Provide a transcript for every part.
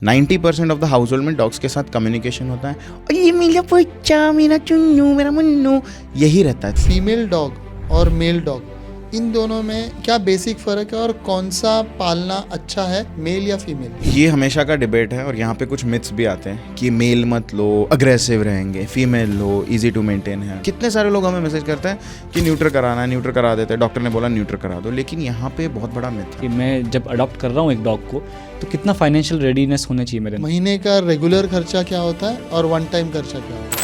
90% of the house hold में dogs के साथ कम्युनिकेशन होता है और ये मेरा बच्चा, मेरा चुन्नू, मेरा मुन्नू, यही रहता है। फीमेल डॉग और मेल डॉग, इन दोनों में क्या बेसिक फ़र्क है और कौन सा पालना अच्छा है, मेल या फीमेल? ये हमेशा का डिबेट है और यहाँ पे कुछ मिथ्स भी आते हैं कि मेल मत लो, अग्रेसिव रहेंगे, फीमेल लो, इजी टू मेंटेन है। कितने सारे लोग हमें मैसेज करते हैं कि न्यूट्र कराना है, न्यूट्र करा देते हैं, डॉक्टर ने बोला न्यूट्र करा दो। लेकिन यहाँ पे बहुत बड़ा मिथ है कि मैं जब अडॉप्ट कर रहा हूँ एक डॉग को तो कितना फाइनेंशियल रेडीनेस होना चाहिए मेरे अंदर। महीने का रेगुलर खर्चा क्या होता है और वन टाइम खर्चा क्या होता है?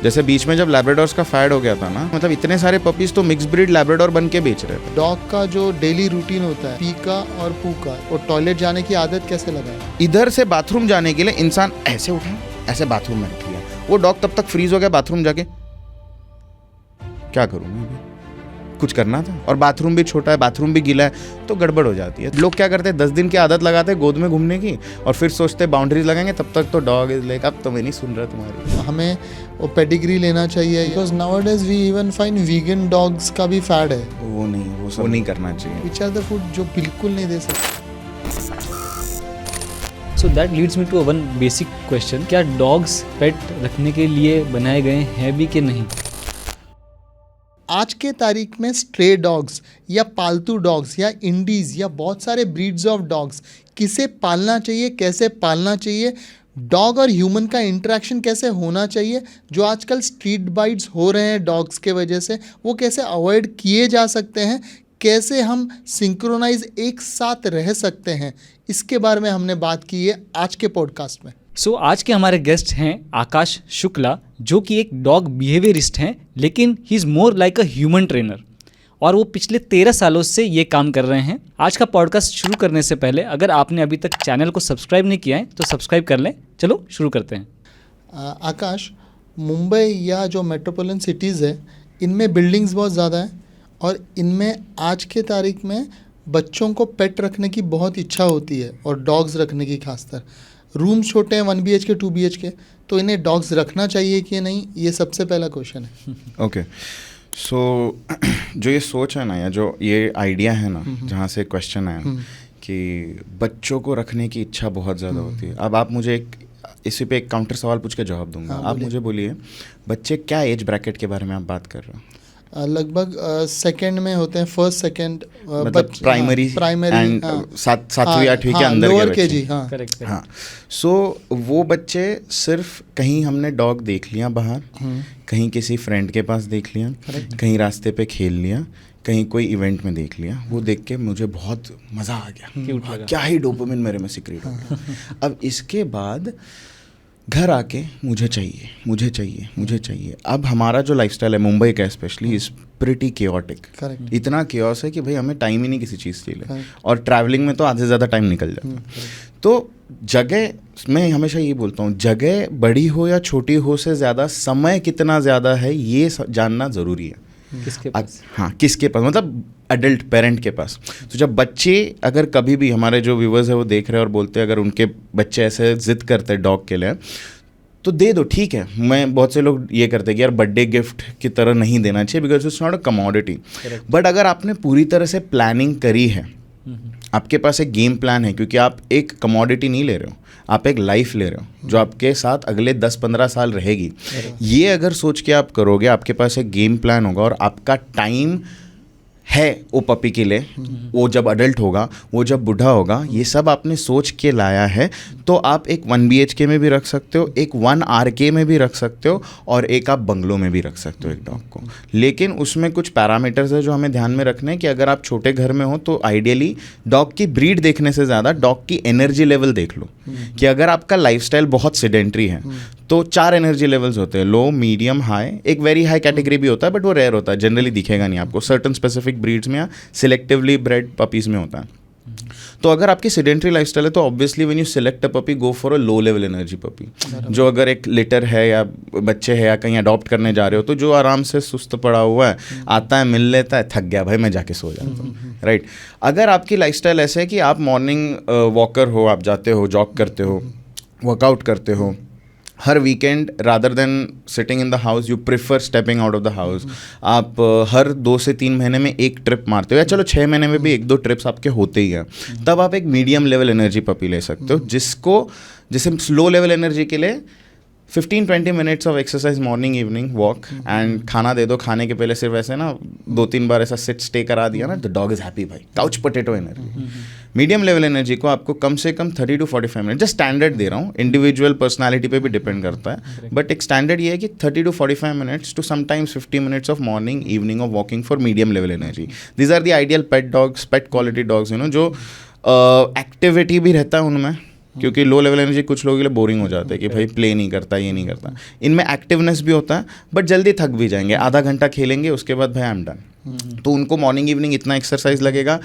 जैसे बीच में जब लैब्राडोर्स का फैड हो गया था ना, मतलब इतने सारे पपीज तो मिक्स ब्रीड लैब्राडोर बन के बेच रहे थे। डॉग का जो डेली रूटीन होता है, पी का और पू का, और टॉयलेट जाने की आदत कैसे लगाए? इधर से बाथरूम जाने के लिए इंसान ऐसे उठा, ऐसे बाथरूम में रख लिया, वो डॉग तब तक फ्रीज हो गया बाथरूम जाके। क्या करूँ मैं अभी? कुछ करना था और बाथरूम भी छोटा है, बाथरूम भी गीला है, तो गड़बड़ हो जाती है। लोग क्या करते हैं, 10 दिन की आदत लगाते हैं गोद में घूमने की और फिर सोचते हैं बाउंड्रीज लगाएंगे, तब तक तो डॉग इज लाइक अब तो मैं नहीं सुन रहा तुम्हारी। हमें वो पेडिग्री लेना चाहिए, because nowadays we even find vegan dogs का भी फैड है। वो नहीं करना चाहिए। विच आर द फूड जो बिल्कुल नहीं दे सकते? So that leads me to one basic question, क्या डॉग्स पेट रखने के लिए बनाए गए हैं भी कि नहीं? आज के तारीख में स्ट्रे डॉग्स या पालतू डॉग्स या इंडीज या बहुत सारे ब्रीड्स ऑफ डॉग्स, किसे पालना चाहिए, कैसे पालना चाहिए, डॉग और ह्यूमन का इंटरेक्शन कैसे होना चाहिए, जो आजकल स्ट्रीट बाइट्स हो रहे हैं डॉग्स के वजह से, वो कैसे अवॉइड किए जा सकते हैं, कैसे हम सिंक्रोनाइज एक साथ रह सकते हैं, इसके बारे में हमने बात की है आज के पॉडकास्ट में। सो आज के हमारे गेस्ट हैं आकाश शुक्ला, जो कि एक डॉग बिहेवियरिस्ट हैं, लेकिन he is more like a human trainer और वो पिछले 13 सालों से ये काम कर रहे हैं। आज का पॉडकास्ट शुरू करने से पहले अगर आपने अभी तक चैनल को सब्सक्राइब नहीं किया है तो सब्सक्राइब कर लें। चलो शुरू करते हैं। आकाश, मुंबई या जो मेट्रोपोलिटन सिटीज़ है, इनमें बिल्डिंग्स बहुत ज़्यादा हैं और इनमें आज के तारीख में बच्चों को पेट रखने की बहुत इच्छा होती है और डॉग्स रखने की खासकर। रूम्स छोटे हैं, 1 BHK 2 BHK, तो इन्हें डॉग्स रखना चाहिए कि नहीं, ये सबसे पहला क्वेश्चन है। ओके, सो जो ये सोच है ना, या जो ये आइडिया है ना, जहाँ से क्वेश्चन आया कि बच्चों को रखने की इच्छा बहुत ज़्यादा होती है। अब आप मुझे इसी पे एक काउंटर सवाल पूछ के जवाब दूंगा। आप मुझे बोलिए, बच्चे क्या एज ब्रैकेट के बारे में आप बात कर रहे हो? लगभग सेकंड में होते हैं, फर्स्ट सेकंड, मतलब प्राइमरी एंड 7वीं 8वीं के अंदर लोअर के KG। करेक्ट। हाँ, सो वो बच्चे सिर्फ कहीं हमने डॉग देख लिया बाहर, कहीं किसी फ्रेंड के पास देख लिया, कहीं रास्ते पे खेल लिया, कहीं कोई इवेंट में देख लिया, वो देख के मुझे बहुत मज़ा आ गया, क्या ही डोपामिन मेरे में सिक्रेट हो गया। अब इसके बाद घर आके मुझे चाहिए। अब हमारा जो लाइफस्टाइल है मुंबई का स्पेशली इज़ प्रिटी केओटिक। इतना केओस है कि भाई हमें टाइम ही नहीं किसी चीज़ के लिए, और ट्रैवलिंग में तो आधे से ज़्यादा टाइम निकल जाता है। तो जगह, मैं हमेशा यही बोलता हूँ, जगह बड़ी हो या छोटी हो से ज़्यादा समय कितना ज़्यादा है ये जानना ज़रूरी है। किसके पास? हाँ, किसके पास, मतलब अडल्ट पेरेंट के पास। तो जब बच्चे, अगर कभी भी हमारे जो व्यूवर्स है वो देख रहे हैं और बोलते हैं अगर उनके बच्चे ऐसे जिद करते हैं डॉग के लिए, तो दे दो, ठीक है। मैं बहुत से लोग ये करते हैं कि यार बर्थडे गिफ्ट की तरह नहीं देना चाहिए, because it's not a commodity. But अगर आपने पूरी तरह से प्लानिंग करी है, आपके पास एक गेम प्लान है, क्योंकि आप एक कमोडिटी नहीं ले रहे हो, आप एक लाइफ ले रहे हो जो आपके साथ अगले 10-15 साल रहेगी। ये अगर सोच के आप करोगे, आपके पास एक गेम प्लान होगा और आपका टाइम है वो पपी के लिए, वो जब अडल्ट होगा, वो जब बूढ़ा होगा, ये सब आपने सोच के लाया है, तो आप एक 1 BHK में भी रख सकते हो, एक 1 RK में भी रख सकते हो, और एक आप बंगलों में भी रख सकते हो एक डॉग को। लेकिन उसमें कुछ पैरामीटर्स है जो हमें ध्यान में रखने हैं कि अगर आप छोटे घर में हो तो आइडियली डॉग की ब्रीड देखने से ज़्यादा डॉग की एनर्जी लेवल देख लो, कि अगर आपका लाइफस्टाइल बहुत सेडेंट्री है तो 4 एनर्जी लेवल्स होते हैं, लो, मीडियम, हाई। एक वेरी हाई कैटेगरी भी होता है, बट वो रेयर होता है, जनरली दिखेगा नहीं आपको, सर्टन स्पेसिफिक ब्रीड्स में या सिलेक्टिवली ब्रेड पपीज़ में होता है। तो अगर आपकी सेडेंट्री लाइफस्टाइल है तो obviously when you select a puppy, go for a low level energy puppy, जो अगर एक लिटर है या बच्चे है या कहीं अडॉप्ट करने जा रहे हो, तो जो आराम से सुस्त पड़ा हुआ है, आता है, मिल लेता है, थक गया भाई मैं जाके सो जाता हूँ, राइट। अगर आपकी लाइफस्टाइल ऐसे है कि आप मॉर्निंग वॉकर हो, आप जाते हो, जॉग करते हो, वर्कआउट करते हो, हर weekend rather than sitting in the house you prefer stepping out of the house. आप हर 2 से 3 महीने में एक ट्रिप मारते हो, या चलो 6 महीने में भी 1-2 ट्रिप्स आपके होते ही हैं, तब आप एक मीडियम लेवल एनर्जी पपी ले सकते हो, जिसे स्लो लेवल एनर्जी के लिए 15-20 minutes of exercise morning evening walk and खाना दे दो। खाने के पहले सिर्फ ऐसे ना 2-3 बार ऐसा सिट स्टे करा दिया ना, द डॉग इज हैप्पी भाई। Couch potato energy. Medium level energy को आपको कम से कम 30 to 45 मिनट, जस्ट स्टैंडर्ड दे रहा हूँ, इंडिविजुअल पर्सनालिटी पे भी डिपेंड करता है, बट एक स्टैंडर्ड ये है कि 30 to 45 minutes to sometimes 50 minutes of morning evening of walking for medium level energy. These are the ideal pet dogs, pet quality dogs, you know, जो एक्टिविटी भी रहता है उनमें, क्योंकि लो लेवल एनर्जी कुछ लोगों के लिए बोरिंग हो जाता है कि भाई प्ले नहीं करता, ये नहीं करता। इनमें एक्टिवनेस भी होता है, बट जल्दी थक भी जाएंगे, आधा घंटा खेलेंगे उसके बाद भाई आई एम डन। तो उनको मॉर्निंग इवनिंग इतना एक्सरसाइज लगेगा,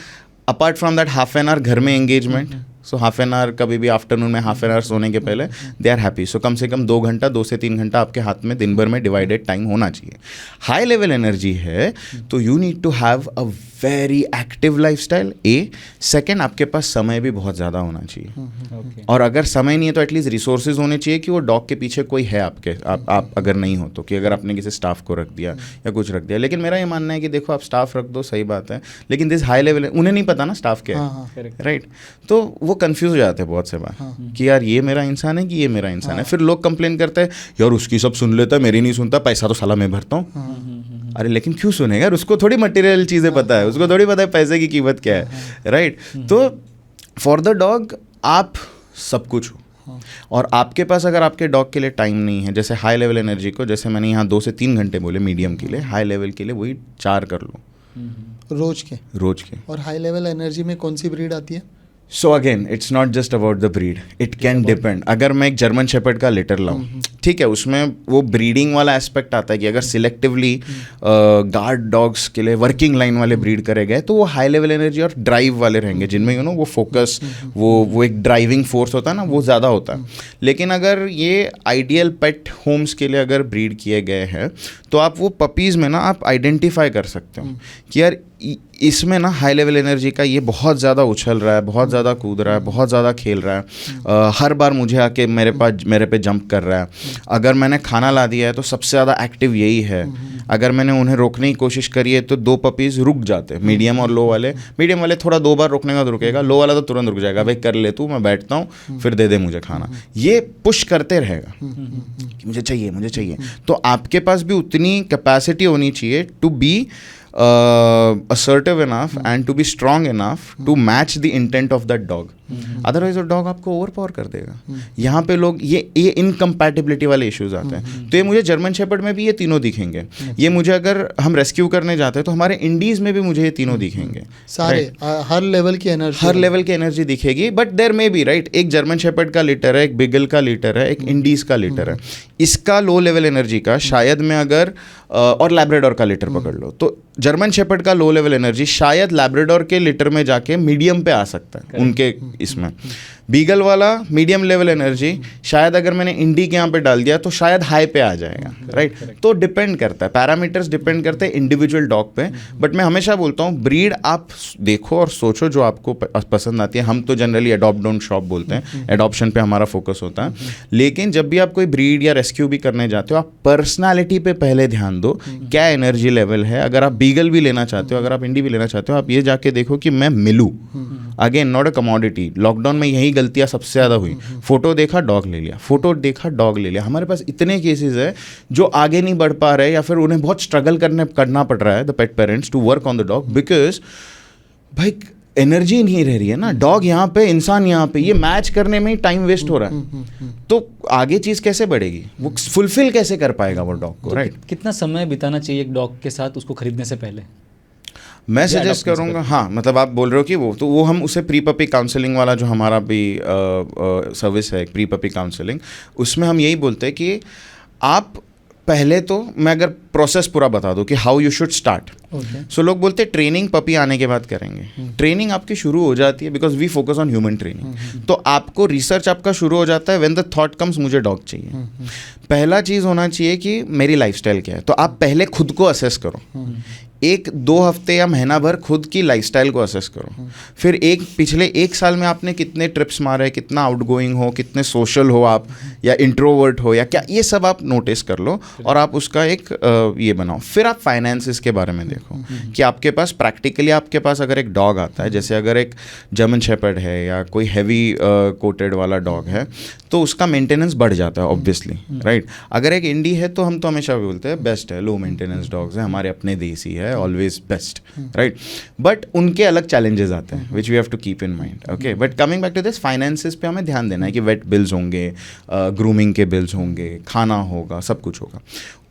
apart from that half an hour घर में engagement, so half an hour कभी भी आफ्टरनून में हाफ एन आवर सोने के पहले दे आर हैप्पी। सो कम से कम 2 घंटा, 2 से 3 घंटा आपके हाथ में दिन भर में डिवाइडेड टाइम होना चाहिए। हाई लेवल एनर्जी है तो you need to have a very active lifestyle. Second, आपके पास समय भी बहुत ज़्यादा होना चाहिए, और अगर समय नहीं है तो एटलीस्ट रिसोर्सेज होने चाहिए कि वो डॉग के पीछे कोई है आपके, आप अगर नहीं हो तो, कि अगर आपने किसी स्टाफ को रख दिया या कुछ रख दिया। लेकिन मेरा ये मानना है कि देखो, आप स्टाफ रख दो, सही बात है, लेकिन दिस हाई लेवल, उन्हें नहीं पता ना स्टाफ क्या है, राइट? तो वो कंफ्यूज हो जाते हैं बहुत से बार कि यार ये मेरा इंसान है कि ये मेरा इंसान है। फिर लोग कंप्लेन करते हैं यार उसकी सब सुन लेता है, मेरी नहीं सुनता, पैसा तो साला मैं भरता हूँ। अरे लेकिन क्यों सुनेगा यार, उसको थोड़ी मटेरियल चीज़ें पता है, उसको थोड़ी पता है पैसे की कीमत क्या है, राइट? तो फॉर द डॉग आप सब कुछ हो, और आपके पास अगर आपके डॉग के लिए टाइम नहीं है, जैसे हाई लेवल एनर्जी को, जैसे मैंने यहाँ 2 से 3 घंटे बोले मीडियम के लिए, हाई लेवल के लिए वही 4 कर लो रोज के। और हाई लेवल एनर्जी में कौन सी ब्रीड आती है? So again it's not just about the breed, it can depend. अगर मैं एक जर्मन शेपर्ड का लिटर लाऊं, ठीक है, उसमें वो ब्रीडिंग वाला एस्पेक्ट आता है कि अगर सिलेक्टिवली गार्ड डॉग्स के लिए वर्किंग लाइन वाले ब्रीड करे गए तो वो हाई लेवल एनर्जी और ड्राइव वाले रहेंगे, जिनमें यू नो वो फोकस, वो एक ड्राइविंग फोर्स होता है ना, वो ज़्यादा होता है। लेकिन अगर ये आइडियल पेट होम्स के लिए अगर ब्रीड किए गए हैं तो आप वो पपीज़ में ना आप आइडेंटिफाई कर सकते हो कि यार इसमें ना हाई लेवल एनर्जी का ये बहुत ज़्यादा उछल रहा है, बहुत ज़्यादा कूद रहा है, बहुत ज़्यादा खेल रहा है, हर बार मुझे आके मेरे पे जंप कर रहा है। अगर मैंने खाना ला दिया है तो सबसे ज़्यादा एक्टिव यही है। अगर मैंने उन्हें रोकने की कोशिश करी है तो 2 पपीज़ रुक जाते हैं, मीडियम और लो वाले। मीडियम वाले थोड़ा 2 बार रोकने का तो रुकेगा, लो वाला तो तुरंत रुक जाएगा, भाई कर ले तू, मैं बैठता हूँ, फिर दे दे मुझे खाना। ये पुश करते रहेगा कि मुझे चाहिए। तो आपके पास भी उतनी कैपेसिटी होनी चाहिए to be assertive enough and to be strong enough to match the intent of that dog. Otherwise वो डॉग आपको ओवर पावर कर देगा। यहाँ पे लोग ये इनकम्पैटिबिलिटी वाले इश्यूज आते हैं। तो ये मुझे जर्मन शेपर्ड में भी ये तीनों दिखेंगे, ये मुझे अगर हम रेस्क्यू करने जाते हैं तो हमारे इंडीज में भी मुझे ये तीनों दिखेंगे सारे, हर लेवल की एनर्जी दिखेगी। But there may be, right, एक जर्मन शेपर्ड का लीटर है, एक बिगल का लीटर है, एक इंडीज का लीटर है, इसका लो लेवल एनर्जी का शायद में अगर और लैब्राडोर का लीटर पकड़ लो तो जर्मन शेपर्ड का लो लेवल एनर्जी शायद लैब्राडोर के लीटर में जाके मीडियम पे आ सकता है उनके इसमें। बीगल वाला मीडियम लेवल एनर्जी शायद अगर मैंने इंडी के यहाँ पे डाल दिया तो शायद हाई पे आ जाएगा, राइट? तो डिपेंड करता है, पैरामीटर्स डिपेंड करते हैं इंडिविजुअल डॉग पे। बट मैं हमेशा बोलता हूँ ब्रीड आप देखो और सोचो जो आपको पसंद आती है। हम तो जनरली अडॉप्ट डोंट शॉप बोलते हैं, एडॉप्शन पे हमारा फोकस होता है। लेकिन जब भी आप कोई ब्रीड या रेस्क्यू भी करने जाते हो, आप पर्सनैलिटी पे पहले ध्यान दो, क्या एनर्जी लेवल है। अगर आप बीगल भी लेना चाहते हो, अगर आप इंडी भी लेना चाहते हो, आप ये जाके देखो कि मैं मिलूँ। Again not a commodity. Lockdown में यही गलतियां सबसे ज़्यादा हुई, फोटो देखा डॉग ले लिया, फोटो देखा डॉग ले लिया। हमारे पास इतने केसेस है जो आगे नहीं बढ़ पा रहे या फिर उन्हें बहुत स्ट्रगल करना पड़ रहा है, the pet parents, to work on the dog, because भाई एनर्जी नहीं रह रही है ना। डॉग यहाँ पे, इंसान यहाँ पे, ये मैच करने में ही टाइम वेस्ट हो रहा है। तो आगे चीज़ कैसे बढ़ेगी, वो फुलफिल कैसे कर पाएगा वो डॉग को, राइट? कितना समय बिताना चाहिए एक डॉग के साथ उसको खरीदने से पहले? मैं सजेस्ट करूँगा, हाँ, मतलब आप बोल रहे हो कि वो हम उसे प्री पपी काउंसलिंग वाला जो हमारा भी सर्विस है, प्री पपी काउंसलिंग, उसमें हम यही बोलते हैं कि आप पहले तो, मैं अगर प्रोसेस पूरा बता दूं कि हाउ यू शुड स्टार्ट। सो लोग बोलते हैं ट्रेनिंग पपी आने के बाद करेंगे। ट्रेनिंग आपकी शुरू हो जाती है because we focus on human training. तो आपको रिसर्च आपका शुरू हो जाता है व्हेन द थॉट कम्स मुझे डॉग चाहिए। पहला चीज़ होना चाहिए कि मेरी लाइफस्टाइल क्या है। तो आप पहले खुद को असेस करो। एक 2 हफ्ते या महीना भर खुद की लाइफस्टाइल को असेस करो। फिर पिछले 1 साल में आपने कितने ट्रिप्स मारे, कितना आउटगोइंग हो, कितने सोशल हो आप, या इंट्रोवर्ट हो या क्या, ये सब आप नोटिस कर लो और आप उसका एक ये बनाओ। फिर आप फाइनेंसिस के बारे में देखो कि आपके पास प्रैक्टिकली, आपके पास अगर एक डॉग आता है, जैसे अगर एक जर्मन शेपर्ड है या कोई हैवी कोटेड वाला डॉग है, तो उसका मेंटेनेंस बढ़ जाता है ऑब्वियसली, राइट। अगर एक इंडी है तो हम तो हमेशा बोलते हैं बेस्ट है, लो मेंटेनेंस डॉग्स हैं, हमारे अपने देसी है, ऑलवेज बेस्ट, राइट। बट उनके अलग चैलेंजेस आते हैं which we have to keep in mind, okay. But coming back to this, finances पे हमें ध्यान देना है कि वेट बिल्स होंगे, ग्रूमिंग के बिल्स होंगे, खाना होगा, सब कुछ होगा।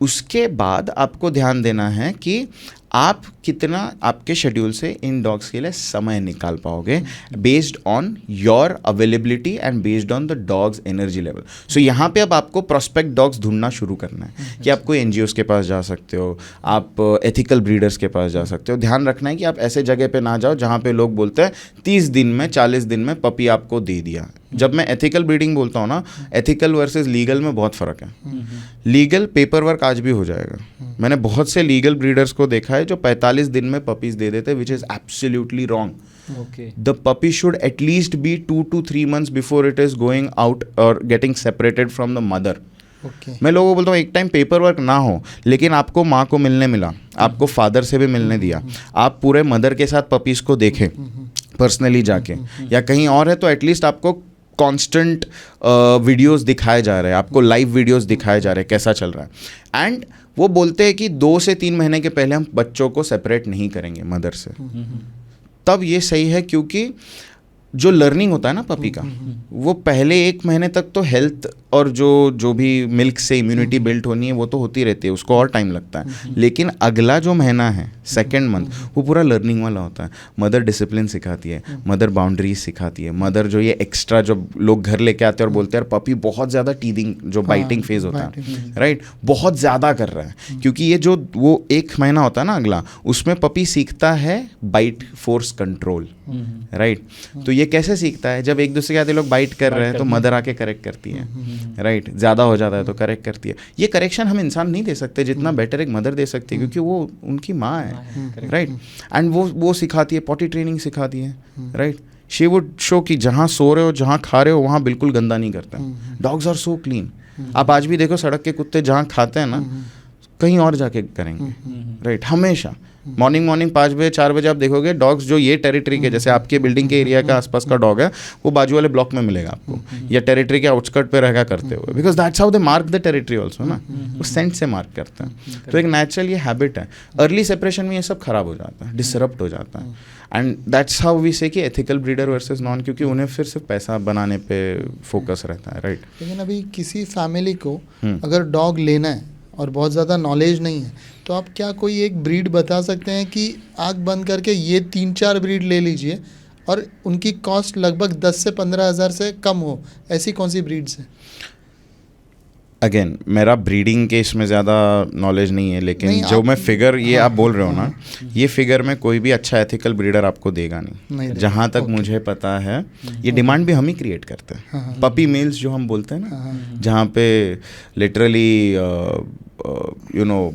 उसके बाद आपको ध्यान देना है कि आप कितना आपके शेड्यूल से इन डॉग्स के लिए समय निकाल पाओगे, based on your availability and based on the dog's energy level. So यहाँ पे अब आपको प्रोस्पेक्ट डॉग्स ढूंढना शुरू करना है कि आप कोई एनजीओस के पास जा सकते हो, आप एथिकल ब्रीडर्स के पास जा सकते हो। ध्यान रखना है कि आप ऐसे जगह पे ना जाओ जहाँ पे लोग बोलते हैं 30 दिन में 40 दिन में पपी आपको दे दिया। जब मैं एथिकल ब्रीडिंग बोलता हूँ ना, एथिकल वर्सेस लीगल में बहुत फ़र्क है। लीगल पेपर वर्क आज भी हो जाएगा। मैंने बहुत से लीगल ब्रीडर्स को देखा है जो 45 दिन में पपीज़ दे देते, which is absolutely wrong. Okay, the puppy should at least be 2 to 3 months before it is going out और getting separated from the mother. मैं लोगों को बोलता हूँ एक टाइम पेपर वर्क ना हो, लेकिन आपको माँ को मिलने मिला, आपको फादर से भी मिलने दिया, आप पूरे मदर के साथ पपीज़ को देखें पर्सनली जाके, या कहीं और है तो एटलीस्ट आपको कांस्टेंट वीडियोस दिखाए जा रहे हैं, आपको लाइव वीडियोस दिखाए जा रहे हैं कैसा चल रहा है। एंड वो बोलते हैं कि 2 से 3 महीने के पहले हम बच्चों को सेपरेट नहीं करेंगे मदर से। तब ये सही है, क्योंकि जो लर्निंग होता है ना पपी का, वो पहले 1 महीने तक तो हेल्थ और जो भी मिल्क से इम्यूनिटी बिल्ड होनी है वो तो होती रहती है, उसको और टाइम लगता है। लेकिन अगला जो महीना है, 2nd मंथ, वो पूरा लर्निंग वाला होता है। मदर डिसिप्लिन सिखाती है, मदर बाउंड्रीज सिखाती है, मदर जो ये एक्स्ट्रा जो लोग घर लेके आते हैं और बोलते हैं यार पपी बहुत ज़्यादा टीदिंग, जो बाइटिंग फेज होता है, राइट, बहुत ज़्यादा कर रहा है। क्योंकि ये जो वो 1 महीना होता है ना अगला, उसमें पपी सीखता है बाइट फोर्स कंट्रोल, राइट। तो ये कैसे सीखता है? जब एक दूसरे के आते लोग बाइट कर रहे हैं तो मदर आके करेक्ट करती है, राइट। ज़्यादा हो जाता है तो करेक्ट करती है। ये करेक्शन हम इंसान नहीं दे सकते जितना बेटर एक मदर दे सकती है, क्योंकि वो उनकी माँ है, राइट। एंड वो सिखाती है, पॉटी ट्रेनिंग सिखाती है, राइट। शी वुड शो कि जहाँ सो रहे हो, जहाँ खा रहे हो, वहाँ बिल्कुल गंदा नहीं करता है। Dogs are so clean. आप आज भी देखो सड़क के कुत्ते जहाँ खाते हैं ना, कहीं और जाके करेंगे, राइट। हमेशा मॉर्निंग 5 बजे 4 बजे आप देखोगे डॉग्स जो ये टेरिटरी के, जैसे आपके बिल्डिंग के एरिया का आसपास का डॉग है, वो बाजू वाले ब्लॉक में मिलेगा आपको, या टेरिटरी के आउटस्कर्ट पे रहेगा करते हुए, because that's how they mark the territory also ना, वो सेंट से मार्क करते हैं। तो एक नेचुरल ये हैबिट है। अर्ली सेपरेशन में ये सब खराब हो जाता है, डिसरप्ट हो जाता है। एंड दैट्स हाउ वी से कि एथिकल ब्रीडर वर्सेस नॉन, क्योंकि उन्हें फिर सिर्फ पैसा बनाने पे फोकस रहता है, राइट। लेकिन अभी किसी फैमिली को अगर डॉग लेना है और बहुत ज़्यादा नॉलेज नहीं है, तो आप क्या कोई एक ब्रीड बता सकते हैं कि आँख बंद करके ये 3-4 ब्रीड ले लीजिए और उनकी कॉस्ट लगभग 10 से 15 हज़ार से कम हो, ऐसी कौन सी ब्रीड्स हैं? अगेन मेरा ब्रीडिंग के इसमें ज़्यादा नॉलेज नहीं है, लेकिन नहीं, जो आप- मैं फिगर ये हाँ, आप बोल रहे हो ना, ये फिगर में कोई भी अच्छा एथिकल ब्रीडर आपको देगा नहीं नहीं। देगा, जहाँ तक ओके। मुझे पता है, ये डिमांड भी हम ही क्रिएट करते हैं। पपी मेल्स जो हम बोलते हैं ना, जहाँ पे लिटरली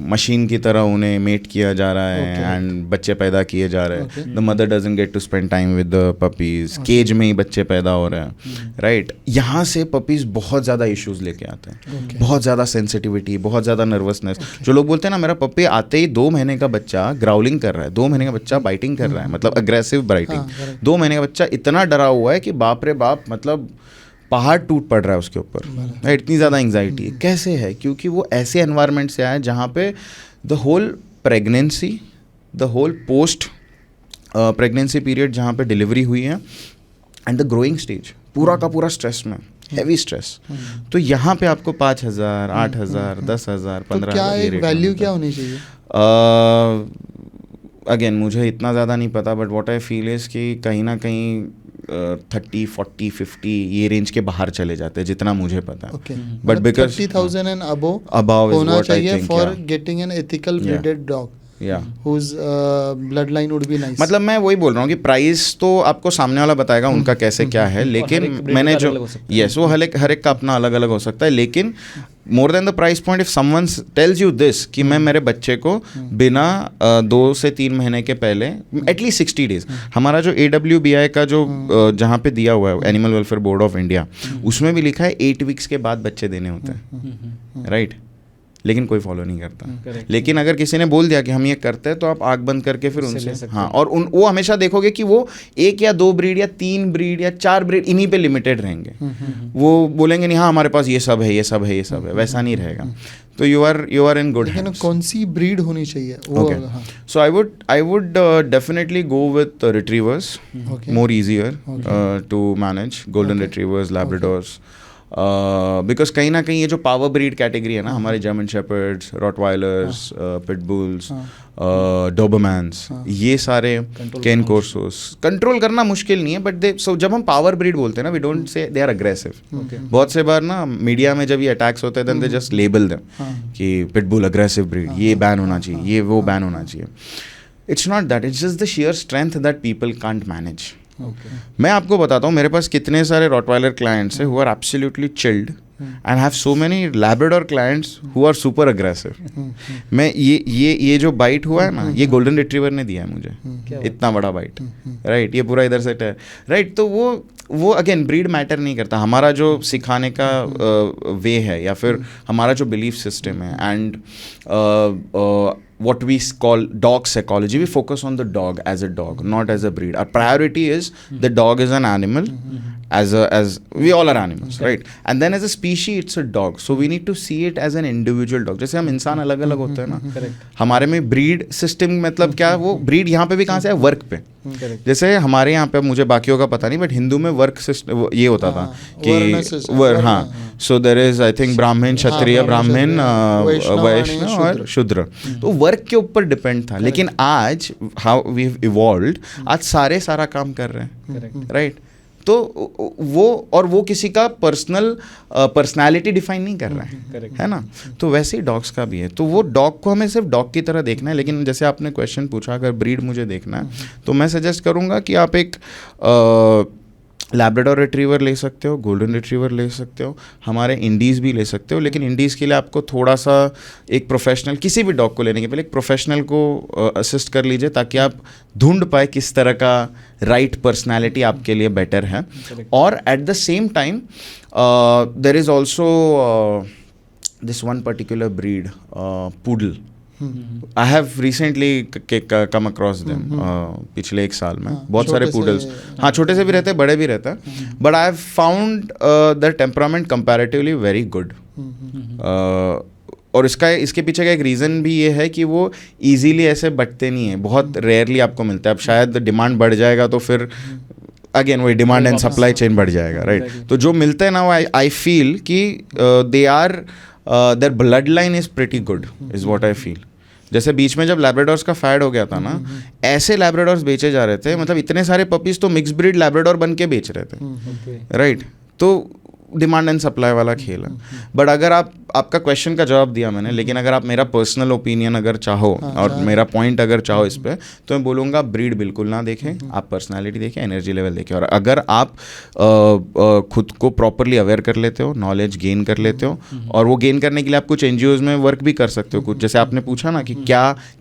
मशीन की तरह उन्हें मेट किया जा रहा है एंड बच्चे पैदा किए जा रहे हैं। The mother doesn't get to spend time with the puppies, cage में ही बच्चे पैदा हो रहे हैं, राइट। यहाँ से पपीज बहुत ज़्यादा इश्यूज लेके आते हैं, बहुत ज़्यादा सेंसिटिविटी, बहुत ज़्यादा नर्वसनेस। जो लोग बोलते हैं ना मेरा पपी आते ही 2 महीने का बच्चा ग्राउलिंग कर रहा है, 2 महीने का बच्चा बाइटिंग कर रहा है, मतलब अग्रेसिव बाइटिंग, 2 महीने का बच्चा इतना डरा हुआ है कि बाप रे बाप, मतलब पहाड़ टूट पड़ रहा है उसके ऊपर, इतनी ज़्यादा एंग्जाइटी है। कैसे है? क्योंकि वो ऐसे एनवायरनमेंट से आया है जहाँ पे the whole pregnancy, the whole post pregnancy period जहाँ पे डिलीवरी हुई है एंड द ग्रोइंग स्टेज, पूरा का पूरा स्ट्रेस में, हैवी स्ट्रेस। तो यहाँ पे आपको 5,000, 8,000, 10,000, 15,000 क्या एक वैल्यू क्या होनी चाहिए? अगेन मुझे इतना ज़्यादा नहीं पता, but what I feel is कि कहीं ना कहीं 30, 40, 50 ये रेंज के बाहर चले जाते हैं, जितना मुझे पता है। Okay, But because 30,000 and above is होना what I चाहिए think, for yeah. Getting an ethical braided dog. Yeah. whose bloodline would be nice. मतलब मैं वही बोल रहा हूँ कि प्राइस तो आपको सामने वाला बताएगा उनका कैसे क्या है, लेकिन हर एक breed मैंने का जो अलग हो सकता है। यस वो हर एक का अपना अलग अलग हो सकता है, लेकिन more than the price point, if someone tells you this कि मैं मेरे बच्चे को बिना 2 से 3 महीने के पहले एटलीस्ट 60 डेज, हमारा जो AWBI का जो जहाँ पे दिया हुआ है animal welfare board of India, उसमें भी लिखा है 8 वीक्स के बाद बच्चे देने होते हैं, राइट? लेकिन कोई फॉलो नहीं करता। correct. लेकिन अगर किसी ने बोल दिया कि हम ये करते हैं, तो आप आंख बंद करके फिर उससे ले उनसे सकते हाँ, और वो हमेशा देखोगे कि वो 1 या 2 ब्रीड या 3 ब्रीड या 4 ब्रीड इन्हीं पे लिमिटेड रहेंगे। वो बोलेंगे नहीं हाँ हमारे पास ये सब है, ये सब है, ये सब है, वैसा नहीं रहेगा। तो यू आर इन गुड लेकिन कौन सी ब्रीड होनी चाहिए वो? Okay. हाँ, So I would definitely go with retrievers, Okay. more easier Okay. to manage. Golden Okay. retrievers, Labradors. Because कहीं ना कहीं ये जो पावर ब्रीड कैटेगरी है ना, हमारे जर्मन शेपर्ड्स, रॉटवाइलर्स, पिटबुल्स, डोबरमैन्स, ये सारे केन कोर्सोस कंट्रोल करना मुश्किल नहीं है, बट दे सो जब हम पावर ब्रीड बोलते हैं ना, we don't say they are aggressive. बहुत से बार ना मीडिया में जब ये अटैक्स होते हैं, then they just label them हाँ, कि पिटबुल अग्रेसिव ब्रीड, ये बैन होना चाहिए, ये वो बैन होना चाहिए। It's not that, it's just the sheer strength that people can't manage. okay. मैं आपको बताता हूँ, मेरे पास कितने सारे रॉटवाइलर क्लाइंट्स हैं who are absolutely chilled, and have so many Labrador clients who are super aggressive. मैं ये जो बाइट हुआ है ना, ये गोल्डन रिट्रीवर ने दिया है मुझे, इतना बड़ा बाइट, राइट? ये पूरा इधर से राइट? तो वो अगेन ब्रीड मैटर नहीं करता, हमारा जो सिखाने का वे है या फिर हमारा जो बिलीफ सिस्टम है, and what we call dog psychology, we focus on the dog as a dog, not as a breed. Our priority is the dog is an animal, as we all are animals, right? And then as a species it's a dog, so we need to see it as an individual dog. जैसे हम इंसान अलग अलग होते हैं ना, हमारे में ब्रीड सिस्टम मतलब क्या, वो ब्रीड यहाँ पे भी कहाँ से है, वर्क पे। जैसे हमारे यहाँ पे, मुझे बाकियों का पता नहीं, बट हिंदू में वर्क सिस्टम ये होता था कि हाँ, so there is I think Brahmin, Kshatriya, ब्राह्मण, वैश्य और शूद्र, तो वर्क के ऊपर डिपेंड था। लेकिन आज हाउ वी हैव इवॉल्व्ड, आज सारा काम कर रहे हैं, राइट? तो वो किसी का पर्सनालिटी डिफाइन नहीं कर रहा है ना? तो वैसे ही डॉग्स का भी है। तो वो डॉग को हमें सिर्फ डॉग की तरह देखना है, लेकिन जैसे आपने क्वेश्चन पूछा, अगर ब्रीड मुझे देखना है, तो मैं सजेस्ट करूँगा कि आप एक लैब्राडोर रिट्रीवर ले सकते हो, गोल्डन रिट्रीवर ले सकते हो, हमारे इंडीज़ भी ले सकते हो। लेकिन इंडीज़ के लिए आपको थोड़ा सा एक प्रोफेशनल, किसी भी डॉग को लेने के पहले एक प्रोफेशनल को असिस्ट कर लीजिए, ताकि आप ढूंढ पाए किस तरह का राइट पर्सनैलिटी आपके लिए बेटर है। और at the same time there is also this one particular breed, poodle. I have recently come across them पिछले 1 साल में, बहुत सारे पूडल्स, हाँ छोटे से भी रहते हैं, बड़े भी रहते हैं, but I have found the temperament comparatively very good. और इसके पीछे का एक रीज़न भी ये है कि वो इजीली ऐसे बटते नहीं है, बहुत रेयरली आपको मिलता है। अब शायद डिमांड बढ़ जाएगा तो फिर अगेन वही डिमांड एंड सप्लाई चेन बढ़ जाएगा, राइट? तो जो मिलते हैं ना, वो आई फील कि they are their blood line is pretty good, is what I feel. जैसे बीच में जब लैब्राडोर्स का फैड हो गया था ना, ऐसे लैब्राडोर्स बेचे जा रहे थे, मतलब इतने सारे पपीज तो मिक्स ब्रीड लैब्राडोर बन के बेच रहे थे, राइट? तो डिमांड एंड सप्लाई वाला खेल है। बट अगर आपका क्वेश्चन का जवाब दिया मैंने, लेकिन अगर आप मेरा पर्सनल ओपिनियन अगर चाहो और मेरा पॉइंट अगर चाहो इस पे, तो मैं बोलूँगा ब्रीड बिल्कुल ना देखें, आप पर्सनालिटी देखें, एनर्जी लेवल देखें। और अगर आप खुद को प्रॉपरली अवेयर कर लेते हो, नॉलेज गेन कर लेते हो, और वो गेन करने के लिए आप कुछ NGOs में वर्क भी कर सकते हो। कुछ जैसे आपने पूछा ना कि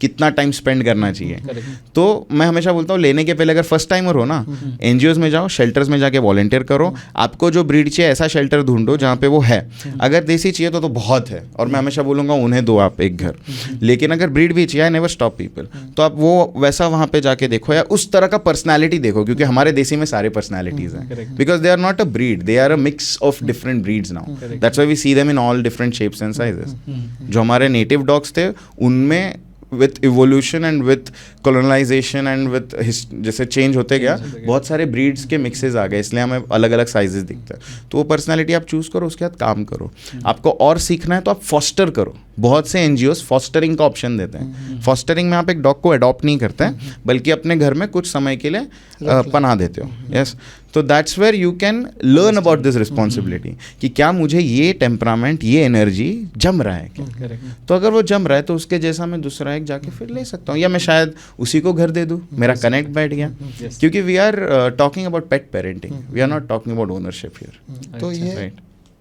कितना टाइम स्पेंड करना चाहिए, तो मैं हमेशा बोलता हूँ लेने के पहले अगर फर्स्ट टाइमर हो ना, NGOs में जाओ, शेल्टर्स में जाके वॉलंटियर करो, आपको जो ब्रीड चाहिए ऐसा शेल्टर ढूंढो जहाँ पे वो है। अगर देसी चाहिए तो बहुत है, और मैं हमेशा बोलूँगा उन्हें दो आप एक घर। लेकिन अगर ब्रीड भी चाहिए, आई नेवर स्टॉप पीपल, तो आप वो वैसा वहाँ पे जाके देखो, या उस तरह का पर्सनालिटी देखो, क्योंकि हमारे देसी में सारे पर्सनालिटीज़ हैं, because they are not a breed, they are a mix of different breeds now, that's why we see them in all different shapes and sizes. जो हमारे नेटिव डॉग्स थे, उनमें with evolution and with colonisation and with जैसे change होते गया, बहुत सारे breeds के मिक्सेस आ गए, इसलिए हमें अलग अलग साइजेस दिखते हैं। तो वो पर्सनालिटी आप चूज़ करो, उसके बाद काम करो। आपको और सीखना है तो आप फॉस्टर करो, बहुत से एनजीओस फॉस्टरिंग का ऑप्शन देते हैं। फॉस्टरिंग में आप एक डॉग को अडॉप्ट नहीं करते हैं, बल्कि अपने घर में कुछ समय के लिए पनाह देते हो। यस, तो that's where you can learn about this responsibility कि क्या मुझे ये टेम्परामेंट, ये एनर्जी जम रहा है क्या। तो अगर वो जम रहा है तो उसके जैसा मैं दूसरा एक जाके फिर ले सकता हूँ, या मैं शायद उसी को घर दे दूँ, मेरा कनेक्ट बैठ गया। क्योंकि we are talking about pet parenting, we are not talking about ownership here. तो ये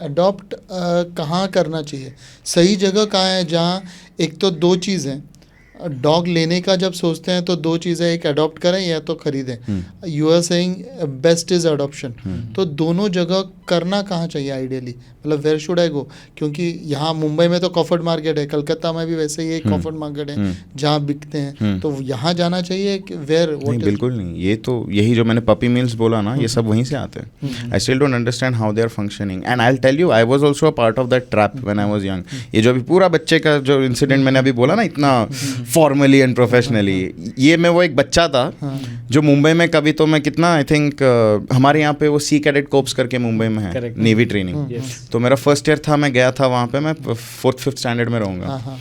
अडॉप्ट कहाँ करना चाहिए, सही जगह कहाँ है जहाँ एक तो दो चीज़ हैं, डॉग लेने का जब सोचते हैं तो दो चीज़ें, एक अडॉप्ट करें या तो खरीदें। You are saying best is adoption, तो दोनों जगह करना कहाँ चाहिए आइडियली, मतलब वेयर शुड आई गो? क्योंकि यहाँ मुंबई में तो कॉफर्ड मार्केट है, कलकत्ता में भी वैसे ही एक कॉफर्ड मार्केट है जहाँ बिकते हैं, तो यहाँ जाना चाहिए वेयर? नहीं, बिल्कुल नहीं। ये तो यही जो मैंने पपी मिल्स बोला ना, ये सब वहीं से आते हैं। I still don't understand how they are functioning, and I will tell you, I was also a part of that trap when I was young. ये जो अभी पूरा बच्चे का जो इंसिडेंट मैंने अभी बोला ना, इतना फॉर्मली एंड प्रोफेशनली, ये मैं वो एक बच्चा था जो मुंबई में कभी तो मैं कितना, आई थिंक हमारे यहाँ पे वो सी कैडेट कोर्प्स करके मुंबई में है, नेवी ट्रेनिंग। तो मेरा फर्स्ट ईयर था, मैं गया था वहाँ पे, मैं 4th-5th स्टैंडर्ड में रहूँगा।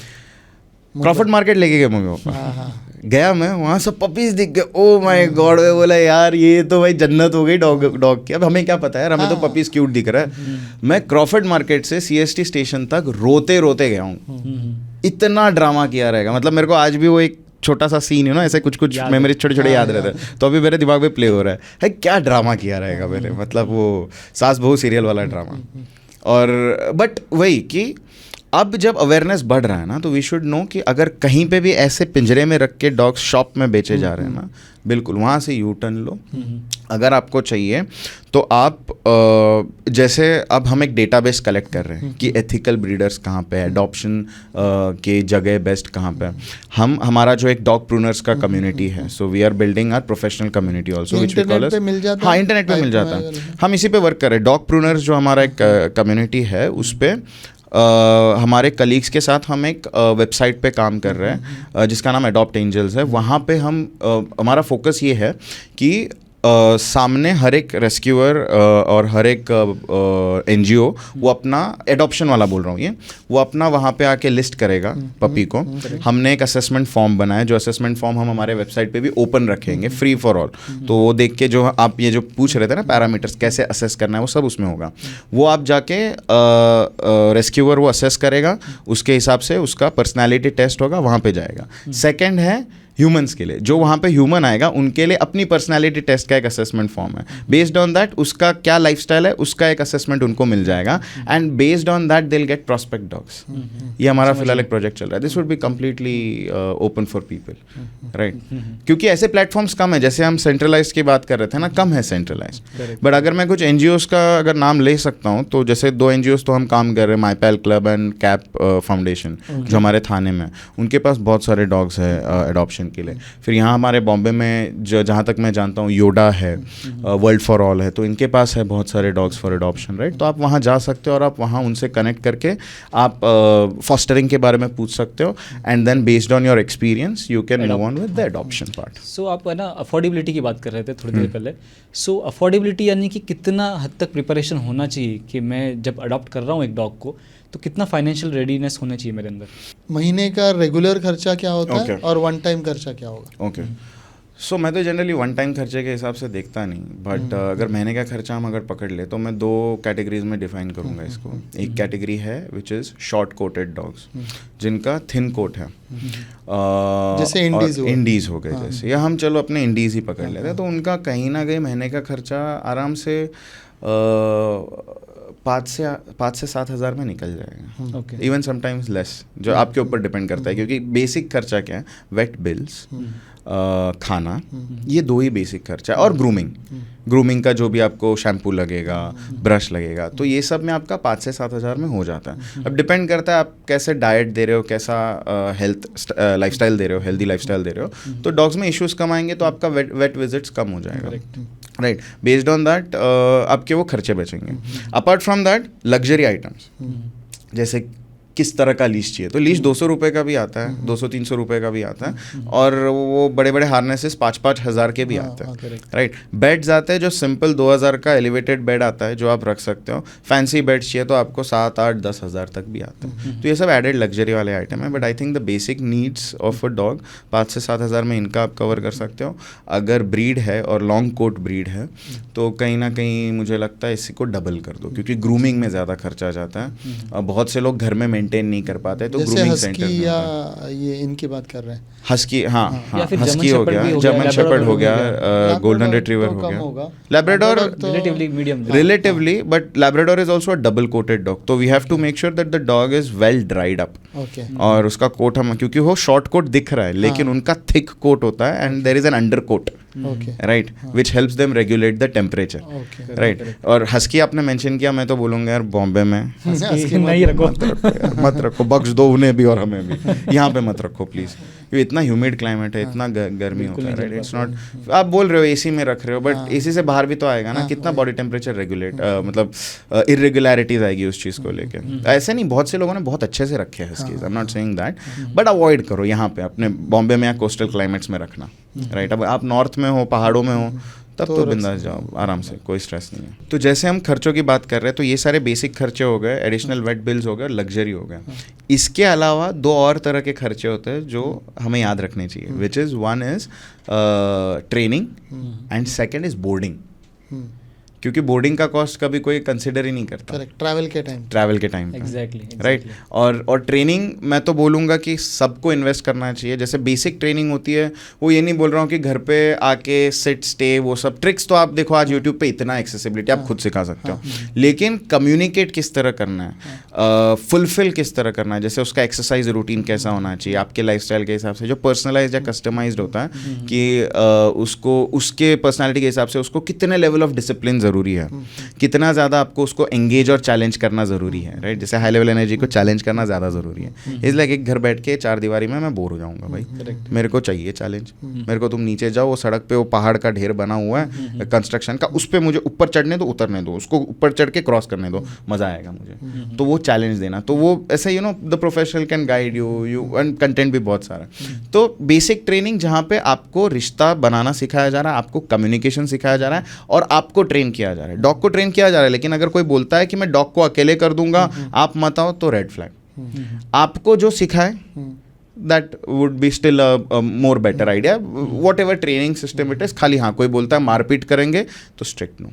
क्रॉफर्ड मार्केट लेके गए मम्मी पापा, गया मैं वहाँ, सब पपीज दिख गए। ओ माय गॉड, मैं बोला यार ये तो भाई जन्नत हो गई डॉग की। अब हमें क्या पता है, हमें तो पपीज क्यूट दिख रहा है। मैं क्रॉफर्ड मार्केट से CST स्टेशन तक रोते रोते गया हूँ, इतना ड्रामा किया रहेगा। मतलब मेरे को आज भी वो एक छोटा सा सीन है ना, ऐसे कुछ कुछ मेमोरी छोटे छोटे याद रहते हैं, तो अभी मेरे दिमाग में प्ले हो रहा है क्या ड्रामा किया रहेगा मेरे, मतलब वो सास बहू सीरियल वाला ड्रामा। और बट वही कि अब जब अवेयरनेस बढ़ रहा है ना, तो वी शुड नो कि अगर कहीं पे भी ऐसे पिंजरे में रख के डॉग्स शॉप में बेचे जा रहे हैं ना, बिल्कुल वहाँ से यू टर्न लो। अगर आपको चाहिए तो आप जैसे अब हम एक डेटाबेस कलेक्ट कर रहे हैं कि एथिकल ब्रीडर्स कहाँ पे है, अडॉप्शन के जगह बेस्ट कहाँ पे है। हमारा जो एक डॉग प्रूनर्स का कम्युनिटी है, so we are building our professional community also, which we call us, हाँ इंटरनेट पे मिल जाता है। हम इसी पे वर्क कर रहे हैं। डॉग प्रूनर्स जो हमारा एक कम्युनिटी है, उस पर हमारे कलीग्स के साथ हम एक वेबसाइट पे काम कर रहे हैं जिसका नाम अडॉप्ट एंजल्स है। वहाँ पे हम हमारा फोकस ये है कि सामने हर एक रेस्क्यूअर और हर एक NGO वो अपना एडॉप्शन वाला बोल रहा हूँ, ये वो अपना वहाँ पे आके लिस्ट करेगा पपी को। हमने एक असेसमेंट फॉर्म बनाया, जो असेसमेंट फॉर्म हम हमारे वेबसाइट पे भी ओपन रखेंगे, फ्री फॉर ऑल। तो वो देख के जो आप ये जो पूछ रहे थे ना पैरामीटर्स कैसे असेस करना है, वो सब उसमें होगा। वो आप जाके रेस्क्यूअर वो असेस करेगा, उसके हिसाब से उसका पर्सनैलिटी टेस्ट होगा, वहाँ पे जाएगा। सेकेंड है ह्यूमंस के लिए, जो वहाँ पे ह्यूमन आएगा उनके लिए अपनी पर्सनालिटी टेस्ट का एक असेसमेंट फॉर्म है। बेस्ड ऑन दैट उसका क्या लाइफस्टाइल है उसका एक असेसमेंट उनको मिल जाएगा, and based on that they will get prospect dogs. ये हमारा फिलहाल एक प्रोजेक्ट चल रहा है। This would be completely open for people, right? क्योंकि ऐसे प्लेटफॉर्म्स कम है, जैसे हम सेंट्रलाइज की बात कर रहे थे ना, कम है सेंट्रलाइज। बट अगर मैं कुछ NGOs का अगर नाम ले सकता हूँ, तो जैसे 2 NGOs तो हम काम कर रहे हैं, माई पैल क्लब एंड कैप फाउंडेशन, जो हमारे थाने में, उनके पास बहुत सारे डॉग्स है एडॉप्शन के लिए। फिर यहाँ हमारे बॉम्बे में जहाँ तक मैं जानता हूँ योडा है, वर्ल्ड फॉर ऑल है, तो इनके पास है बहुत सारे डॉग्स फॉर एडॉप्शन, राइट? तो आप वहाँ जा सकते हो और आप वहाँ उनसे कनेक्ट करके आप फॉस्टरिंग के बारे में पूछ सकते हो, and then based on your experience you can move on with the adoption part. So आप है ना अफोर्डेबिलिटी की बात कर रहे थे थोड़ी देर पहले। सो अफोर्डेबिलिटी यानी कि कितना हद तक प्रिपरेशन होना चाहिए कि मैं जब अडॉप्ट कर रहा हूँ एक डॉग को, तो कितना फाइनेंशियल रेडीनेस होना चाहिए मेरे अंदर? महीने का रेगुलर खर्चा क्या होता है और वन टाइम खर्चा क्या होगा? ओके, सो मैं तो जनरली वन टाइम खर्चे के हिसाब से देखता नहीं, बट अगर महीने का खर्चा हम अगर पकड़ ले तो मैं 2 कैटेगरीज में डिफाइन करूँगा इसको। एक कैटेगरी है which is short coated dogs, जिनका थिन कोट है, जैसे इंडीज़ हो गए जैसे, या हम चलो अपने इंडीज़ ही पकड़ लेते हैं, तो उनका कहीं ना कहीं महीने का खर्चा आराम से 5 से 7 हज़ार में निकल जाएगा, इवन समटाइम्स लेस, जो आपके ऊपर डिपेंड करता है। क्योंकि बेसिक खर्चा क्या है, वेट बिल्स, खाना, ये 2 ही बेसिक खर्चा है, और ग्रूमिंग का जो भी आपको शैम्पू लगेगा, ब्रश लगेगा, तो ये सब में आपका 5 से 7 हज़ार में हो जाता है। अब डिपेंड करता है आप कैसे डाइट दे रहे हो, कैसा लाइफस्टाइल दे रहे हो, हेल्दी लाइफस्टाइल दे रहे हो। तो डॉग्स में इश्यूज़ कम आएंगे तो आपका वेट विजिट्स कम हो जाएगा, राइट? बेस्ड ऑन दैट आपके वो खर्चे बचेंगे। Apart from that luxury items, जैसे किस तरह का लीश चाहिए। तो लीश 200 रुपये का भी आता है, 200-300 रुपये का भी आता है, और वो बड़े बड़े हार्नेसेस 5-5 हज़ार के भी आते हैं, राइट। बेड्स आते हैं जो सिंपल 2000 का एलिवेटेड बेड आता है जो आप रख सकते हो। फैंसी बेड चाहिए तो आपको 7-8-10 हज़ार तक भी आते हैं। तो ये सब एडेड लग्जरी वाले आइटम है, but I think the basic needs of a dog 5 से 7 हज़ार में इनका आप कवर कर सकते हो। अगर ब्रीड है और लॉन्ग कोट ब्रीड है तो कहीं ना कहीं मुझे लगता है इसी को डबल कर दो, क्योंकि ग्रूमिंग में ज़्यादा खर्चा जाता है और बहुत से लोग घर में मेंटेन नहीं कर पाते, तो ग्रूमिंग सेंटर में या ये इनकी बात कर रहे हैं, हस्की, हाँ हाँ, या फिर हस्की हो गया, जर्मन शेपर्ड हो गया, गोल्डन रिट्रीवर हो गया, Labrador relatively medium, relatively, but Labrador is also a double coated dog, तो we have to make sure that the dog is well dried up, और उसका कोट हम, क्योंकि वो शॉर्ट कोट दिख रहा है लेकिन उनका थिक कोट होता है, and there is an undercoat, right, which helps them regulate the temperature, right. और हस्की आपने मेंशन किया, मैं तो बोलूँगा यार बॉम्बे में नहीं रखो, मत रखो, बख्श दो उन्हें भी और हमें भी, यहाँ पे मत रखो प्लीज़, क्योंकि इतना ह्यूमिड क्लाइमेट है, इतना गर्मी होता है, राइट। इट्स नॉट, आप बोल रहे हो एसी में रख रहे हो, बट एसी से बाहर भी तो आएगा ना, कितना बॉडी टेम्परेचर रेगुलेट, मतलब इरेगुलरिटीज आएगी उस चीज़ को लेके। ऐसे नहीं, बहुत से लोगों ने बहुत अच्छे से रखे हैं huskies, I am not saying that, but avoid करो यहाँ पे अपने बॉम्बे में या कोस्टल क्लाइमेट्स में रखना, राइट। अब आप नॉर्थ में हो, पहाड़ों में हो, तब तो बिंदास जाओ आराम से, कोई स्ट्रेस नहीं है। तो जैसे हम खर्चों की बात कर रहे हैं, तो ये सारे बेसिक खर्चे हो गए, एडिशनल वेट बिल्स हो गए, लग्जरी हो गए। इसके अलावा 2 और तरह के खर्चे होते हैं जो हमें याद रखने चाहिए, which is, one is training and second is boarding, क्योंकि बोर्डिंग का कॉस्ट कभी कोई कंसिडर ही नहीं करता, ट्रैवल के टाइम एग्जैक्टली, राइट। और ट्रेनिंग मैं तो बोलूँगा कि सबको इन्वेस्ट करना चाहिए। जैसे बेसिक ट्रेनिंग होती है, वो ये नहीं बोल रहा हूँ कि घर पे आके सिट स्टे वो सब ट्रिक्स, तो आप देखो आज यूट्यूब पे इतना एक्सेसिबिलिटी, आप खुद सिखा सकते हो, लेकिन कम्युनिकेट किस तरह करना है, फुलफिल किस तरह करना है, जैसे उसका एक्सरसाइज रूटीन कैसा होना चाहिए आपके लाइफस्टाइल के हिसाब से, जो पर्सनलाइज या कस्टमाइज्ड होता है, कि उसको उसके पर्सनैलिटी के हिसाब से उसको कितने लेवल ऑफ डिसिप्लिन ज़रूरी है, कितना ज़्यादा आपको उसको एंगेज और चैलेंज करना ज़रूरी है, राइट। जैसे हाई लेवल एनर्जी को चैलेंज करना ज़्यादा ज़रूरी है, इसलिए एक घर बैठ के 4 दीवारी में मैं बोर हो जाऊँगा भाई, मेरे को चाहिए चैलेंज, मेरे को तुम नीचे जाओ, वो सड़क पे वो पहाड़ का ढेर बना हुआ है कंस्ट्रक्शन का, उस पर मुझे ऊपर चढ़ने दो, उतरने दो, उसको ऊपर चढ़ के क्रॉस करने दो, मज़ा आएगा मुझे, तो वो चैलेंज देना, तो वो ऐसे you know the professional can guide you and content भी बहुत सारा। तो बेसिक ट्रेनिंग जहाँ पे आपको रिश्ता बनाना सिखाया जा रहा है, आपको कम्युनिकेशन सिखाया जा रहा है, और आपको ट्रेन किया जा रहा है, डॉग को ट्रेन किया जा रहा है, लेकिन अगर कोई बोलता है कि मैं डॉग को अकेले कर दूंगा, आप मत आओ, तो रेड फ्लैग। आपको जो सिखाए that would be still a more better idea, what ever training system it is. खाली हाँ, कोई बोलता है मारपीट करेंगे तो स्ट्रिक्ट नो,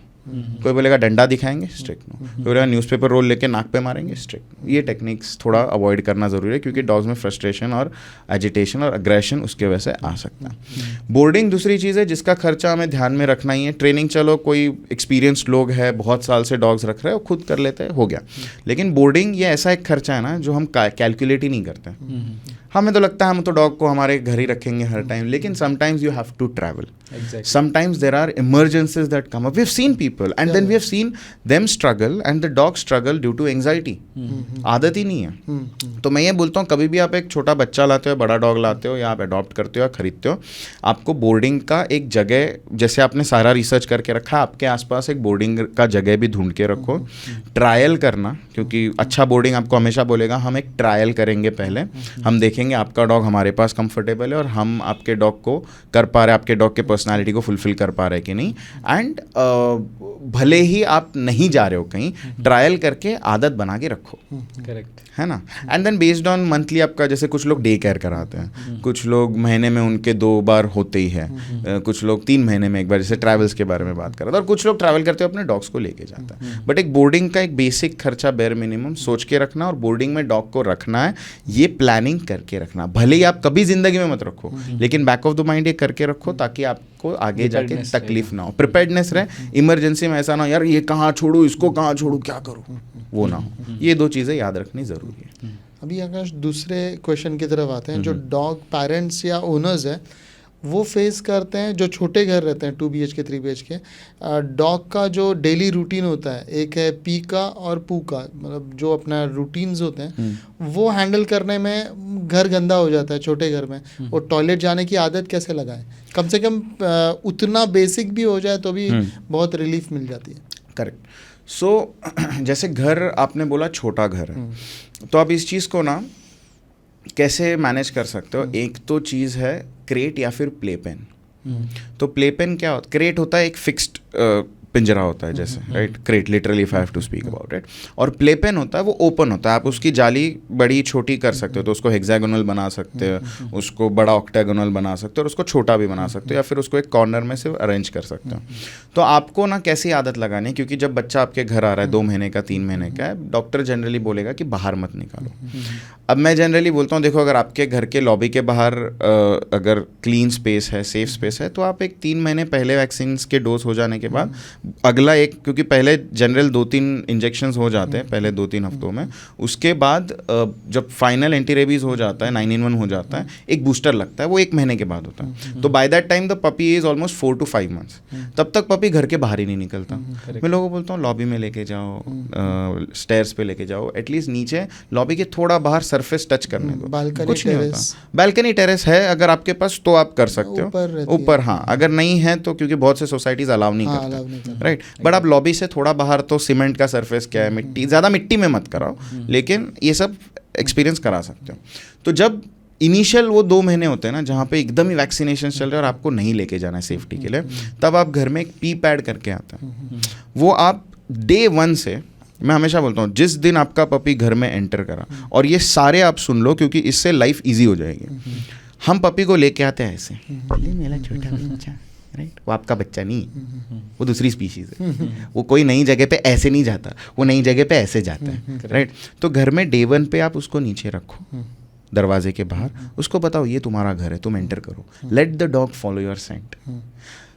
कोई बोलेगा डंडा दिखाएंगे, स्ट्रिक्ट नो, कोई बोलेगा न्यूज़पेपर रोल लेके नाक पे मारेंगे, स्ट्रिक्ट नो। ये टेक्निक्स थोड़ा अवॉइड करना ज़रूरी है, क्योंकि डॉग्स में फ्रस्ट्रेशन और एजिटेशन और अग्रेशन उसके वजह से आ सकता है। बोर्डिंग दूसरी चीज़ है जिसका खर्चा हमें ध्यान में रखना ही है। ट्रेनिंग चलो कोई एक्सपीरियंस्ड लोग है, बहुत साल से डॉग्स रख रहे हैं, वो खुद कर लेते हैं, हो गया, लेकिन बोर्डिंग ये ऐसा एक खर्चा है ना जो हम कैलकुलेट ही नहीं करते। हमें तो लगता है हम तो डॉग को हमारे घर ही रखेंगे हर टाइम, लेकिन sometimes you have to travel, sometimes there are emergencies that come up. We've seen people and then we have seen them struggle and the dog struggle due to anxiety. आदत ही नहीं है। तो मैं ये बोलता हूँ, कभी भी आप एक छोटा बच्चा लाते हो, बड़ा डॉग लाते हो, या आप अडॉप्ट करते हो या खरीदते हो, आपको बोर्डिंग का एक जगह, जैसे आपने सारा रिसर्च करके रखा, आपके आसपास एक बोर्डिंग का जगह भी ढूंढ के रखो। ट्रायल करना, क्योंकि अच्छा बोर्डिंग आपको हमेशा बोलेगा हम एक ट्रायल करेंगे, पहले हम देखेंगे आपका डॉग हमारे पास कंफर्टेबल है और हम आपके डॉग को कर पा रहे, आपके डॉग के पर्सनालिटी को फुलफिल कर पा रहे कि नहीं। एंड भले ही आप नहीं जा रहे हो कहीं, ट्रायल करके आदत बना के रखो, करेक्ट है ना। And then based on monthly आपका, जैसे कुछ लोग डे केयर कराते हैं, कुछ लोग महीने में उनके 2 बार होते ही है, कुछ लोग 3 महीने में एक बार, जैसे ट्रैवल्स के बारे में बात कर रहा था, और कुछ लोग ट्रैवल करते हुए अपने डॉग्स को लेके जाता है। बट एक बोर्डिंग का एक बेसिक खर्चा बेयर मिनिमम सोच के रखना, और बोर्डिंग में डॉग को रखना है, ये प्लानिंग करके रखना। भले ही आप कभी जिंदगी में मत रखो, लेकिन बैक ऑफ द माइंड ये करके रखो, ताकि आपको आगे जाके तकलीफ ना हो, प्रिपेयर्डनेस रहे। इमरजेंसी में ऐसा ना हो यार ये कहाँ छोड़ू, इसको कहाँ छोड़ू, क्या करूँ, वो ना हो। ये 2 चीज़ें याद रखनी ज़रूरी है। अभी आकाश दूसरे क्वेश्चन की तरफ आते हैं। जो डॉग पेरेंट्स या ओनर्स हैं वो फेस करते हैं, जो छोटे घर रहते हैं 2 BHK 3 BHK, डॉग का जो डेली रूटीन होता है, एक है पी का और पू का, मतलब जो अपना रूटीन्स होते हैं वो हैंडल करने में घर गंदा हो जाता है छोटे घर में। वो टॉयलेट जाने की आदत कैसे लगाएं, कम से कम उतना बेसिक भी हो जाए तो भी बहुत रिलीफ मिल जाती है। करेक्ट। सो जैसे घर आपने बोला छोटा घर है, तो आप इस चीज़ को ना कैसे मैनेज कर सकते हो। एक तो चीज़ है क्रेट या फिर प्ले पेन। तो प्ले पेन क्या होता है, क्रेट होता है एक फिक्स्ड पिंजरा होता है जैसे, right, crate literally if I have to speak about it. और प्ले पेन होता है वो ओपन होता है, आप उसकी जाली बड़ी छोटी कर सकते हो, तो उसको हेक्सागोनल बना सकते हो, उसको बड़ा ऑक्टागोनल बना सकते हो और उसको छोटा भी बना सकते हो, या फिर उसको एक कॉर्नर में से अरेंज कर सकते हो। तो आपको ना कैसी आदत लगानी है, क्योंकि जब बच्चा आपके घर आ रहा है 2 महीने का 3 महीने का है, डॉक्टर जनरली बोलेगा कि बाहर मत निकालो। अब मैं जनरली बोलता हूँ देखो, अगर आपके घर के लॉबी के बाहर अगर क्लीन स्पेस है, सेफ स्पेस है, तो आप एक 3 महीने पहले वैक्सीन के डोज हो जाने के बाद अगला एक, क्योंकि पहले जनरल 2-3 इंजेक्शंस हो जाते हैं पहले 2-3 हफ्तों में, उसके बाद जब फाइनल एंटी रेबीज हो जाता है, 9-in-1 हो जाता है, एक बूस्टर लगता है, वो 1 महीने के बाद होता है। तो by that time the puppy is almost 4 to 5 months। तब तक पपी घर के बाहर ही नहीं निकलता। मैं लोगों को बोलता हूँ लॉबी में लेके जाओ, स्टेयर्स पे लेके जाओ, एटलीस्ट नीचे लॉबी के थोड़ा बाहर सरफेस टच करने दो, बालकनी कुछ नहीं टेरेस। होता। बालकनी टेरेस है अगर आपके पास तो आप कर सकते ऊपर हो, रहती ऊपर, हाँ, अगर नहीं है तो, क्योंकि बहुत से सोसाइटीज अलाउ नहीं हाँ, allow नहीं करते, करते। राइट। बट आप लॉबी से थोड़ा बाहर तो सीमेंट का सरफेस क्या है, मिट्टी, ज़्यादा मिट्टी में मत कराओ, लेकिन ये सब एक्सपीरियंस करा सकते हो। तो जब इनिशियल वो 2 महीने होते हैं ना, जहाँ पे एकदम ही वैक्सीनेशन चल रहा है और आपको नहीं लेके जाना है सेफ्टी के लिए, तब आप घर में एक पी पैड करके आता है, वो आप डे 1 से, मैं हमेशा बोलता हूँ जिस दिन आपका पपी घर में एंटर करा, और ये सारे आप सुन लो क्योंकि इससे लाइफ ईजी हो जाएगी। हम पपी को लेके आते हैं ऐसे, ये मेरा छोटा बच्चा, राइट, वो आपका बच्चा नहीं है, वो दूसरी स्पीशीज़ है, वो कोई नई जगह पे ऐसे नहीं जाता, वो नई जगह पे ऐसे जाता है, राइट। तो घर में डे 1 पे आप उसको नीचे रखो दरवाजे के बाहर, उसको बताओ ये तुम्हारा घर है, तुम एंटर करो, let the dog follow your scent,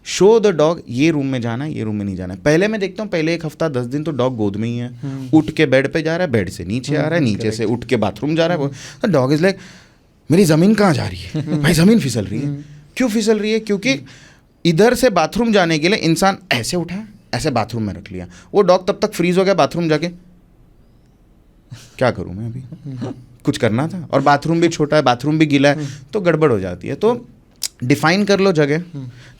show the dog ये रूम में जाना है, ये रूम में नहीं जाना है। पहले मैं देखता हूँ पहले 1 हफ्ता 10 दिन तो डॉग गोद में ही है, उठ के बेड पे जा रहा है, बेड से नीचे आ रहा है, नीचे से उठ के बाथरूम जा रहा है। डॉग इज लाइक मेरी ज़मीन कहाँ जा रही है भाई, ज़मीन फिसल रही है। क्यों फिसल रही है? क्योंकि इधर से बाथरूम जाने के लिए इंसान ऐसे उठा, ऐसे बाथरूम में रख लिया, वो डॉग तब तक फ्रीज हो गया बाथरूम जाके, क्या करूं मैं अभी, कुछ करना था, और बाथरूम भी छोटा है, बाथरूम भी गीला है, तो गड़बड़ हो जाती है। तो डिफाइन कर लो जगह,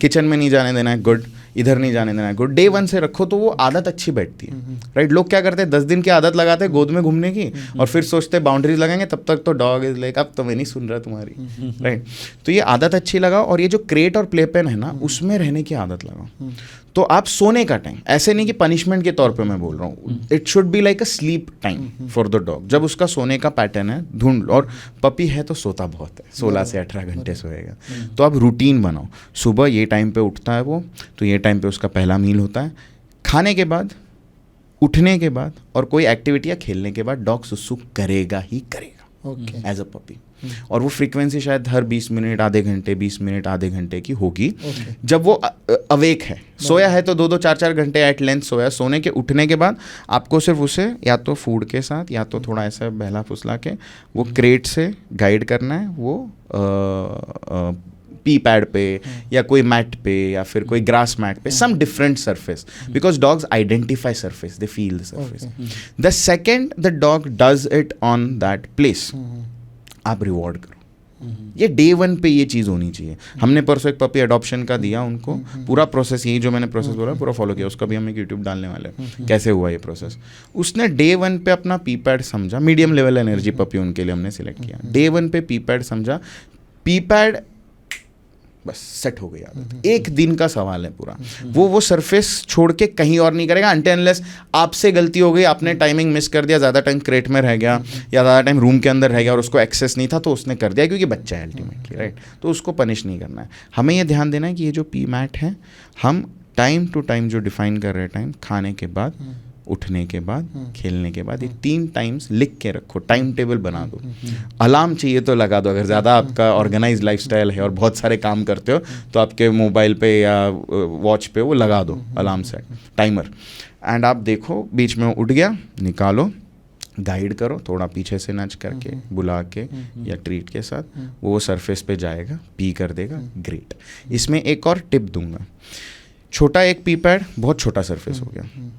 किचन में नहीं जाने देना है, गुड, इधर नहीं जाने देना है, गुड। डे 1 से रखो तो वो आदत अच्छी बैठती है, राइट। लोग क्या करते हैं 10 दिन की आदत लगाते हैं गोद में घूमने की, और फिर सोचते हैं बाउंड्रीज लगाएंगे, तब तक तो डॉग इज लाइक अब तो मैं नहीं सुन रहा तुम्हारी, राइट। तो ये आदत अच्छी लगाओ, और ये जो क्रेट और प्ले पेन है ना, उसमें रहने की आदत लगाओ। तो आप सोने का टाइम, ऐसे नहीं कि पनिशमेंट के तौर पे मैं बोल रहा हूँ, it should be like a slip time for the dog. जब उसका सोने का पैटर्न है ढूंढ, और पपी है तो सोता बहुत है, 16 से 18 घंटे सोएगा, तो आप रूटीन बनाओ। सुबह ये टाइम पे उठता है वो, तो ये टाइम पे उसका पहला मील होता है, खाने के बाद, उठने के बाद, और कोई एक्टिविटी या खेलने के बाद डॉग सुसु करेगा ही करेगा एज अ पपी। और वो फ्रीक्वेंसी शायद हर 20 मिनट, आधे घंटे, 20 मिनट, आधे घंटे की होगी। जब वो अवेक है, सोया है तो 2-2, 4-4 घंटे एट लेंथ सोया, सोने के उठने के बाद आपको सिर्फ उसे या तो फूड के साथ या तो थोड़ा ऐसा बहला फुसला के वो क्रेट से गाइड करना है, वो पी पैड पे या कोई मैट पे या फिर कोई ग्रास मैट पे, some different surface, because dogs identify surface, they feel the surface. The second the dog does it on that place, आप रिवॉर्ड करो। ये डे 1 पे ये चीज़ होनी चाहिए। हमने परसों एक पपी अडॉप्शन का दिया उनको, पूरा प्रोसेस यही जो मैंने प्रोसेस बोला पूरा फॉलो किया, उसका भी हम एक यूट्यूब डालने वाले हैं कैसे हुआ ये प्रोसेस। उसने डे 1 पे अपना पी पैड समझा, मीडियम लेवल एनर्जी पपी उनके लिए हमने सिलेक्ट किया। डे 1 पे पी पैड समझा, पी पैड बस सेट हो गई आदत। एक दिन का सवाल है पूरा, वो सरफेस छोड़ के कहीं और नहीं करेगा अनटिल अनलेस आपसे गलती हो गई, आपने टाइमिंग मिस कर दिया, ज़्यादा टाइम क्रेट में रह गया या ज़्यादा टाइम रूम के अंदर रह गया और उसको एक्सेस नहीं था तो उसने कर दिया, क्योंकि बच्चा है अल्टीमेटली, राइट। तो उसको पनिश नहीं करना है। हमें ये ध्यान देना है कि ये जो पी मैट है, हम टाइम टू टाइम जो डिफाइन कर रहे हैं, टाइम खाने के बाद, उठने के बाद, खेलने के बाद, ये 3 टाइम्स लिख के रखो, टाइम टेबल बना दो। अलार्म चाहिए तो लगा दो, अगर ज़्यादा आपका ऑर्गेनाइज लाइफस्टाइल है और बहुत सारे काम करते हो तो आपके मोबाइल पे या वॉच पे वो लगा दो अलार्म सेट, टाइमर। एंड आप देखो बीच में उठ गया, निकालो, गाइड करो, थोड़ा पीछे से नच करके, बुला के या ट्रीट के साथ, वो सरफेस पे जाएगा, पी कर देगा, ग्रेट। इसमें एक और टिप दूंगा, छोटा एक पी पैड, बहुत छोटा सरफेस हो गया,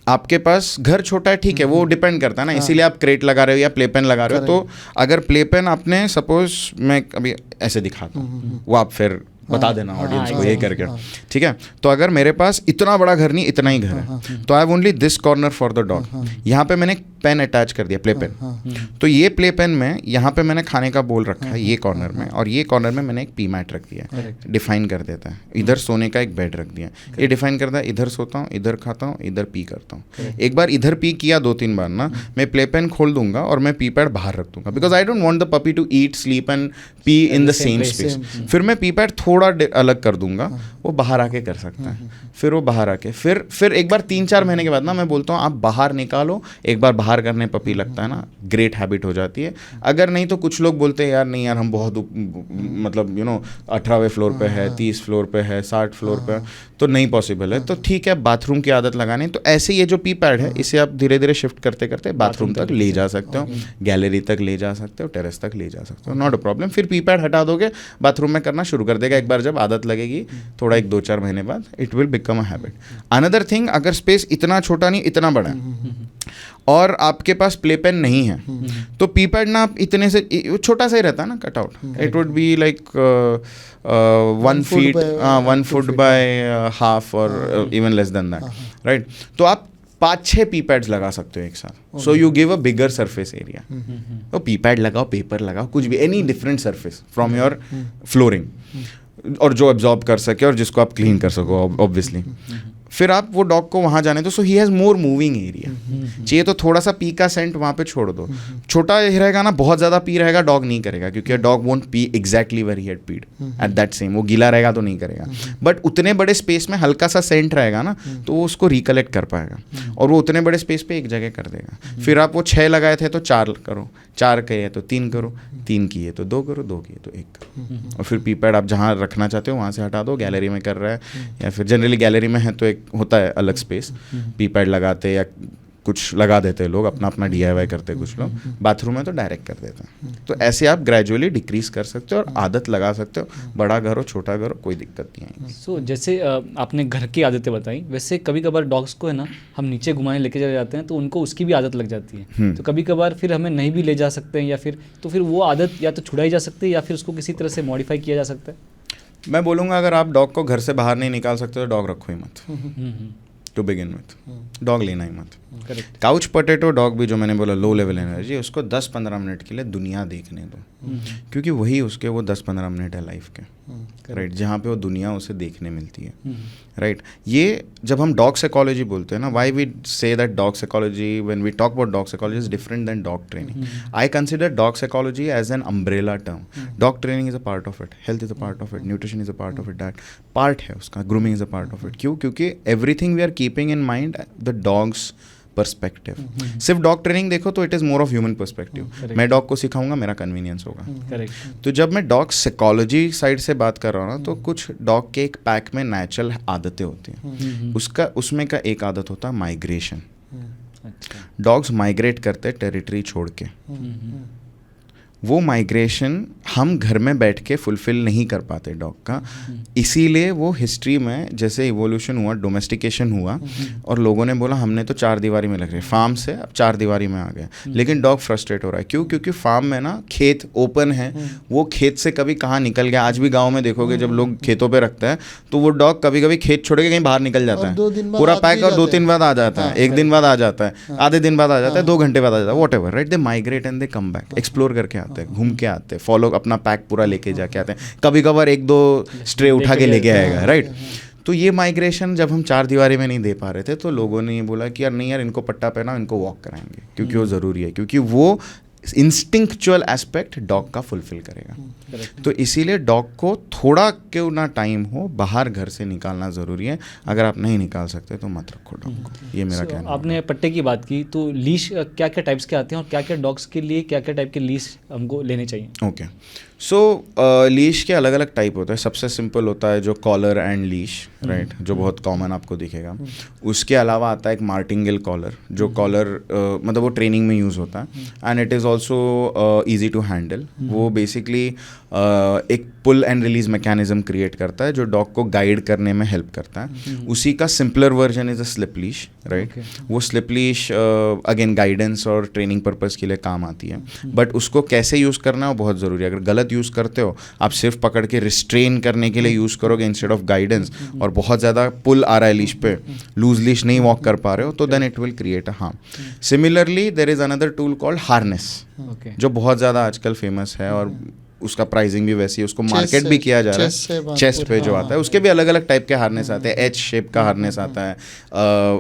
आपके पास घर छोटा है, ठीक है, वो डिपेंड करता है ना, इसीलिए आप क्रेट लगा रहे हो या प्ले पेन लगा रहे हो। तो अगर प्ले पेन आपने सपोज, मैं अभी ऐसे दिखाता हूँ, वो आप फिर बता देना ऑडियंस को ये करके, हाँ। ठीक है। तो अगर मेरे पास इतना बड़ा घर नहीं, इतना ही घर है, तो I have only this corner for the dog. यहाँ पे मैंने पेन अटैच कर दिया, प्ले पेन। तो ये प्ले पेन में यहाँ पे मैंने खाने का बोल रखा है ये कॉर्नर में, और ये कॉर्नर में मैंने एक पी मैट रख दिया है, डिफाइन कर देता है। इधर सोने का एक बेड रख दिया, ये डिफाइन करता है इधर सोता हूँ, इधर खाता हूँ, इधर पी करता हूँ। एक बार इधर पी किया 2-3 बार ना, मैं प्ले पेन खोल दूंगा और मैं पी पैड बाहर रख दूंगा, because I don't want the puppy to eat, sleep and pee in the same space. फिर मैं पी पैड थोड़ा अलग कर दूंगा, वो बाहर आके कर सकता है। फिर वो बाहर आके फिर एक बार 3-4 महीने के बाद ना मैं बोलता हूँ आप बाहर निकालो, एक बार बाहर करने पपी लगता है ना, ग्रेट हैबिट हो जाती है। अगर नहीं तो कुछ लोग बोलते हैं यार नहीं यार हम बहुत मतलब 18वें फ्लोर पे है, 30 फ्लोर पे है, 60 फ्लोर पे है, तो नहीं पॉसिबल है। तो ठीक है, बाथरूम की आदत लगानी, तो ऐसे ये जो पी पैड है इसे आप धीरे धीरे शिफ्ट करते करते बाथरूम तक ले जा सकते हो, गैलरी तक ले जा सकते हो, टेरेस तक ले जा सकते हो, नॉट अ प्रॉब्लम। फिर पी पैड हटा दोगे, बाथरूम में करना शुरू कर देगा। एक बार जब आदत लगेगी थोड़ा 1-2-4 महीने बाद, it will become a habit. Another thing, अगर स्पेस इतना छोटा नहीं इतना बड़ा है और आपके पास प्ले पेन नहीं है, तो पी पैड ना आप इतने से छोटा सा ही रहता है ना, cut out, it would be like 1 foot by half और even less than that, right. तो आप 5-6 पी पैड्स लगा सकते हो एक साथ, so you give a bigger surface area. तो पी पैड लगाओ, पेपर लगाओ, कुछ भी, any different surface from your flooring, और जो एब्जॉर्ब कर सके और जिसको आप क्लीन कर सको ऑब्वियसली। फिर आप वो डॉग को वहाँ जाने दो, so he has more moving area. चाहिए तो थोड़ा सा पी का सेंट वहाँ पे छोड़ दो। छोटा ही रहेगा ना, बहुत ज़्यादा पी रहेगा, डॉग नहीं करेगा, क्योंकि dog won't pee exactly where he had peed at that same. वो गीला रहेगा तो नहीं करेगा, बट उतने बड़े स्पेस में हल्का सा सेंट रहेगा ना, तो वो उसको रिकलेक्ट कर पाएगा और वो उतने बड़े स्पेस पे एक जगह कर देगा। फिर आप वो 6 लगाए थे तो 4 करो, 4 किए तो 3 करो, 3 किए तो 2 करो, 2 किए तो 1 करो। और फिर पी पैड आप जहाँ रखना चाहते हो वहाँ से हटा दो। गैलरी में कर रहा है या फिर जनरली गैलरी में है तो एक होता है अलग स्पेस, पी पैड लगाते या कुछ लगा देते हैं लोग, अपना अपना DIY करते हैं कुछ लोग। बाथरूम में तो डायरेक्ट कर देते हैं। तो ऐसे आप ग्रेजुअली डिक्रीज कर सकते हो और आदत लगा सकते हो। बड़ा घर हो छोटा घर हो कोई दिक्कत नहीं आएगी। सो जैसे आपने घर की आदतें बताई, वैसे कभी कभार डॉग्स को है ना हम नीचे घुमाने लेके चले जाते हैं तो उनको उसकी भी आदत लग जाती है। तो कभी कभार फिर हमें नहीं भी ले जा सकते हैं, या फिर वो आदत या तो छुड़ाई जा सकती है या फिर उसको किसी तरह से मॉडिफाई किया जा सकता है। मैं बोलूँगा अगर आप डॉग को घर से बाहर नहीं निकाल सकते तो डॉग रखो ही मत, टू बिगिन विथ। डॉग लेना ही मत। करेक्ट। काउच पोटैटो डॉग भी जो मैंने बोला लो लेवल एनर्जी, उसको 10-15 मिनट के लिए दुनिया देखने दो, क्योंकि वही उसके वो 10-15 मिनट है लाइफ के, राइट, जहाँ पे वो दुनिया उसे देखने मिलती है, राइट। ये जब हम डॉग साइकोलॉजी बोलते हैं ना, why we say that dog psychology, when we talk about dog psychology is different than dog training. I consider dog psychology as an umbrella term. Dog training is a part of it, health is a part of it, nutrition is a part of it, that part है उसका, grooming is a part of it. क्यों? क्योंकि everything we are keeping in mind the dog's perspective. सिर्फ dog training देखो तो it is more of human perspective. मैं dog को सिखाऊंगा, मेरा कन्वीनियंस होगा। करेक्ट। तो जब मैं डॉग साइकोलॉजी साइड से बात कर रहा हूँ ना, तो कुछ डॉग के एक पैक में नेचुरल आदतें होती हैं। उसमें का एक आदत होता है माइग्रेशन। डॉग्स माइग्रेट करते हैं टेरिटरी छोड़ के। वो माइग्रेशन हम घर में बैठ के फुलफिल नहीं कर पाते डॉग का, इसीलिए वो हिस्ट्री में जैसे इवोल्यूशन हुआ, डोमेस्टिकेशन हुआ और लोगों ने बोला हमने तो 4 दीवारी में लग रहे, फार्म से अब 4 दीवारी में आ गए। लेकिन डॉग फ्रस्ट्रेट हो रहा है। क्यों? क्योंकि फार्म में ना खेत ओपन है, वो खेत से कभी कहाँ निकल गया। आज भी गाँव में देखोगे जब लोग खेतों पर रखते हैं तो वो डॉग कभी कभी खेत छोड़ के कहीं बाहर निकल जाता है, पूरा पैक, और 2-3 बाद आ जाता है, 1 दिन बाद आ जाता है, आधे दिन बाद आ जाता है, 2 घंटे बाद आ जाता है, what ever, right. They migrate and they come back, explore करके आते हैं, घूम के आते हैं, फॉलो अपना पैक पूरा लेके जाके आते हैं। कभी कभार 1-2 स्ट्रे उठा के लेके आएगा, राइट। तो ये माइग्रेशन जब हम 4 दीवारी में नहीं दे पा रहे थे तो लोगों ने ये बोला कि यार नहीं यार, इनको पट्टा पहनाओ, इनको वॉक कराएंगे, क्योंकि वो ज़रूरी है, क्योंकि वो इंस्टिंक्चुअल एस्पेक्ट डॉग का फुलफिल करेगा। तो इसीलिए डॉग को थोड़ा क्यों ना टाइम हो बाहर घर से निकालना ज़रूरी है। अगर आप नहीं निकाल सकते तो मत रखो डॉग को, ये मेरा कहना है। आपने पट्टे की बात की, तो लीश क्या क्या टाइप्स के आते हैं और क्या क्या डॉग्स के लिए क्या क्या टाइप के लीश हमको लेने चाहिए? ओके, सो लीश के अलग अलग टाइप होते हैं। सबसे सिंपल होता है जो कॉलर एंड लीश, राइट, जो बहुत कॉमन आपको दिखेगा। उसके अलावा आता है एक मार्टिंगेल कॉलर, जो कॉलर मतलब वो ट्रेनिंग में यूज़ होता है and it is also easy to handle. वो बेसिकली एक pull and release mechanism create करता है जो डॉग को गाइड करने में हेल्प करता है। उसी का simpler version is a slip leash, right. वो स्लिप लीश अगेन गाइडेंस और ट्रेनिंग पर्पज़ के लिए काम आती है, बट उसको कैसे यूज़ करना है वो बहुत ज़रूरी है। अगर गलत यूज़ करते हो, आप सिर्फ पकड़ के रिस्ट्रेन करने के लिए यूज़ करोगे इंस्टेड ऑफ गाइडेंस, और बहुत ज़्यादा पुल आ रहा है लीश पे, लूज लीश नहीं वॉक कर पा रहे हो, तो then it will create a harm. Similarly there is another tool called harness, okay, जो बहुत ज़्यादा आजकल फेमस है और उसका प्राइसिंग भी वैसी है, उसको मार्केट से- भी किया जा रहा चेस्ट से है. बात चेस्ट पे पूरी- जो हाँ, आता है उसके भी अलग अलग टाइप के हार्नेस आते हैं. एच शेप का हार्नेस आता है,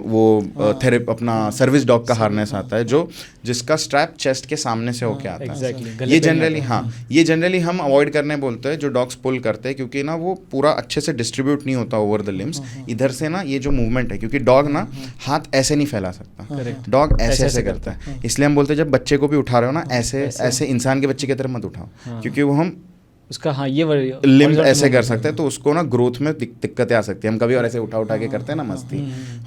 वो थेरेप अपना सर्विस डॉग का हार्नेस आता है, जो जिसका स्ट्रैप चेस्ट के सामने से होके आता है. एग्जैक्टली. ये जनरली, हाँ, ये जनरली हम अवॉइड करने बोलते हैं जो डॉग्स पुल करते हैं, क्योंकि ना वो पूरा अच्छे से डिस्ट्रीब्यूट नहीं होता ओवर द लिम्स. इधर से ना ये जो मूवमेंट है, क्योंकि डॉग ना हाथ ऐसे नहीं फैला सकता, Correct. डॉग ऐसे ऐसे ऐसे ऐसे करता है. इसलिए हम बोलते हैं जब बच्चे को भी उठा रहे हो ना, ऐसे ऐसे इंसान के बच्चे की तरह मत उठाओ, क्योंकि वो हम उसका, हाँ, ये लिम्ब ऐसे कर सकते हैं, तो उसको ना ग्रोथ में दिक्कतें आ सकती है. हम कभी और ऐसे उठा उठा के करते हैं ना मस्ती,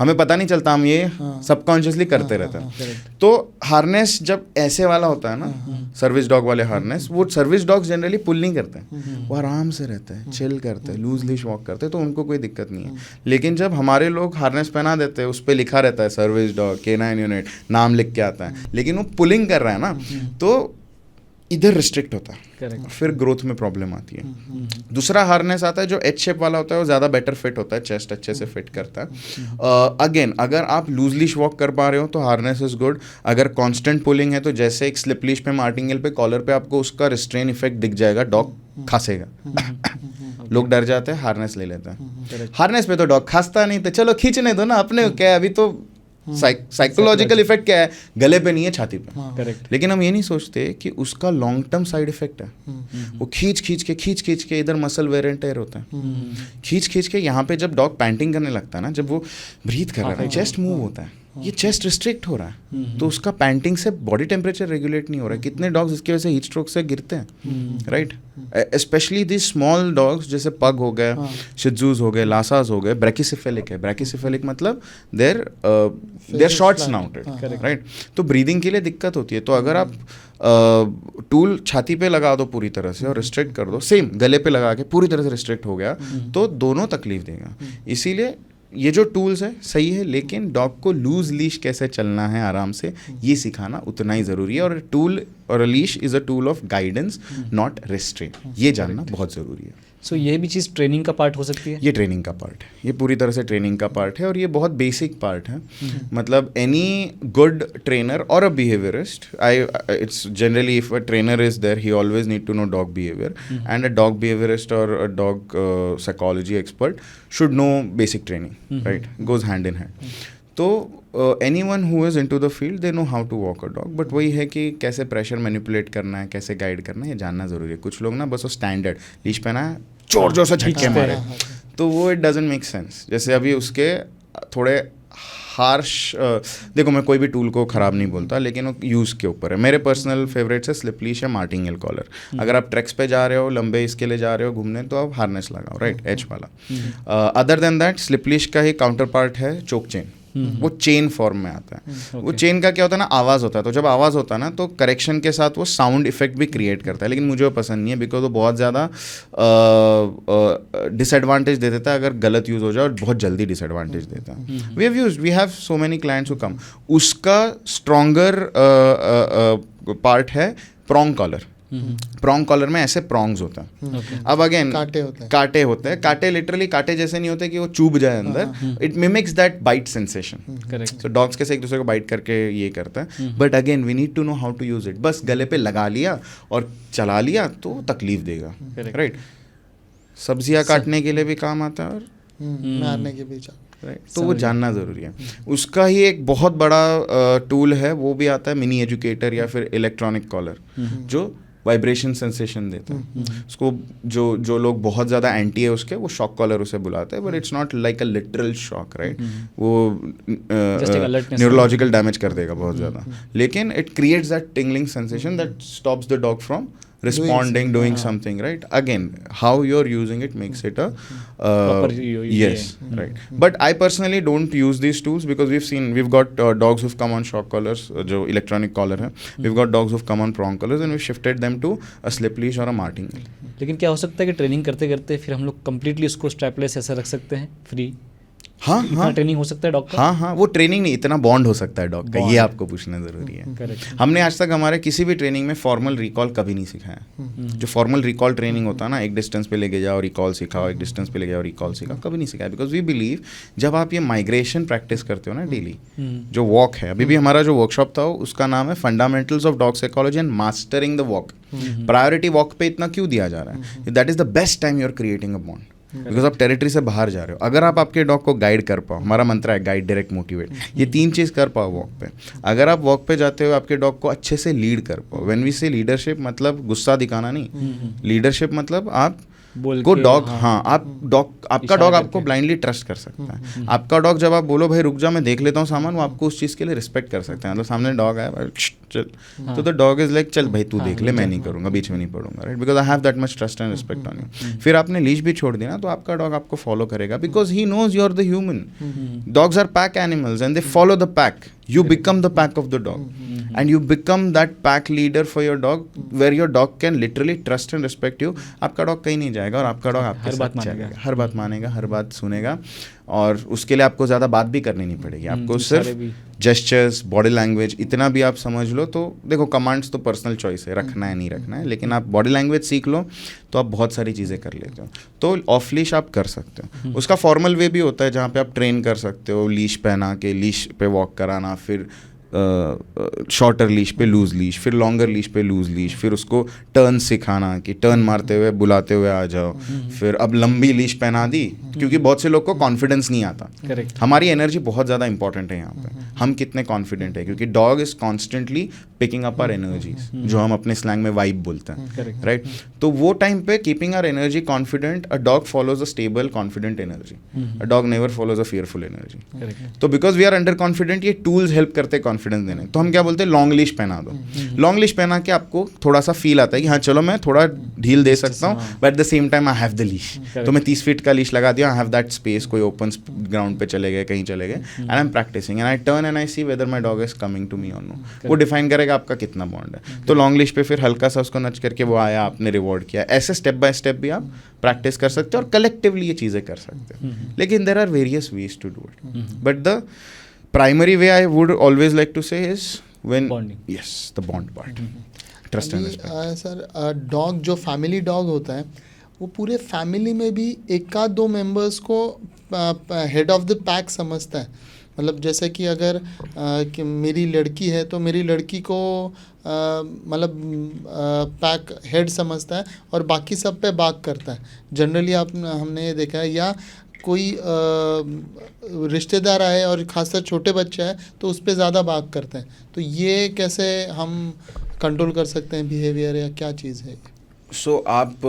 हमें पता नहीं चलता, हम ये सबकॉन्शियसली करते रहते हैं. तो हार्नेस जब ऐसे वाला होता है ना, सर्विस डॉग वाले हार्नेस, वो सर्विस डॉग्स जनरली पुल नहीं करते हैं, वो आराम से रहते हैं, चिल करते हैं, लूज लीश वॉक करते हैं, तो उनको कोई दिक्कत नहीं है. लेकिन जब हमारे लोग हार्नेस पहना देते हैं, उस पर लिखा रहता है सर्विस डॉग K9 यूनिट, नाम लिख के आता है, लेकिन वो पुलिंग कर रहा है ना, तो इधर रिस्ट्रिक्ट होता है, करेक्ट. फिर ग्रोथ में प्रॉब्लम आती है. दूसरा हार्नेस आता है जो एच शेप वाला होता है, वो ज़्यादा बेटर फिट होता है, चेस्ट अच्छे से फिट करता है. अगेन अगर आप लूज लीश वॉक कर पा रहे हो तो हार्नेस इज गुड. अगर कांस्टेंट पुलिंग है तो जैसे एक स्लिप लीश पे, मार्टिंगेल पे, कॉलर पे आपको उसका रिस्ट्रेन इफेक्ट दिख जाएगा, डॉग खासेगा. लोग डर जाते हैं, हार्नेस ले लेते हैं. हार्नेस पे तो डॉग खांसता नहीं, तो चलो खींचने दो ना, अपने क्या है, अभी तो साइकोलॉजिकल इफेक्ट क्या है, गले पे नहीं है, छाती पे. करेक्ट. लेकिन हम ये नहीं सोचते कि उसका लॉन्ग टर्म साइड इफेक्ट है. वो खींच खींच के इधर मसल वेयर एंड टेयर होता है, खींच के यहाँ पे जब डॉग पैंटिंग करने लगता है ना, जब वो ब्रीथ कर रहा है, चेस्ट मूव होता है, ये चेस्ट रिस्ट्रिक्ट हो रहा है, तो उसका पैंटिंग से बॉडी टेम्परेचर रेगुलेट नहीं हो रहा है. कितने डॉग्स इसकी वजह से हीट स्ट्रोक से गिरते हैं, right. Specially the small dogs, जैसे पग हो गए, शित्जूज हो गए, लासास हो गए, ब्रैकिसिफेलिक है. ब्रैकिसिफेलिक मतलब देर शॉर्ट स्नाउटेड, राइट. तो ब्रीदिंग के लिए दिक्कत होती है. तो अगर आप टूल छाती पे लगा दो पूरी तरह से और रिस्ट्रिक्ट कर दो, सेम गले पे लगा के पूरी तरह से रिस्ट्रिक्ट हो गया, तो दोनों तकलीफ देगा. इसीलिए ये जो टूल्स है सही है, लेकिन डॉग को लूज लीश कैसे चलना है आराम से, ये सिखाना उतना ही ज़रूरी है. और टूल और leash is a tool of guidance, not restrain. ये जानना बहुत ज़रूरी है. सो ये भी चीज़ ट्रेनिंग का पार्ट हो सकती है. ये ट्रेनिंग का पार्ट है, ये पूरी तरह से ट्रेनिंग का पार्ट है, और ये बहुत बेसिक पार्ट है. मतलब एनी गुड ट्रेनर और a behaviourist, it's generally if a trainer is there, he always need to know dog behaviour, and a dog behaviourist और a dog psychology expert should know basic training, right. Goes hand in hand. तो anyone who is into the field they know how to walk a dog, but वही है कि कैसे pressure manipulate करना है, कैसे guide करना है, ये जानना ज़रूरी है. कुछ लोग ना बस वो स्टैंडर्ड लीश पहना है, जोर जोर से झटके मारे, तो वो इट डजंट मेक सेंस. जैसे अभी उसके थोड़े हार्श, देखो मैं कोई भी टूल को ख़राब नहीं बोलता, लेकिन वो यूज़ के ऊपर है. मेरे पर्सनल फेवरेट्स है स्लिप लीश या मार्टिंगेल कॉलर. अगर आप ट्रैक्स पे जा रहे हो, लंबे इसके लिए जा रहे हो घूमने, तो आप हार्नेस लगाओ, राइट, एच वाला. Other than that slip leash का ही काउंटर पार्ट है चोक चेन. वो चेन फॉर्म में आता है. वो चेन का क्या होता है ना, आवाज़ होता है. तो जब आवाज़ होता है ना, तो करेक्शन के साथ वो साउंड इफेक्ट भी क्रिएट करता है, लेकिन मुझे वो पसंद नहीं है, बिकॉज वो बहुत ज़्यादा डिसएडवांटेज दे देता है अगर गलत यूज़ हो जाए, और बहुत जल्दी डिसएडवांटेज देता है. We have so many clients who come. उसका स्ट्रॉन्गर पार्ट है प्रॉन्ग कॉलर. प्रॉन्ग कॉलर में ऐसे प्रॉन्ग्स होता है. अब अगेन कांटे होते हैं. कांटे लिटरली कांटे जैसे नहीं होते कि वो चुभ जाए अंदर, it mimics that bite sensation. Correct. So dogs कैसे एक दूसरे को बाइट करके ये करता है, but again we need to know how to use it. बस गले पे लगा लिया और चला लिया तो तकलीफ देगा, राइट. सब्जियां काटने के लिए भी काम आता है, और मारने के बीच, राइट. तो वो जानना ज़रूरी है. उसका ही एक बहुत बड़ा टूल है, वो भी आता है मिनी एजुकेटर या फिर इलेक्ट्रॉनिक कॉलर, जो वाइब्रेशन सेंसेशन देता है. उसको जो लोग बहुत ज़्यादा एंटी है उसके, वो शॉक कॉलर उसे बुलाते हैं, but it's not like a literal shock, right. वो न्यूरोलॉजिकल डैमेज कर देगा बहुत ज़्यादा, लेकिन it creates that tingling sensation that stops the dog from responding, doing something, right. Again, how you're using it makes it a yes, right. But I personally don't use these tools, because we've got dogs who've come on shock collars, जो electronic collar है. We've got dogs who've come on prong collars, and we've shifted them to a slip leash or a martingale. लेकिन क्या हो सकता है कि training करते करते फिर हम लोग कम्प्लीटली उसको स्ट्रैपलेस ऐसा रख सकते हैं, फ्री? हाँ इतना हाँ ट्रेनिंग हो सकता है डॉग का? हाँ हाँ, वो ट्रेनिंग नहीं, इतना बॉन्ड हो सकता है डॉग का, ये आपको पूछना ज़रूरी है। करेक्ट। हमने आज तक हमारे किसी भी ट्रेनिंग में फॉर्मल रिकॉल कभी नहीं सिखाया। जो फॉर्मल रिकॉल ट्रेनिंग होता है ना, एक डिस्टेंस पे लेके जाओ रिकॉल सिखाओ, एक डिस्टेंस पे ले जाओ रिकॉल सिखाओ, कभी नहीं सिखाया। बिकॉज वी बिलीव जब आप ये माइग्रेशन प्रैक्टिस करते हो ना डेली, जो वॉक है, अभी भी हमारा जो वर्कशॉप था उसका नाम है fundamentals of dog psychology and mastering the walk. Priority walk पे इतना क्यों दिया जा रहा है? That is the best time you are creating a bond, because आप टेरिटरी से बाहर जा रहे हो। अगर आप आपके डॉग को गाइड कर पाओ, हमारा मंत्र है गाइड डायरेक्ट मोटिवेट, ये 3 चीज़ कर पाओ वॉक पे। अगर आप वॉक पे जाते हो आपके डॉग को अच्छे से लीड कर पाओ। व्हेन वी से लीडरशिप मतलब गुस्सा दिखाना नहीं, लीडरशिप मतलब आप बोल को के, डॉग, हाँ आप डॉग, आपका इशारा डॉग आपको करके। ब्लाइंडली ट्रस्ट कर सकता है। आपका डॉग जब आप बोलो भाई रुक जा मैं देख लेता हूँ सामान, वो आपको उस चीज़ के लिए रिस्पेक्ट कर सकता है। मतलब सामने डॉग आया भाई, चल, तो द डॉग इज लाइक चल भाई तू देख ले, मैं नहीं करूँगा, बीच में नहीं पड़ूंगा, right, because I have that much trust and respect on you. फिर आपने लीश भी छोड़ दी ना, तो आपका डॉग आपको फॉलो करेगा, because he knows you are the human. Dogs are pack animals and they follow the pack. You become the pack of the dog, and you become that pack leader for your dog, where your dog can literally trust and respect you. आपका dog कहीं नहीं जाएगा और आपका dog आपके साथ चलेगा, हर बात मानेगा, हर बात सुनेगा, और उसके लिए आपको ज़्यादा बात भी करनी नहीं पड़ेगी। आपको सिर्फ जेस्चर्स, बॉडी लैंग्वेज इतना भी आप समझ लो तो देखो, कमांड्स तो पर्सनल चॉइस है, रखना है नहीं रखना है, लेकिन आप बॉडी लैंग्वेज सीख लो तो आप बहुत सारी चीज़ें कर लेते हो। तो ऑफ लीश आप कर सकते हो। उसका फॉर्मल वे भी होता है जहाँ पे आप ट्रेन कर सकते हो, लीश पहना के लीश पे वॉक कराना, फिर शॉर्टर लीश पे लूज लीश, फिर लॉन्गर लीश पे लूज लीश, फिर उसको टर्न सिखाना कि टर्न मारते हुए बुलाते हुए आ जाओ, फिर अब लंबी लीश पहना दी, क्योंकि बहुत से लोग को कॉन्फिडेंस नहीं आता। करेक्ट। हमारी एनर्जी बहुत ज़्यादा इंपॉर्टेंट है यहाँ पे, हम कितने कॉन्फिडेंट है, क्योंकि dog is constantly picking up our energies, जो हम अपने स्लैंग में वाइब बोलते हैं, राइट। तो वो टाइम पे keeping our energy confident, a dog follows a stable confident energy, a dog never follows a fearful energy. तो because we are under confident, ये टूल्स हेल्प करते हैं कॉन्फिडेंस देने। तो हम क्या बोलते हैं, लॉन्ग लीश पहना दो। लॉन्ग लीश पहना के आपको थोड़ा सा फील आता है कि हाँ चलो मैं थोड़ा ढील दे सकता हूँ, but at the same time I have the leash. तो मैं 30 फीट का लीश लगा दिया, आई हैव दैट स्पेस, कोई ओपन ग्राउंड पे चले गए, कहीं चले गए, and I am practising and I turn and I see whether my dog is coming to me और नो। वो डिफाइन करेगा आपका कितना बॉन्ड है। तो लॉन्ग लीश पे फिर हल्का सा उसको नच करके वो आया, आपने रिवॉर्ड किया, ऐसे स्टेप बाय स्टेप भी आप प्रैक्टिस कर सकते हो और कलेक्टिवली ये चीज़ें कर सकते हो। लेकिन there are various ways to do it, but the primary way I would always like to say is when Bonding. yes, the bond part, trust and respect. Sir dog जो फैमिली डॉग होता है वो पूरे family में भी एक आध दो मेंबर्स को हेड ऑफ द पैक समझता है। मतलब जैसे कि अगर कि मेरी लड़की है तो मेरी लड़की को मतलब पैक हेड समझता है और बाकी सब पे बात करता है। जनरली हमने ये देखा है, या कोई रिश्तेदार आए और खासकर छोटे बच्चे आए तो उस पर ज़्यादा बात करते हैं। तो ये कैसे हम कंट्रोल कर सकते हैं बिहेवियर, या क्या चीज़ है? सो आप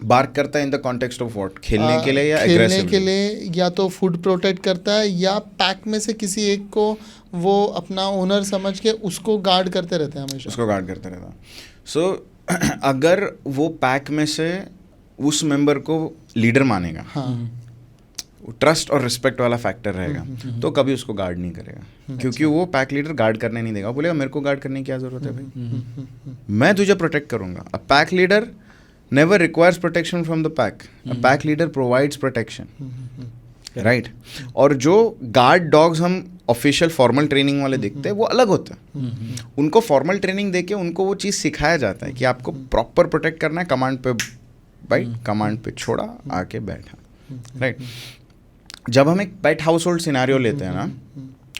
बार्क करता है in the context of what, खेलने के लिए या खेलने aggressively? के लिए, या तो फूड प्रोटेक्ट करता है, या पैक में से किसी एक को वो अपना ओनर समझ के उसको गार्ड करते रहते हैं हमेशा। उसको गार्ड करते रहता। सो अगर वो पैक में से उस मेंबर को लीडर मानेगा, हाँ, ट्रस्ट और रिस्पेक्ट वाला फैक्टर रहेगा, तो कभी उसको गार्ड नहीं करेगा, क्योंकि वो पैक लीडर गार्ड करने नहीं देगा। बोलेगा मेरे को गार्ड करने की क्या जरूरत है भाई, मैं तुझे प्रोटेक्ट करूंगा। A pack leader never requires protection from the pack, a pack leader provides protection, right. और जो गार्ड डॉग्स हम ऑफिशियल फॉर्मल ट्रेनिंग वाले देखते हैं वो अलग होते हैं। उनको फॉर्मल ट्रेनिंग देके उनको वो चीज़ सिखाया जाता है कि आपको प्रॉपर प्रोटेक्ट करना है, कमांड पे बाइट, कमांड पे छोड़ा, आके बैठा, राइट। जब हम एक पेट हाउस होल्ड सिनेरियो लेते हैं ना,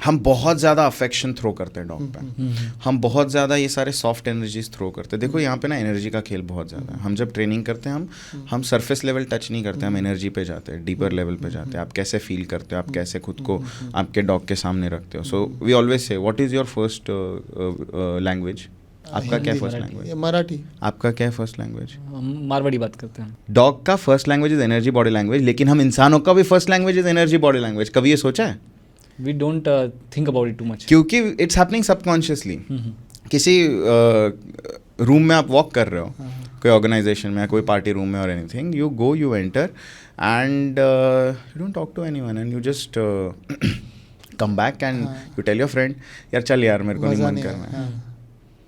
हम बहुत ज़्यादा अफेक्शन थ्रो करते हैं डॉग पे, हम बहुत ज़्यादा ये सारे सॉफ्ट एनर्जीज थ्रो करते हैं। देखो यहाँ पे ना एनर्जी का खेल बहुत ज़्यादा है। हम जब ट्रेनिंग करते हैं हम सरफेस लेवल टच नहीं करते, हम एनर्जी पे जाते हैं, डीपर लेवल पे जाते हैं। आप कैसे फील करते हो, आप कैसे खुद को आपके डॉग के सामने रखते हो। So we always say what is your first language? आपका क्या फर्स्ट लैंग्वेज? मराठी। आपका क्या फर्स्ट लैंग्वेज? हम मारवाड़ी बात करते हैं। डॉग का first language is energy body language, लेकिन हम इंसानों का भी first language is energy body language. कभी ये सोचा है? We don't think about it too much, क्योंकि इट्स हैपनिंग सबकॉन्शियसली। किसी रूम में आप वॉक कर रहे हो, कोई ऑर्गेनाइजेशन में या कोई पार्टी रूम में और anything, you go, you enter and you don't talk to anyone and you just come back and you tell your friend यार चल यार मेरे को नहीं मन करना है।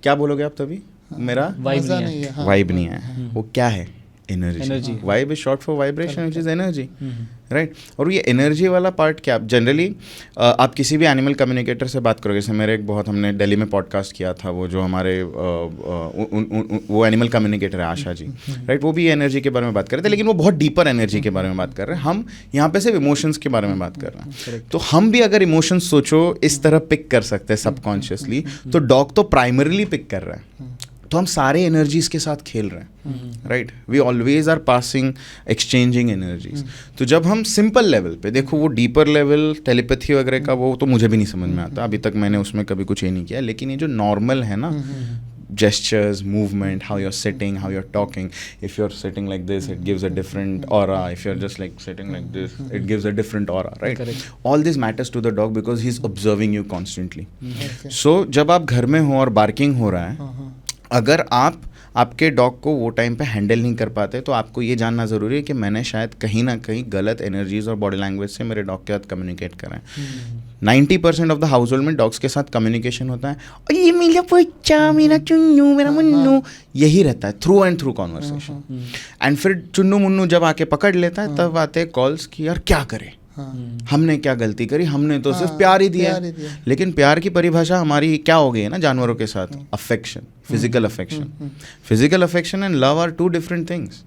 क्या बोलोगे आप तभी? मेरा वाइब मज़ा नहीं है। हाँ। वाइब नहीं है। वो क्या है? Energy. Vibe is short for vibration which is energy, right. और ये एनर्जी वाला पार्ट क्या, जनरली आप किसी भी एनिमल कम्युनिकेटर से बात करोगे, जैसे मेरे एक बहुत, हमने दिल्ली में पॉडकास्ट किया था, वो जो हमारे वो एनिमल कम्युनिकेटर है आशा जी, राइट, वो भी एनर्जी के बारे में बात कर रहे थे, लेकिन वो बहुत डीपर एनर्जी के बारे में बात कर रहे हैं. हम यहाँ पे सिर्फ इमोशंस के बारे में बात कर रहे हैं. तो हम भी अगर इमोशंस सोचो इस तरह पिक कर सकते हैं सबकॉन्शियसली, तो डॉग तो प्राइमरीली पिक कर रहा है. तो हम सारे एनर्जीज के साथ खेल रहे हैं, right. We always are passing, exchanging energies. तो जब हम सिंपल लेवल पे देखो, वो डीपर लेवल टेलीपैथी वगैरह का वो तो मुझे भी नहीं समझ में आता, अभी तक मैंने उसमें कभी कुछ ये नहीं किया. लेकिन ये जो नॉर्मल है ना, gestures, movement, how you're sitting, how you're talking. If you're sitting like this, it gives a different aura. If you're just like sitting like this, it gives a different aura, right? Correct. All this matters to the dog because he's observing you constantly. So जब आप घर में हो और barking हो रहा है, अगर आप आपके डॉग को वो टाइम पे हैंडल नहीं कर पाते, तो आपको ये जानना ज़रूरी है कि मैंने शायद कहीं ना कहीं गलत एनर्जीज और बॉडी लैंग्वेज से मेरे डॉग के साथ कम्युनिकेट करा है. 90% ऑफ द हाउस होल्ड में डॉग्स के साथ कम्युनिकेशन होता है, और ये मेरा बच्चा, मेरा चुन्नू, मेरा मुन्नू, यही रहता है through and through conversation. And फिर चुन्नू मुन्नू जब आके पकड़ लेता है, तब आते कॉल्स कि यार क्या करें, हमने क्या गलती करी, हमने तो सिर्फ प्यार ही दिया. लेकिन प्यार की परिभाषा हमारी क्या हो गई है ना जानवरों के साथ, affection, physical affection. Physical affection and love are two different things.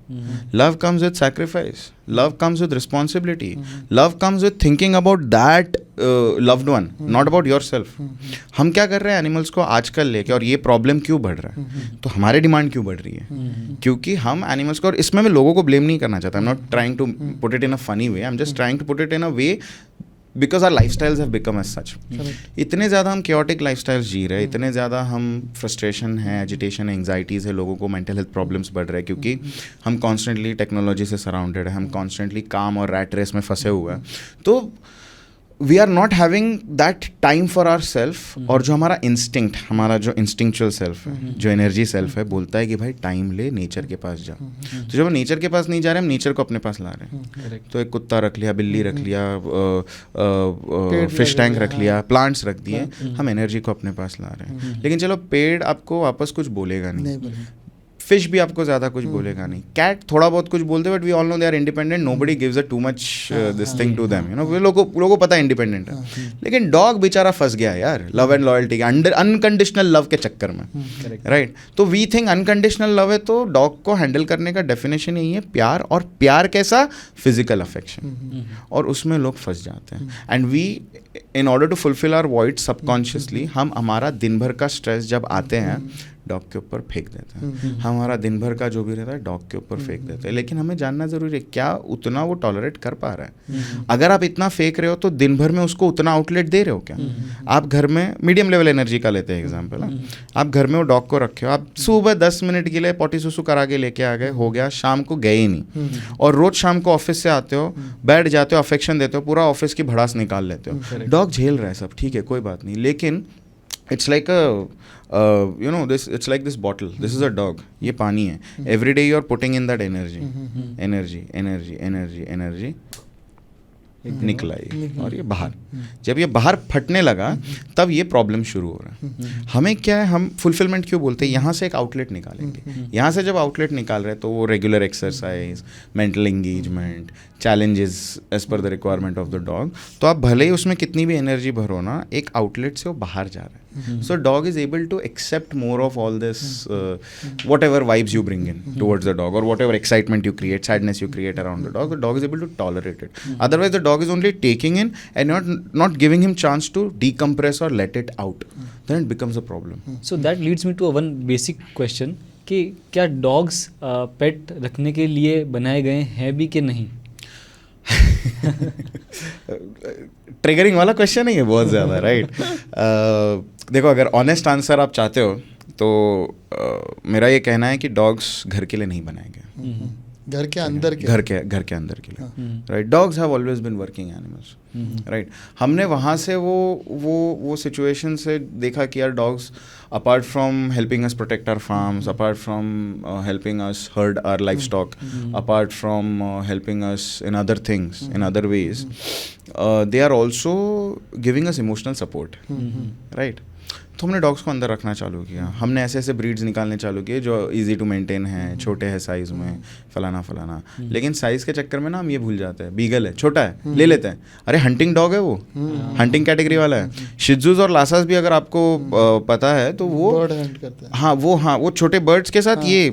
Love comes with sacrifice, love comes with responsibility, love comes with thinking about that loved one, not about yourself. हम क्या कर रहे हैं animals को आजकल लेके, और ये प्रॉब्लम क्यों बढ़ रहा है, तो हमारी डिमांड क्यों बढ़ रही है, क्योंकि हम एनिमल्स को, और इसमें मैं लोगों को ब्लेम नहीं करना चाहता, I am not trying to put it in a funny way, I am just trying to put it in a way because our lifestyles have become as such. इतने ज़्यादा हम क्योटिक लाइफ स्टाइल्स जी रहे हैं, इतने ज़्यादा हम frustration है, agitation है, एंग्जाइटीज़ है, लोगों को मेंटल हेल्थ प्रॉब्लम्स बढ़ रहे हैं, क्योंकि हम कॉन्स्टेंटली टेक्नोलॉजी से सराउंडेड है, हम कॉन्स्टेंटली काम और रैट रेस में फंसे हुए हैं. तो we are not having that time for our self. और जो हमारा इंस्टिंक्ट, हमारा जो इंस्टिंक्चुअल सेल्फ है, जो एनर्जी सेल्फ है, बोलता है कि भाई टाइम ले, नेचर के पास जा. तो जब हम नेचर के पास नहीं जा रहे, हम नेचर को अपने पास ला रहे हैं. तो एक कुत्ता रख लिया, बिल्ली रख लिया, फिश टैंक रख लिया, प्लांट्स रख दिए, हम एनर्जी को अपने पास ला रहे हैं. लेकिन चलो, पेड़ आपको वापस कुछ बोलेगा नहीं, फिश भी आपको ज़्यादा कुछ बोलेगा नहीं, कैट थोड़ा बहुत कुछ बोलते हैं, but we all know they are independent, nobody gives a too much this thing to them, you know. लोगों को पता है इंडिपेंडेंट है. लेकिन डॉग बेचारा फंस गया यार लव एंड लॉयल्टी के अंडर, अनकंडीशनल लव के चक्कर में, राइट. तो वी थिंक अनकंडीशनल लव है, तो डॉग को हैंडल करने का डेफिनेशन यही है प्यार. और प्यार कैसा, फिजिकल अफेक्शन. और उसमें लोग फंस जाते हैं. And we, in order to fulfil our void subconsciously, हम हमारा दिन भर का स्ट्रेस जब आते हैं डॉग के ऊपर फेंक देते हैं. हमारा दिन भर का जो भी रहता है डॉग के ऊपर फेंक देते हैं. लेकिन हमें जानना जरूरी है क्या उतना वो टॉलरेट कर पा रहा है. अगर आप इतना फेंक रहे हो, तो दिन भर में उसको उतना आउटलेट दे रहे हो क्या. आप घर में मीडियम लेवल एनर्जी का लेते हैं एग्जाम्पल, आप घर में वो डॉग को रखे हो, आप सुबह 10 मिनट के लिए पोटी सुसु करा के लेके आ गए, हो गया, शाम को गए ही नहीं. और रोज शाम को ऑफिस से आते हो, बैठ जाते हो, अफेक्शन देते हो, पूरा ऑफिस की भड़ास निकाल लेते हो. डॉग झेल रहा है सब, ठीक है, कोई बात नहीं. लेकिन it's like you know, it's like this bottle, this is a dog, ये पानी है. every day you are putting in that energy निकला ये, और ये बाहर, जब ये बाहर फटने लगा, तब ये प्रॉब्लम शुरू हो रहा है. हमें क्या है, हम फुलफिलमेंट क्यों बोलते हैं, यहाँ से एक आउटलेट निकालेंगे. यहाँ से जब आउटलेट निकाल रहे हैं, तो वो regular exercise, mental engagement, challenges as per the requirement of the dog. तो आप भले ही उसमें कितनी भी एनर्जी भरो ना, एक आउटलेट से वो बाहर जा रहा है. So dog is able to accept more of all this whatever vibes you bring in towards the dog, और whatever excitement you create, sadness you create around the dog is able to tolerate it. Otherwise the dog is only taking in and not giving him chance to decompress or let it out, then it becomes a problem. So that leads me to one basic question कि क्या dogs पेट रखने के लिए बनाए गए हैं भी कि नहीं. ट्रिगरिंग वाला क्वेश्चन है ये बहुत ज़्यादा, राइट. देखो, अगर ऑनेस्ट आंसर आप चाहते हो, तो मेरा ये कहना है कि डॉग्स घर के लिए नहीं बनाए गए, घर के अंदर के, घर के अंदर के लिए, right. Dogs have always been working animals, right. हमने वहाँ से वो सिचुएशन से देखा कि यार dogs, apart from helping us protect our farms, apart from helping us herd our livestock, apart from helping us in other things, in other ways, they are also giving us emotional support, right. तो हमने dogs को अंदर रखना चालू किया। हमने ऐसे ऐसे ब्रीड्स निकालने चालू किए जो इजी टू मेंटेन है, छोटे हैं साइज़ में, फलाना। लेकिन साइज़ के चक्कर में ना हम ये भूल जाते हैं, बीगल है, छोटा है, ले लेते हैं, अरे हंटिंग डॉग है वो, हंटिंग कैटेगरी वाला है। शिज़ूज़ और लासास भी अगर आपको पता है तो वो बर्ड हंट करते हैं। हाँ वो छोटे बर्ड्स के साथ ये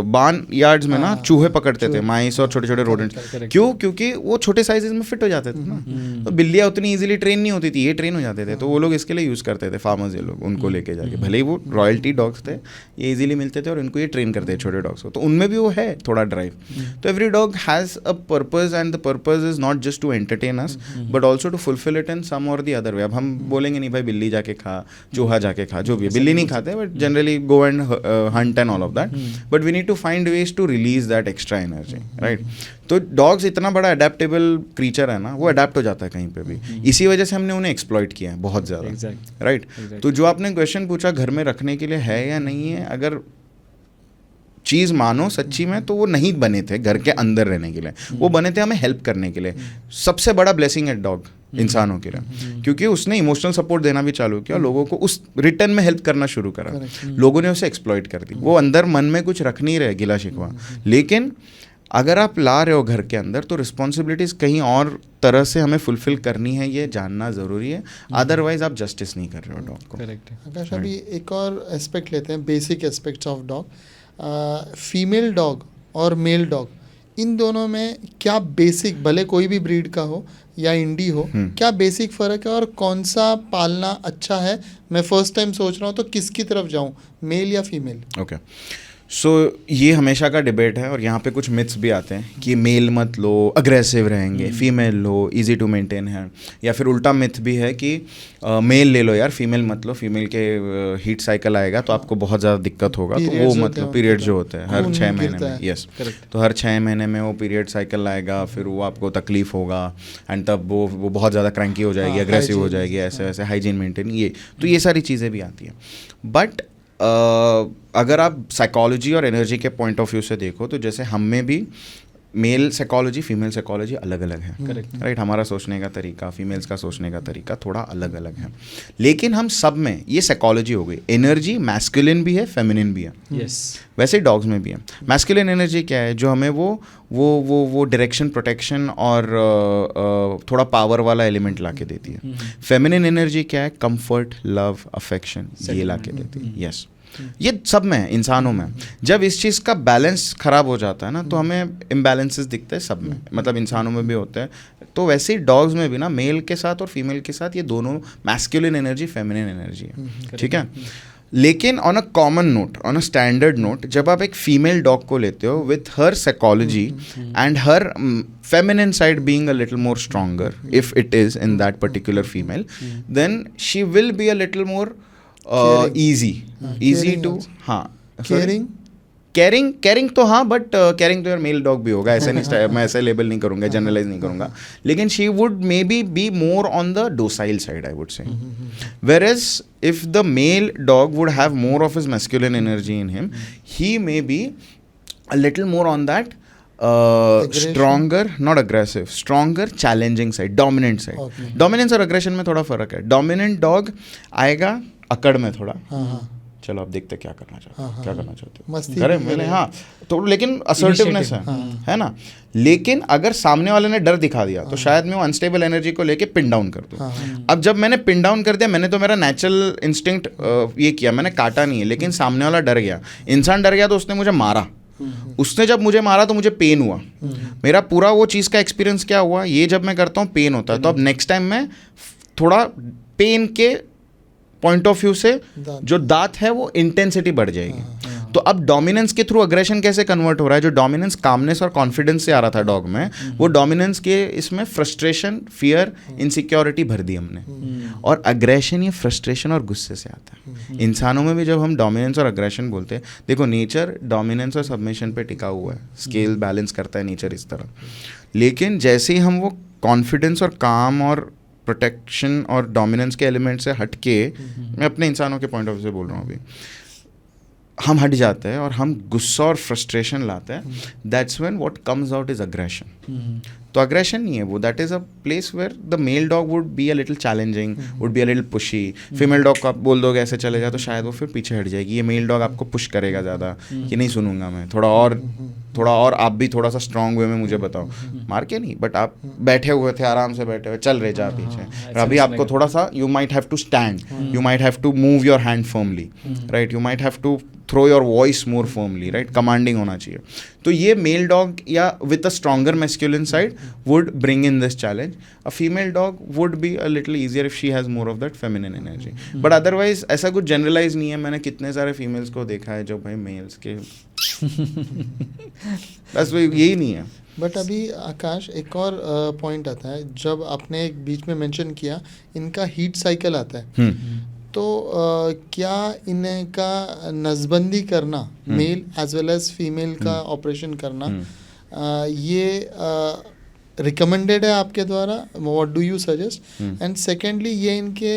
बार्न यार्ड्स में ना चूहे पकड़ते थे, माइस और छोटे छोटे रोडेंट्स। क्यों? क्योंकि वो छोटे साइजेस में फिट हो जाते थे ना। तो बिल्लियाँ उतनी इजीली ट्रेन नहीं होती थी, ये ट्रेन हो जाते थे। तो वो लोग इसके लिए यूज़ करते थे, फार्मर्स ये लोग उनको लेके जाके, भले ही वो रॉयल्टी डॉग्स थे, ये इजीली मिलते थे और इनको ये ट्रेन करते थे छोटे डॉग्स को। तो उनमें भी वो है थोड़ा ड्राइव। तो every dog has a purpose and the purpose is not just to entertain us but also to fulfil it in some और द अदर वे। अब हम बोलेंगे नहीं भाई बिल्ली जाके खा, चूहा जाके खा, जो भी बिल्ली नहीं खाते but generally go and hunt and all of that, but we need to find ways to release that extra energy, right. तो डॉग्स इतना बड़ा अडेप्टेबल क्रीचर है ना, वो अडेप्ट हो जाता है कहीं पे भी। इसी वजह से हमने उन्हें एक्सप्लॉइट किया है बहुत ज़्यादा, राइट। तो जो आपने क्वेश्चन पूछा घर में रखने के लिए है या नहीं है, अगर चीज़ मानो सच्ची में तो वो नहीं बने थे घर के अंदर रहने के लिए, वो बने थे हमें हेल्प करने के लिए। सबसे बड़ा ब्लेसिंग है डॉग इंसानों के लिए, क्योंकि उसने इमोशनल सपोर्ट देना भी चालू किया, लोगों को उस रिटर्न में हेल्प करना शुरू करा, लोगों ने उसे एक्सप्लॉइट कर दी। वो अंदर मन में कुछ रख नहीं रहे गिला शिकवा, लेकिन अगर आप ला रहे हो घर के अंदर तो रिस्पॉन्सिबिलिटीज़ कहीं और तरह से हमें फुलफिल करनी है, ये जानना ज़रूरी है। अदरवाइज आप जस्टिस नहीं कर रहे हो डॉग को। करेक्ट। आकाश, अभी एक और एस्पेक्ट लेते हैं, basic aspects of dog. Female dog और मेल डॉग, इन दोनों में क्या बेसिक, भले कोई भी ब्रीड का हो या इंडी हो, क्या बेसिक फ़र्क है और कौन सा पालना अच्छा है? मैं फर्स्ट टाइम सोच रहा हूँ तो किसकी तरफ जाऊँ, मेल या फीमेल? ओके, सो ये हमेशा का डिबेट है और यहाँ पे कुछ मिथ्स भी आते हैं कि मेल मत लो, अग्रेसिव रहेंगे, फीमेल लो, इजी टू मेंटेन है। या फिर उल्टा मिथ भी है कि मेल ले लो यार, फीमेल मत लो, फीमेल के हीट साइकिल आएगा तो आपको बहुत ज़्यादा दिक्कत होगा, तो वो मत लो। पीरियड जो होते हैं हर 6 महीने में, यस, तो हर 6 महीने में वो पीरियड साइकिल आएगा, फिर वो आपको तकलीफ होगा एंड तब वो बहुत ज़्यादा क्रैंकी हो जाएगी, अग्रेसिव हो जाएगी, ऐसे वैसे, हाइजीन मेंटेन, ये तो ये सारी चीज़ें भी आती हैं। बट अगर आप साइकोलॉजी और एनर्जी के पॉइंट ऑफ व्यू से देखो तो जैसे हम में भी मेल साइकोलॉजी फीमेल साइकोलॉजी अलग अलग है, राइट। हमारा सोचने का तरीका, फीमेल्स का सोचने का तरीका थोड़ा अलग अलग है, लेकिन हम सब में ये साइकोलॉजी हो गई। एनर्जी मैस्कुलिन भी है, फेमिनिन भी है, वैसे ही डॉग्स में भी है। मैस्कुलिन एनर्जी क्या है, जो हमें वो डायरेक्शन, प्रोटेक्शन और थोड़ा पावर वाला एलिमेंट ला के देती है। फेमिनिन एनर्जी क्या है, कंफर्ट, लव, अफेक्शन, ये ला के देती है, यस। ये सब में है, इंसानों में। जब इस चीज़ का बैलेंस खराब हो जाता है ना तो हमें इम्बैलेंसेस दिखते हैं सब में, मतलब इंसानों में भी होते हैं। तो वैसे ही डॉग्स में भी ना मेल के साथ और फीमेल के साथ ये दोनों मैस्कुलिन एनर्जी, फेमिनिन एनर्जी है, ठीक है। लेकिन on a common note, on a standard note, जब आप एक फीमेल डॉग को लेते हो with her psychology and her feminine side being a little more stronger, if it is in that particular female, then she will be a little more easy to, हाँ, caring तो हाँ, but caring तो यार mail dog भी होगा, ऐसे नहीं, मैं ऐसे लेबल नहीं करूँगा, जनरलाइज नहीं करूँगा, लेकिन she would maybe be more on the docile side, I would say. Whereas if the male dog would have more of his masculine energy in him, he may be a little more on that stronger, not aggressive, stronger, challenging side, dominant side. Dominance और aggression में थोड़ा फर्क है। Dominant dog आएगा अकड़ में थोड़ा, चलो आप देखते क्या करना चाहते हो, क्या करना चाहते हो, करें मैंने, हाँ, तो लेकिन असर्टिवनेस है ना। लेकिन अगर सामने वाले ने डर दिखा दिया तो शायद मैं वो अनस्टेबल एनर्जी को लेके पिन डाउन कर दूँ। अब जब मैंने पिन डाउन कर दिया, मैंने तो मेरा नेचुरल इंस्टिंक्ट ये किया, मैंने काटा नहीं है, लेकिन सामने वाला डर गया, इंसान डर गया तो उसने मुझे मारा। उसने जब मुझे मारा तो मुझे पेन हुआ, मेरा पूरा वो चीज़ का एक्सपीरियंस क्या हुआ, ये जब मैं करता हूँ पेन होता है। तो अब नेक्स्ट टाइम मैं थोड़ा पेन के पॉइंट ऑफ व्यू से जो दांत है वो इंटेंसिटी बढ़ जाएगी। तो अब डोमिनेंस के थ्रू अग्रेशन कैसे कन्वर्ट हो रहा है, जो डोमिनेंस कामनेस और कॉन्फिडेंस से आ रहा था डॉग में, वो डोमिनेंस के इसमें फ्रस्ट्रेशन, फियर, इनसिक्योरिटी भर दी हमने। और अग्रेशन ये फ्रस्ट्रेशन और गुस्से से आता है। इंसानों में भी जब हम डोमिनेंस और अग्रेशन बोलते हैं, देखो नेचर डोमिनेंस और सबमिशन पे टिका हुआ है, स्केल बैलेंस करता है नेचर इस तरह। लेकिन जैसे ही हम वो कॉन्फिडेंस और काम और प्रोटेक्शन और डोमिनेंस के एलिमेंट से हट के, मैं अपने इंसानों के पॉइंट ऑफ व्यू से बोल रहा हूँ अभी, हम हट जाते हैं और हम गुस्सा और फ्रस्ट्रेशन लाते हैं, that's when what comes out is aggression. तो तो अग्रेशन नहीं है वो, that is a place where the male dog would be a little challenging, would be a little pushy. Female dog को आप बोल दोगे ऐसे चले जा तो शायद वो फिर पीछे हट जाएगी. ये मेल डॉग आपको पुश करेगा ज़्यादा कि नहीं सुनूंगा मैं, थोड़ा और आप भी थोड़ा सा स्ट्रॉन्ग वे में मुझे बताओ. मार के नहीं, बट आप बैठे हुए थे, आराम से बैठे हुए, चल रहे जा पीछे. और अभी आपको थोड़ा सा, you might have to stand, you might have to move your hand firmly, right, you might have to throw your voice more firmly, right, commanding होना चाहिए. तो ये मेल डॉग या with a stronger masculine side would bring in this challenge. A female dog would be a little easier if she has more of that feminine energy. But otherwise ऐसा कुछ generalise नहीं है. मैंने कितने सारे females को देखा है जो भाई मेल्स के बस वो यही नहीं है. बट अभी आकाश एक और पॉइंट आता है, जब आपने एक बीच में मेंशन किया इनका हीट साइकिल आता है, तो क्या इनका नसबंदी करना, male as well as female का ऑपरेशन करना, ये रिकमेंडेड है आपके द्वारा? What do you suggest? And secondly ये इनके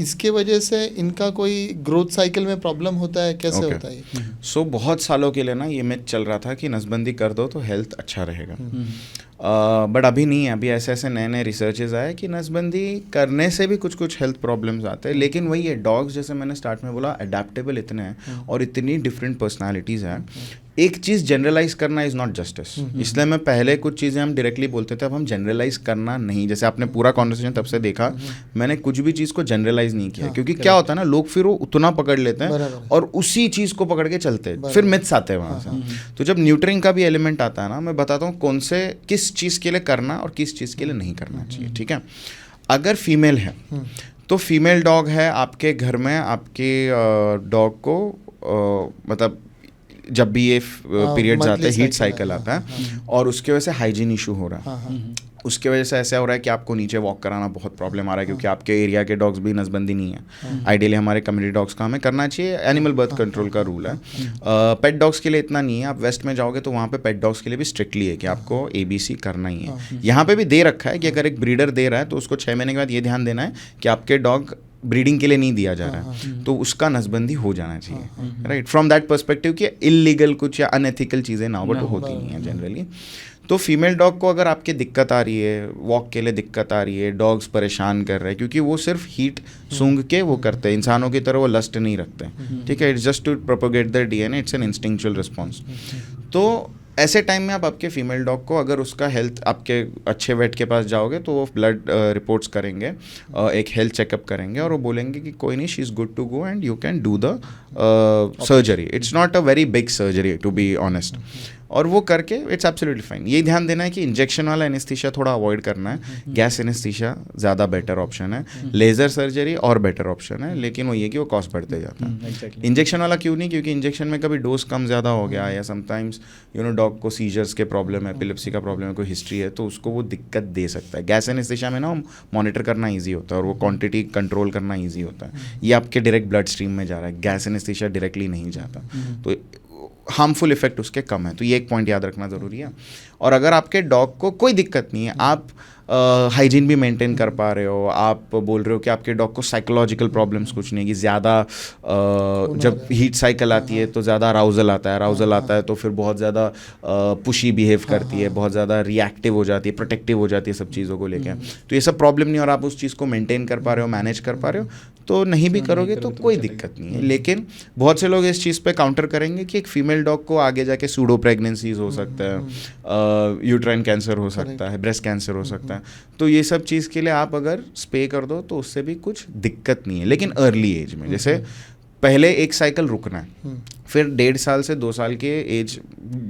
इसके वजह से इनका कोई ग्रोथ साइकिल में प्रॉब्लम होता है, कैसे होता है ये? सो बहुत सालों के लिए ना ये मिथ चल रहा था कि नसबंदी कर दो तो हेल्थ अच्छा रहेगा. बट अभी नहीं है. अभी ऐसे ऐसे नए नए रिसर्चेज आए कि नसबंदी करने से भी कुछ कुछ हेल्थ प्रॉब्लम्स आते हैं. लेकिन वही है, डॉग्स जैसे मैंने स्टार्ट में बोला अडेप्टेबल इतने हैं और इतनी डिफरेंट पर्सनालिटीज़ हैं. एक चीज़ जनरलाइज करना इज़ नॉट जस्टिस. इसलिए मैं पहले कुछ चीज़ें हम डायरेक्टली बोलते थे, अब हम जनरलाइज करना नहीं. जैसे आपने पूरा कॉन्वर्सेशन तब से देखा, मैंने कुछ भी चीज़ को जनरलाइज नहीं किया. क्योंकि क्या होता है ना, लोग फिर वो उतना पकड़ लेते हैं और उसी चीज़ को पकड़ के चलते हैं, फिर मिथ्स आते हैं वहाँ से. तो जब न्यूट्रिंग का भी एलिमेंट आता है ना, मैं बताता हूँ कौन से किस चीज़ के लिए करना और किस चीज़ के लिए नहीं करना चाहिए. ठीक है, अगर फीमेल है तो फीमेल डॉग है आपके घर में, आपके डॉग को मतलब जब भी ये पीरियड्स आते हैं, हीट साइकिल आता है और उसके वजह से हाइजीन इशू हो रहा है, उसके वजह से ऐसा हो रहा है कि आपको नीचे वॉक कराना बहुत प्रॉब्लम आ रहा है, क्योंकि आपके एरिया के डॉग्स भी नसबंदी नहीं है. आइडियली हमारे कम्युनिटी डॉग्स का हमें करना चाहिए, एनिमल बर्थ कंट्रोल का रूल है. पेट डॉग्स के लिए इतना नहीं है. आप वेस्ट में जाओगे तो वहाँ पे पेट डॉग्स के लिए भी स्ट्रिक्टली है कि आपको ABC करना ही है. यहाँ पे भी दे रखा है कि अगर एक ब्रीडर दे रहा है तो उसको 6 महीने के बाद ये ध्यान देना है कि आपके डॉग ब्रीडिंग के लिए नहीं दिया जा रहा है, तो उसका नसबंदी हो जाना चाहिए, राइट, फ्रॉम दैट पर्सपेक्टिव कि इलीगल कुछ या अनएथिकल चीज़ें ना हो, बट होती नहीं है जनरली. तो फीमेल डॉग को अगर आपके दिक्कत आ रही है, वॉक के लिए दिक्कत आ रही है, डॉग्स परेशान कर रहे हैं, क्योंकि वो सिर्फ हीट सूंघ के वो करते हैं, इंसानों की तरह वो लस्ट नहीं रखते हैं. ठीक है, it's just to propagate the DNA, it's an instinctual response. तो ऐसे टाइम में आप आपके फीमेल डॉग को, अगर उसका हेल्थ, आपके अच्छे वेट के पास जाओगे तो वो ब्लड रिपोर्ट्स करेंगे, एक हेल्थ चेकअप करेंगे और वो बोलेंगे कि कोई नहीं, she is good to go and you can do the surgery. It's not a very big surgery to be honest. और वो करके इट्स एब्सोल्युटली फाइन. ये ध्यान देना है कि इंजेक्शन वाला एनेस्थीसिया थोड़ा अवॉइड करना है. गैस एनेस्थीसिया ज़्यादा बेटर ऑप्शन है. लेज़र सर्जरी और बेटर ऑप्शन है, लेकिन वो ये कि वो कॉस्ट बढ़ते जाता है. इंजेक्शन वाला क्यों नहीं? क्योंकि इंजेक्शन में कभी डोज कम ज़्यादा हो गया, या समटाइम्स डॉग को सीजर्स के प्रॉब्लम है, एपिलेप्सी का प्रॉब्लम है, कोई हिस्ट्री है, तो उसको वो दिक्कत दे सकता है. गैस एनेस्थीसिया में ना मॉनिटर करना ईजी होता है और वो क्वांटिटी कंट्रोल करना ईजी होता है. ये आपके डायरेक्ट ब्लड स्ट्रीम में जा रहा है, गैस एनेस्थीसिया डायरेक्टली नहीं जाता, तो हार्मफुल इफेक्ट उसके कम है. तो ये एक पॉइंट याद रखना ज़रूरी है. और अगर आपके डॉग को कोई दिक्कत नहीं है, आप हाइजीन भी मेंटेन कर पा रहे हो, आप बोल रहे हो कि आपके डॉग को साइकोलॉजिकल प्रॉब्लम्स कुछ नहीं है, कि ज़्यादा जब हीट साइकिल आती है तो ज़्यादा अराउजल आता है तो फिर बहुत ज़्यादा पुशी बिहेव करती है, बहुत ज़्यादा रिएक्टिव हो जाती है, प्रोटेक्टिव हो जाती है सब चीज़ों को लेकर. तो ये सब प्रॉब्लम नहीं, और आप उस चीज़ को मेंटेन कर पा रहे हो, मैनेज कर पा रहे हो, तो नहीं भी करोगे तो कोई दिक्कत नहीं है. लेकिन बहुत से लोग इस चीज़ पे काउंटर करेंगे कि एक फीमेल डॉग को आगे जाके सूडो प्रेगनेंसीज हो सकता है, यूट्राइन कैंसर हो सकता है, ब्रेस्ट कैंसर हो सकता है. तो ये सब चीज़ के लिए आप अगर स्पे कर दो तो उससे भी कुछ दिक्कत नहीं है. लेकिन अर्ली एज में, जैसे पहले एक साइकिल रुकना है, फिर 1.5 साल से 2 साल के एज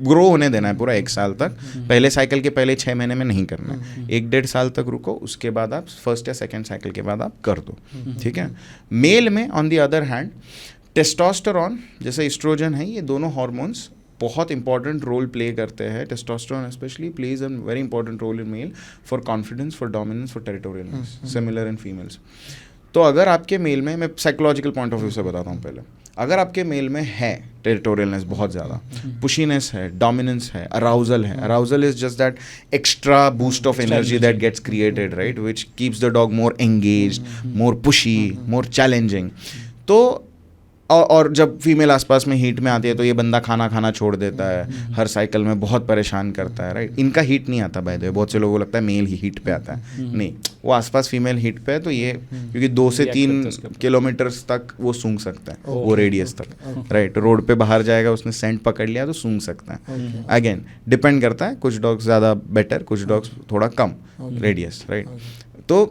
ग्रो होने देना है पूरा 1 साल तक. पहले साइकिल के पहले 6 महीने में नहीं करना है, 1-1.5 साल तक रुको, उसके बाद आप फर्स्ट या सेकंड साइकिल के बाद आप कर दो. ठीक है. मेल में on the other hand testosterone जैसे एस्ट्रोजन है, ये दोनों हार्मोन्स बहुत इंपॉर्टेंट रोल प्ले करते हैं. Testosterone specially plays a very important role in male for confidence, for dominance, for territorialness, similar in females. तो अगर आपके मेल में, मैं साइकोलॉजिकल पॉइंट ऑफ व्यू से बताता हूँ पहले, अगर आपके मेल में है टेरिटोरियलनेस बहुत ज़्यादा, पुशीनेस है, डोमिनेंस है, अराउजल है. Arousal is just that extra boost of energy that gets created, right, which keeps the dog more engaged, more pushy, more challenging. तो और जब फीमेल आसपास में हीट में आती है तो ये बंदा खाना खाना छोड़ देता है, हर साइकिल में बहुत परेशान करता है, राइट। इनका हीट नहीं आता बाय द वे, बहुत से लोगों को लगता है मेल ही हीट पे आता है, नहीं, वो आसपास फीमेल हीट पे है, तो ये क्योंकि 2 से 3 किलोमीटर तक वो सूंघ सकता है, वो रेडियस तक, राइट। रोड पे बाहर जाएगा, उसने सेंट पकड़ लिया तो सूंघ सकता है। अगेन डिपेंड करता है, कुछ डॉग्स ज़्यादा बेटर, कुछ डॉग्स थोड़ा कम रेडियस, राइट। तो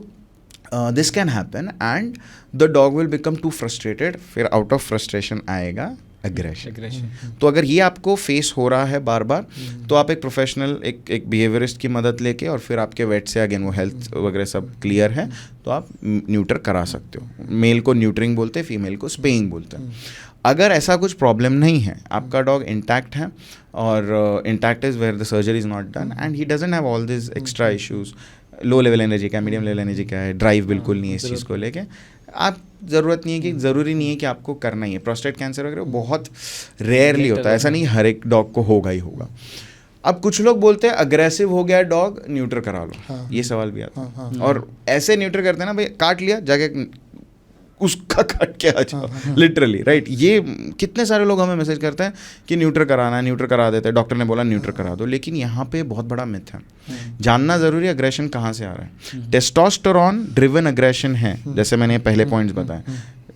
this can happen and the dog will become too frustrated, फिर आउट ऑफ फ्रस्ट्रेशन आएगा एग्रेशन। तो अगर ये आपको फेस हो रहा है बार बार, तो आप एक प्रोफेशनल एक बिहेवियरिस्ट की मदद लेके और फिर आपके वेट से, अगेन वो हेल्थ वगैरह सब क्लियर है, तो आप न्यूटर करा सकते हो। मेल को न्यूटरिंग बोलते हैं, फीमेल को स्पेइंग बोलते हैं। अगर ऐसा कुछ प्रॉब्लम नहीं है, आपका डॉग इंटैक्ट है और intact is where the surgery is not done and he doesn't have all this extra issues, low level energy का, मीडियम लेवल एनर्जी का है, ड्राइव बिल्कुल नहीं है इस चीज़ को लेके, आप ज़रूरी नहीं है कि आपको करना ही है। प्रोस्टेट कैंसर वगैरह बहुत रेयरली होता है, ऐसा नहीं हर एक डॉग को होगा ही होगा। अब कुछ लोग बोलते हैं अग्रेसिव हो गया डॉग, न्यूटर करा लो, ये सवाल भी आता है। और ऐसे न्यूटर करते हैं ना, भाई काट लिया जाके उसका काट के आ जाओ, लिटरली, राइट। ये कितने सारे लोग हमें मैसेज करते हैं कि न्यूटर कराना है, न्यूटर करा देते हैं, डॉक्टर ने बोला न्यूटर करा दो, लेकिन यहाँ पे बहुत बड़ा मिथ है। जानना ज़रूरी है अग्रेशन कहाँ से आ रहा है। टेस्टोस्टेरोन ड्रिवन अग्रेशन है, जैसे मैंने पहले पॉइंट्स बताए,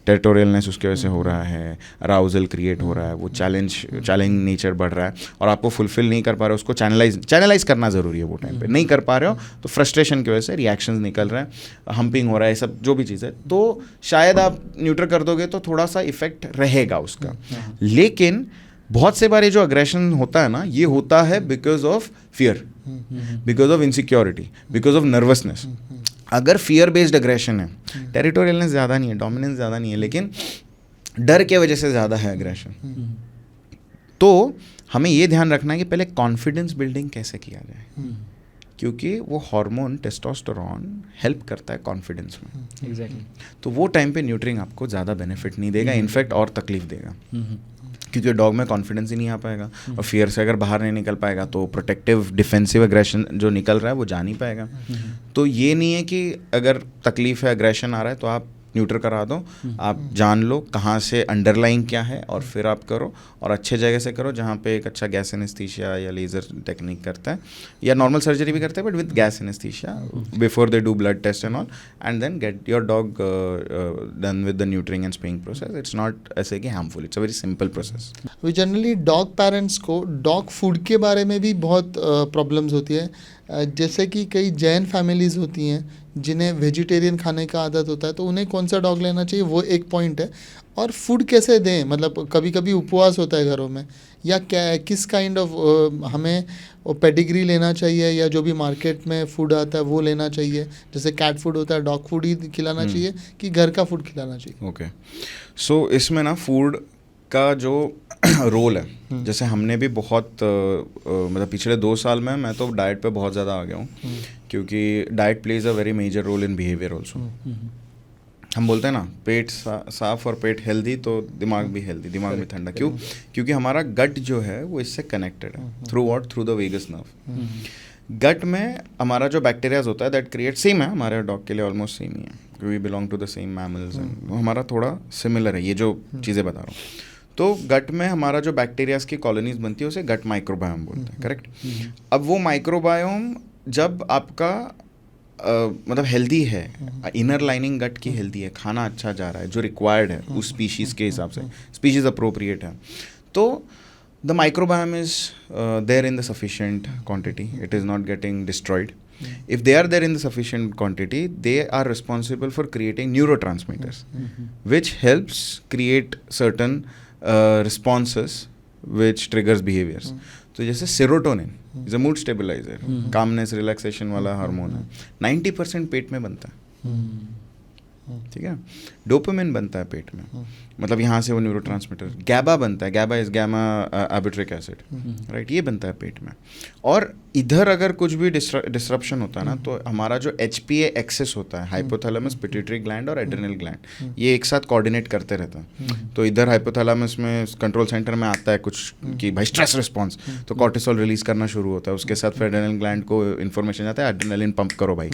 टेरिटोरियलनेस उसके वजह से हो रहा है, अराउजल क्रिएट हो रहा है, वो चैलेंज नेचर बढ़ रहा है और आपको फुलफिल नहीं कर पा रहे हो, उसको चैनलाइज करना ज़रूरी है। वो टाइम पे नहीं कर पा रहे हो तो फ्रस्ट्रेशन की वजह से रिएक्शंस निकल रहे हैं, हम्पिंग हो रहा है, सब जो भी चीज़ है, तो शायद आप न्यूट्रल कर दोगे तो थोड़ा सा इफेक्ट रहेगा उसका। लेकिन बहुत से बार ये जो अग्रेशन होता है ना, ये होता है because of fear, because of insecurity, because of nervousness. अगर फियर बेस्ड अग्रेशन है, टेरिटोरियलनेस ज़्यादा नहीं है, डोमिनेंस ज़्यादा नहीं है, लेकिन डर के वजह से ज़्यादा है अग्रेशन, तो हमें ये ध्यान रखना है कि पहले कॉन्फिडेंस बिल्डिंग कैसे किया जाए, क्योंकि वो हार्मोन टेस्टोस्टेरोन हेल्प करता है कॉन्फिडेंस में। एग्जैक्टली। तो वो टाइम पे न्यूट्रिंग आपको ज़्यादा बेनिफिट नहीं देगा, इनफैक्ट और तकलीफ देगा, क्योंकि डॉग में कॉन्फिडेंस ही नहीं आ पाएगा और फियर से अगर बाहर नहीं निकल पाएगा तो प्रोटेक्टिव डिफेंसिव अग्रेशन जो निकल रहा है वो जा नहीं पाएगा। तो ये नहीं है कि अगर तकलीफ है, अग्रेशन आ रहा है तो आप न्यूट्रल करा दो, आप जान लो कहाँ से अंडरलाइन क्या है और फिर आप करो, और अच्छे जगह से करो जहाँ पे एक अच्छा गैस एनेस्थीसिया या लेज़र टेक्निक करता है या नॉर्मल सर्जरी भी करते हैं, but with gas anaesthesia before they do blood test and all, and then get your dog done with the neutering and spaying process. It's not ऐसे कि harmful, it's a very simple process. Generally dog parents को dog food के बारे में भी बहुत problems होती है, जैसे कि कई जैन फैमिलीज़ होती हैं जिन्हें वेजिटेरियन खाने का आदत होता है, तो उन्हें कौन सा डॉग लेना चाहिए, वो एक पॉइंट है। और फूड कैसे दें, मतलब कभी कभी उपवास होता है घरों में, या क्या किस काइंड ऑफ हमें पेडिग्री लेना चाहिए, या जो भी मार्केट में फूड आता है वो लेना चाहिए, जैसे कैट फूड होता है, डॉग फूड ही खिलाना चाहिए कि घर का फूड खिलाना चाहिए? ओके, सो इसमें ना फूड का जो रोल है, जैसे हमने भी बहुत मतलब पिछले 2 साल में मैं तो डाइट पे बहुत ज़्यादा आ गया हूँ, क्योंकि diet plays a very major role in behaviour also. हम बोलते हैं ना पेट साफ और पेट हेल्दी तो दिमाग भी हेल्दी, दिमाग भी ठंडा। क्यों? क्योंकि हमारा गट जो है वो इससे कनेक्टेड है, थ्रू द वेगस नर्व। गट में हमारा जो बैक्टीरियाज होता है दैट क्रिएट, सेम है हमारे डॉग के लिए, ऑलमोस्ट सेम ही है, we belong to the same mammals and हमारा थोड़ा सिमिलर है ये जो चीज़ें बता रहा हूँ। तो गट में हमारा जो बैक्टीरियाज की कॉलोनीज बनती है उसे गट माइक्रोबायोम बोलते हैं, करेक्ट? अब वो माइक्रोबायोम जब आपका मतलब हेल्दी है, इनर लाइनिंग गट की हेल्दी है, खाना अच्छा जा रहा है जो रिक्वायर्ड है उस स्पीशीज़ के हिसाब से, स्पीशीज़ अप्रोप्रिएट है, तो the microbiome is there in the sufficient quantity, it is not getting destroyed. If they are there in the sufficient quantity, they are responsible for creating neurotransmitters, which helps create certain responses which triggers behaviors. तो जैसे serotonin is a mood stabiliser, calmness relaxation वाला hormone है, 90% पेट में बनता है, ठीक है. Dopamine बनता है पेट में, मतलब यहाँ से वो न्यूरोट्रांसमीटर. गैबा बनता है, GABA is gamma aminobutyric acid, right, ये बनता है पेट में. और इधर अगर कुछ भी डिसरप्शन होता है ना, तो हमारा जो HPA एक्सेस होता है, हाइपोथैलेमस, पिट्यूटरी ग्लैंड और एड्रिनल ग्लैंड, ये एक साथ कोऑर्डिनेट करते रहता है. तो इधर हाइपोथैलेमस में कंट्रोल सेंटर में आता है कुछ कि भाई स्ट्रेस रिस्पॉन्स, तो कॉर्टिसोल रिलीज करना शुरू होता है. उसके साथ फिर एड्रिनल ग्लैंड को इन्फॉर्मेशन जाता है एड्रिनलिन पंप करो भाई.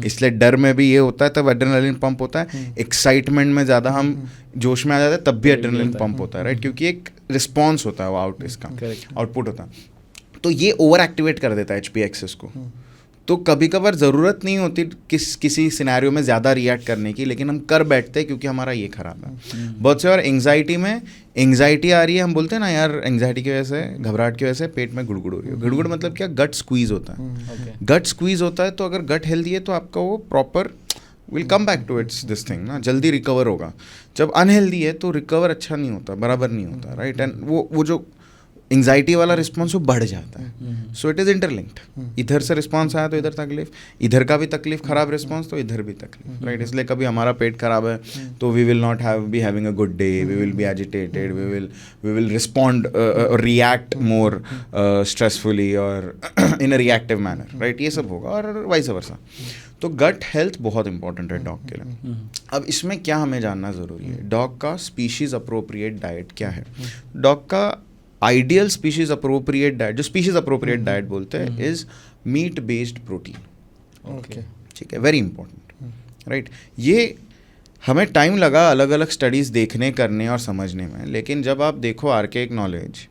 इसलिए डर में भी ये होता है, तब एड्रिनलिन पंप होता है. एक्साइटमेंट में ज़्यादा हम जोश में आ जाता है तब भी एड्रेनलिन पंप होता है, राइट, क्योंकि एक रिस्पॉन्स होता है वो इसका आउटपुट होता है, तो ये ओवर एक्टिवेट कर देता है एचपी एक्सेस को। तो कभी कभार ज़रूरत नहीं होती किसी सिनेरियो में ज़्यादा रिएक्ट करने की, लेकिन हम कर बैठते हैं क्योंकि हमारा ये खराब है। बहुत से और एंग्जाइटी में एंग्जाइटी आ रही है, हम बोलते हैं ना यार एंग्जाइटी की वजह से, घबराहट की वजह से पेट में गुड़गुड़ हो रही है। गुड़गुड़ मतलब क्या, गट स्क्वीज होता है। गट स्क्वीज होता है तो अगर गट हेल्दी है तो आपका वो proper will come back to its this thing ना, जल्दी रिकवर होगा। जब अनहेल्दी है तो रिकवर अच्छा नहीं होता, बराबर नहीं होता, राइट। एंड वो जो एंग्जाइटी वाला रिस्पॉन्स वो बढ़ जाता है। सो इट इज़ इंटरलिंक्ड, इधर से रिस्पॉन्स आया तो इधर तकलीफ, इधर का भी तकलीफ, खराब रिस्पॉन्स तो इधर भी तकलीफ, राइट। इसलिए कभी हमारा पेट खराब है तो we will not be having a good day, we will be agitated, we will respond और रिएक्ट मोर स्ट्रेसफुली और in a reactive manner, right. ये सब होगा और वाइस वर्सा। तो गट हेल्थ बहुत इंपॉर्टेंट है डॉग के लिए। अब इसमें क्या हमें जानना ज़रूरी है, डॉग का स्पीशीज़ अप्रोप्रिएट डाइट क्या है। डॉग का आइडियल स्पीशीज अप्रोप्रिएट डाइट, जो स्पीशीज अप्रोप्रिएट डाइट बोलते हैं, is meat based protein. Okay, ठीक है, वेरी इंपॉर्टेंट, राइट। ये हमें टाइम लगा अलग अलग स्टडीज़ देखने, करने और समझने में, लेकिन जब आप देखो आर्केइक नॉलेज,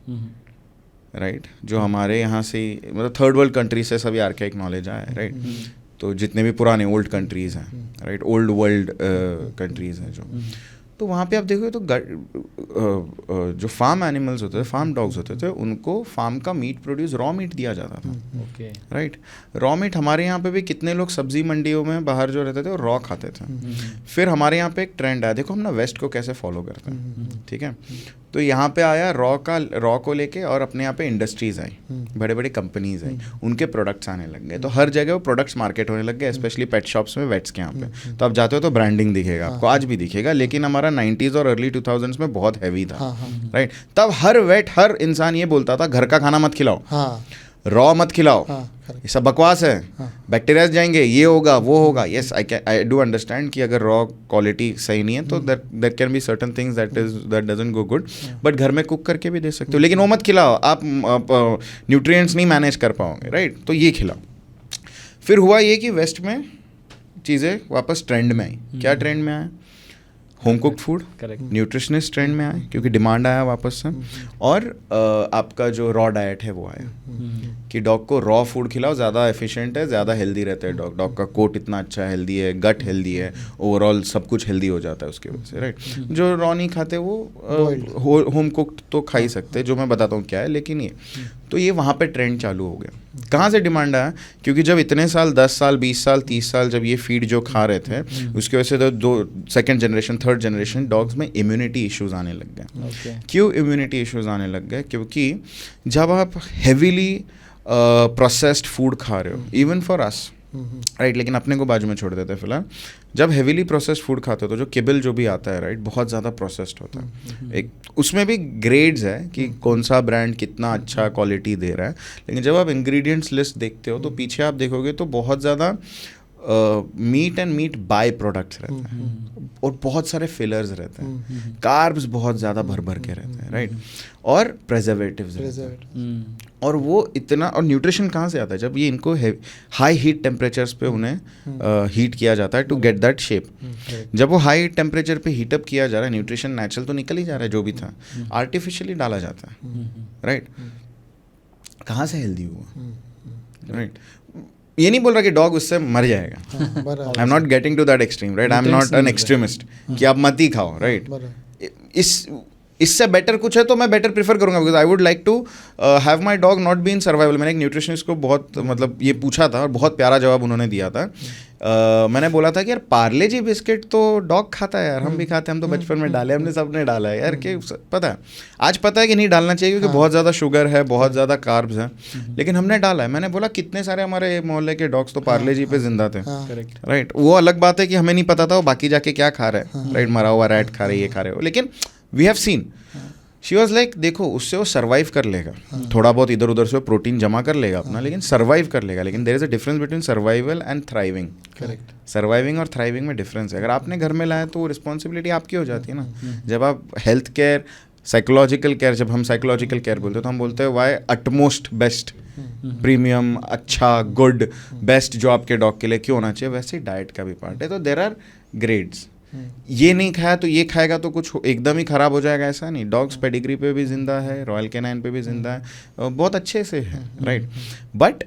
राइट, जो हमारे यहाँ से मतलब थर्ड वर्ल्ड कंट्री से सभी आर्केइक नॉलेज आया है, राइट। तो जितने भी पुराने ओल्ड कंट्रीज़ हैं, राइट, ओल्ड वर्ल्ड कंट्रीज़ हैं जो, तो वहाँ पे आप देखोगे तो जो फार्म एनिमल्स होते थे, फार्म डॉग्स होते थे, उनको फार्म का मीट प्रोड्यूस, रॉ मीट दिया जाता था, राइट। रॉ मीट हमारे यहाँ पे भी कितने लोग सब्जी मंडियों में बाहर जो रहते थे वो रॉ खाते थे। फिर हमारे यहाँ पे एक ट्रेंड आया, देखो हम ना वेस्ट को कैसे फॉलो करते हैं, ठीक है। तो यहाँ पे आया रॉ को लेके, और अपने यहाँ पे इंडस्ट्रीज आई, बड़े बड़े कंपनीज आई, उनके प्रोडक्ट्स आने लग गए, तो हर जगह वो प्रोडक्ट्स मार्केट होने लग गए, स्पेशली पेट शॉप्स में, वेट्स के यहाँ पे। तो आप जाते हो तो ब्रांडिंग दिखेगा आपको, आज भी दिखेगा, लेकिन हमारा 90s और अर्ली 2000s में बहुत हैवी था, राइट। तब हर वेट, हर इंसान ये बोलता था घर का खाना मत खिलाओ, रॉ मत खिलाओ, ये सब बकवास है, बैक्टीरियाज जाएंगे, ये होगा वो होगा। यस, आई डू अंडरस्टैंड कि अगर रॉ क्वालिटी सही नहीं है तो there can be certain things that doesn't go good, but घर में कुक करके भी दे सकते हो, लेकिन वो मत खिलाओ, आप न्यूट्रिएंट्स नहीं मैनेज कर पाओगे, राइट। तो ये खिलाओ। फिर हुआ ये कि वेस्ट में चीज़ें वापस ट्रेंड में आई। क्या ट्रेंड में आया? Home cooked food, nutritionist trend में आए क्योंकि डिमांड आया वापस से, और आपका जो रॉ डाइट है वो आया कि डॉग को रॉ फूड खिलाओ, ज़्यादा एफिशिएंट है, ज़्यादा हेल्दी रहता है डॉग, डॉग का कोट इतना अच्छा हेल्दी है, गट हेल्दी है, ओवरऑल सब कुछ हेल्दी हो जाता है उसकी वजह से, राइट। जो रॉ नहीं खाते वो होम कुक्ड तो खा ही सकते हैं, जो मैं बताता हूँ क्या है, लेकिन ये तो ये वहाँ पे ट्रेंड चालू हो गया। कहाँ से डिमांड आया? क्योंकि जब इतने साल 10 साल 20 साल 30 साल जब ये फीड जो खा रहे थे, उसकी वजह से तो second generation third generation dogs में इम्यूनिटी इश्यूज आने लग गए। क्यों इम्यूनिटी इश्यूज आने लग गए? क्योंकि जब आप हेवीली प्रोसेस्ड फूड खा रहे हो, इवन फॉर अस, राइट, लेकिन अपने को बाजू में छोड़ देते हैं फिलहाल, जब हेवीली प्रोसेस्ड फूड खाते हो तो जो किबल जो भी आता है, राइट, बहुत ज़्यादा प्रोसेस्ड होता है। एक उसमें भी ग्रेड्स है कि कौन सा ब्रांड कितना अच्छा क्वालिटी दे रहा है, लेकिन जब आप इंग्रेडिएंट्स लिस्ट देखते हो तो पीछे आप देखोगे तो बहुत ज़्यादा meat and meat by products रहते हैं, और बहुत सारे फिलर्स रहते हैं, कार्ब्स बहुत ज़्यादा भर भर के रहते हैं, राइट, और प्रेजर्वेटिव्स रहते हैं। और वो इतना, और न्यूट्रिशन कहाँ से आता है? जब ये इनको हाई हीट टेम्परेचर्स पे उन्हें हीट किया जाता है टू गेट दैट शेप। जब वो हाई टेम्परेचर पे हीटअप किया जा रहा है, न्यूट्रिशन नेचुरल तो निकल ही जा रहा है, जो भी था आर्टिफिशियली डाला जाता है, राइट। कहाँ से हेल्दी हुआ, राइट। ये नहीं बोल रहा कि डॉग उससे मर जाएगा, I am not getting to that extreme, right, I am not an extremist कि आप मत ही खाओ, राइट। इससे बेटर कुछ है तो मैं बेटर प्रीफर करूंगा, because I would like to have my dog not be in survival. मैंने एक न्यूट्रिशनिस्ट को बहुत मतलब ये पूछा था और बहुत प्यारा जवाब उन्होंने दिया था। मैंने बोला था कि यार पार्ले जी बिस्किट तो डॉग खाता है यार, हम भी खाते हैं, हम तो बचपन में डाले, हमने सबने डाला है यार, कि पता है आज पता है कि नहीं डालना चाहिए क्योंकि बहुत ज़्यादा शुगर है, बहुत ज़्यादा कार्ब्स है, लेकिन हमने डाला है। मैंने बोला कितने सारे हमारे मोहल्ले के डॉग्स तो पार्ले जी पे जिंदा थे, राइट। वो अलग बात है कि हमें नहीं पता था वो बाकी जाके क्या खा रहे हैं, राइट, मरा हुआ रैट खा रहे, ये खा रहे हो, लेकिन we have seen. She was like देखो उससे वो सर्वाइव कर लेगा, थोड़ा बहुत इधर उधर से वो प्रोटीन जमा कर लेगा अपना, लेकिन सर्वाइव कर लेगा। लेकिन there is a difference between survival and thriving. Correct, surviving और थ्राइविंग में डिफरेंस है। अगर आपने घर में लाया तो वो रिस्पॉन्सिबिलिटी आपकी हो जाती है ना। जब आप हेल्थ केयर, साइकोलॉजिकल केयर, जब हम साइकोलॉजिकल केयर बोलते हैं तो हम बोलते हैं वाई अटमोस्ट बेस्ट, प्रीमियम, अच्छा, गुड, बेस्ट जो आपके डॉग के लिए क्यों होना चाहिए, वैसे ही डाइट का भी पार्ट है। तो देयर आर ग्रेड्स, ये नहीं खाया तो ये खाएगा तो कुछ एकदम ही खराब हो जाएगा, ऐसा नहीं। डॉग्स पेडिग्री पे भी जिंदा है, रॉयल कैनाइन पे भी जिंदा है, बहुत अच्छे से है, right. But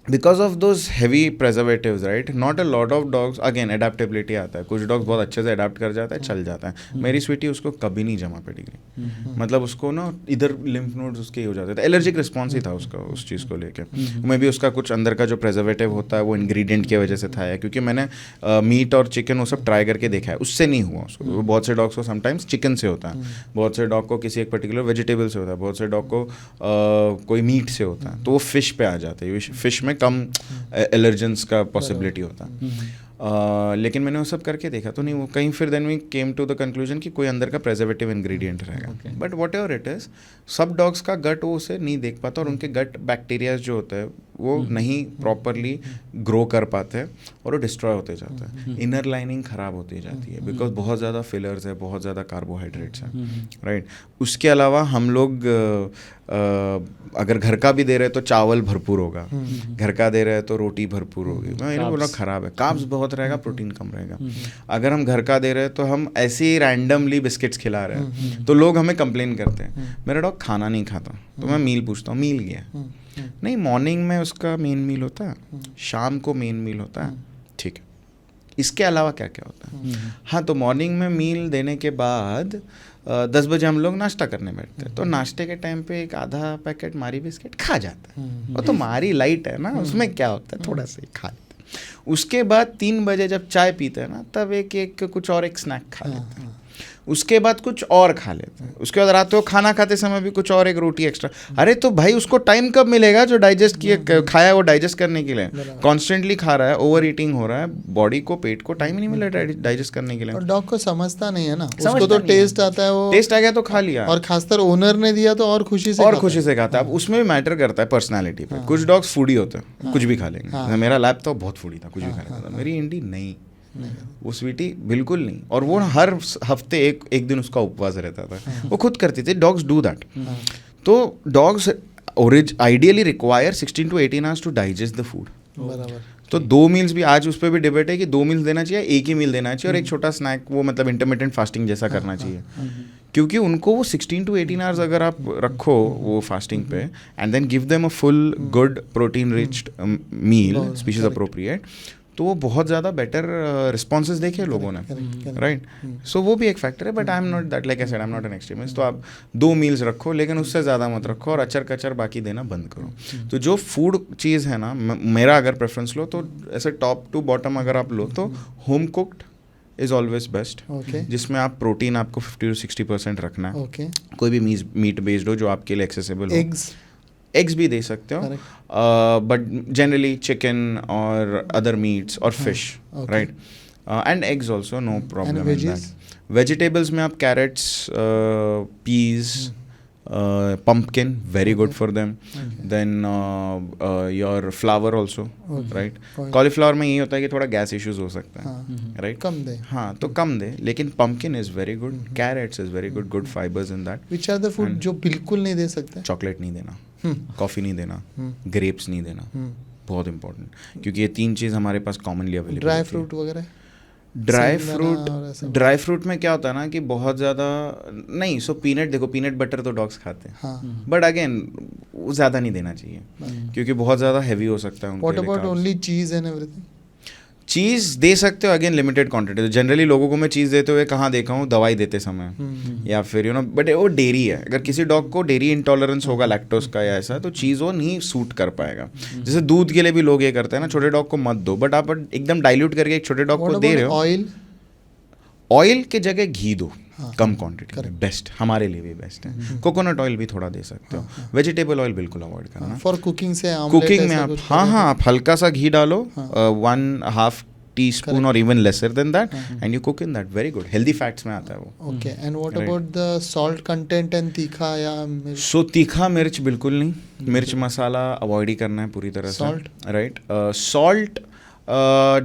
because of those heavy preservatives, right, not a lot of dogs, again adaptability आता है, कुछ डॉग्स बहुत अच्छे से अडेप्ट कर जाता है, चल जाता है। मेरी स्वीटी उसको कभी नहीं जमा पेडिग्री, मतलब उसको ना इधर लिम्फ नोड्स उसके हो जाते थे, एलर्जिक रिस्पॉन्स ही था उसका उस चीज़ को लेके। मे भी उसका कुछ अंदर का जो प्रेजर्वेटिव होता है वो इंग्रेडिएंट की वजह से था, या क्योंकि मैंने मीट और चिकन वो सब ट्राई करके देखा है, उससे नहीं हुआ उसको। बहुत से डॉग्स को समटाइम्स चिकन से होता है, बहुत से डॉग को किसी एक पर्टिकुलर वेजिटेबल से होता है, बहुत से डॉग को कोई मीट से होता है, तो वो फिश पे आ जाते हैं। फिश में कम एलर्जेंस का पॉसिबिलिटी होता है। लेकिन मैंने वो सब करके देखा तो नहीं वो कहीं, फिर then we came to the conclusion कि कोई अंदर का प्रेजर्वेटिव इंग्रेडिएंट रहेगा। But whatever it is, सब डॉग्स का गट वो उसे नहीं देख पाता, और उनके गट बैक्टीरियाज जो होते हैं वो नहीं प्रॉपरली ग्रो कर पाते हैं, और वो डिस्ट्रॉय होते जाते हैं, इनर लाइनिंग ख़राब होती जाती है, बिकॉज बहुत ज़्यादा फिलर्स है, बहुत ज़्यादा कार्बोहाइड्रेट्स हैं, राइट। उसके अलावा हम लोग अगर घर का भी दे रहे हैं तो चावल भरपूर होगा, घर का दे रहे हैं तो रोटी भरपूर होगी, मैंने बोला ख़राब है, कार्ब्स बहुत रहेगा, प्रोटीन कम रहेगा। अगर हम घर का दे रहे हैं तो हम ऐसे ही रैंडमली बिस्किट्स खिला रहे हैं, तो लोग हमें कंप्लेन करते हैं, मेरा डॉग खाना नहीं खाता, तो मैं मील पूछता हूँ, मील गया? नहीं, मॉर्निंग में उसका मेन मील होता है, शाम को मेन मील होता है, ठीक है, इसके अलावा क्या क्या होता है? हाँ, तो मॉर्निंग में मील देने के बाद 10 बजे हम लोग नाश्ता करने बैठते हैं, तो नाश्ते के टाइम पे एक आधा पैकेट मारी बिस्किट खा जाता है, और तो मारी लाइट है ना, उसमें क्या होता है, थोड़ा सा खा लेते हैं। उसके बाद 3 बजे जब चाय पीते हैं ना, तब एक कुछ और एक स्नैक खा लेते हैं, उसके बाद कुछ और खा लेते हैं, उसके बाद रात को खाना खाते समय भी कुछ और एक रोटी एक्स्ट्रा। अरे तो भाई उसको टाइम कब मिलेगा जो डाइजेस्ट किए खाया वो डाइजेस्ट करने के लिए? कॉन्स्टेंटली खा रहा है, ओवर ईटिंग हो रहा है, बॉडी को, पेट को टाइम ही नहीं मिल रहा है डाइजेस्ट करने के लिए। और डॉग को समझता नहीं है ना, उसको तो टेस्ट आता है, वो टेस्ट आ गया तो खा लिया, और खासकर ओनर ने दिया तो और खुशी से खाता है। अब उसमें भी मैटर करता है पर्सनैलिटी पे। कुछ डॉग्स फूडी होते हैं, कुछ भी खा लेंगे। मेरा लैब तो बहुत फूडी था, कुछ भी खा लेता था। मेरी इंडी नहीं, वो स्वीटी बिल्कुल नहीं, और वो हर हफ्ते एक दिन उसका उपवास रहता था, वो खुद करती थी। Dogs do that. तो dogs ideally require 16 to 18 hours to digest the food. बराबर। तो 2 मील्स भी, आज उस पर भी डिबेट है कि 2 मील्स देना चाहिए, एक ही मील देना चाहिए, और एक छोटा स्नैक, वो मतलब इंटरमिटेंट फास्टिंग जैसा करना चाहिए, क्योंकि उनको वो 16 to 18 आवर्स अगर आप रखो वो फास्टिंग पे, and then give them a full good protein riched meal species appropriate, तो वो बहुत ज़्यादा बेटर रिस्पॉन्सेज देखे लोगों ने, राइट। सो वो भी एक फैक्टर है, but I am not that, like I said, I am not an extremist. तो आप 2 मील्स रखो, लेकिन उससे ज़्यादा मत रखो, और अचर कचर बाकी देना बंद करो। तो जो फूड चीज़ है ना, मेरा अगर प्रेफरेंस लो तो ऐसे टॉप टू बॉटम अगर आप लो तो home cooked is always best, जिसमें आप प्रोटीन आपको 50 to 60% रखना है। कोई भी मीट बेस्ड हो जो आपके लिए एक्सेसिबल हो। एग्स भी दे सकते हो, बट जनरली चिकन और अदर मीट्स और fish, right, and eggs also, no problem. Vegetables में आप carrots, peas, pumpkin, very good for them. Then your flour also, right? Cauliflower में ये होता है कि थोड़ा गैस इश्यूज हो सकता है, right? कम दे, हाँ, तो कम दे, लेकिन pumpkin is very good, carrots is very good, good fibers in that. Which are the food जो बिल्कुल नहीं दे सकते? चॉकलेट नहीं देना, कॉफ़ी नहीं देना, ग्रेप्स नहीं देना, बहुत इंपॉर्टेंट, क्योंकि ये 3 चीज़ हमारे पास कॉमनली अवेलेबल। ड्राई फ्रूट वगैरह? ड्राई फ्रूट में क्या होता है ना कि बहुत ज़्यादा नहीं। सो पीनट, देखो पीनट बटर तो डॉग्स खाते हैं, बट अगेन वो ज़्यादा नहीं देना चाहिए, क्योंकि बहुत ज़्यादा हैवी हो सकता है उनके लिए। What about only cheese and everything? Cheese दे सकते हो, अगेन लिमिटेड क्वांटिटी। जनरली लोगों को मैं चीज़ देते हुए कहाँ देखा हूँ, दवाई देते समय, या फिर यू नो, बट वो डेयरी है। अगर किसी डॉग को डेयरी इंटॉलरेंस होगा लैक्टोज का या ऐसा, तो चीज़ वो नहीं सूट कर पाएगा। जैसे दूध के लिए भी लोग ये करते हैं ना, छोटे डॉग को मत दो, बट आप एकदम डाइल्यूट करके एक छोटे डॉग को दे रहे हो। ऑयल के जगह घी दो, कम क्वांटिटी में, बेस्ट, हमारे लिए भी बेस्ट है। कोकोनट ऑयल भी थोड़ा दे सकते हो, वेजिटेबल ऑयल बिल्कुल अवॉइड करना। फॉर कुकिंग से, कुकिंग में आप आप हल्का सा घी डालो, 1/2 teaspoon or even lesser than that, and you cook in that, very good, healthy fats में आता है वो। Okay, and what about the salt content and तीखा या मिर्च? So तीखा मिर्च बिल्कुल नहीं, मिर्च मसाला अवॉइड ही करना है पूरी तरह से। Salt? Right, salt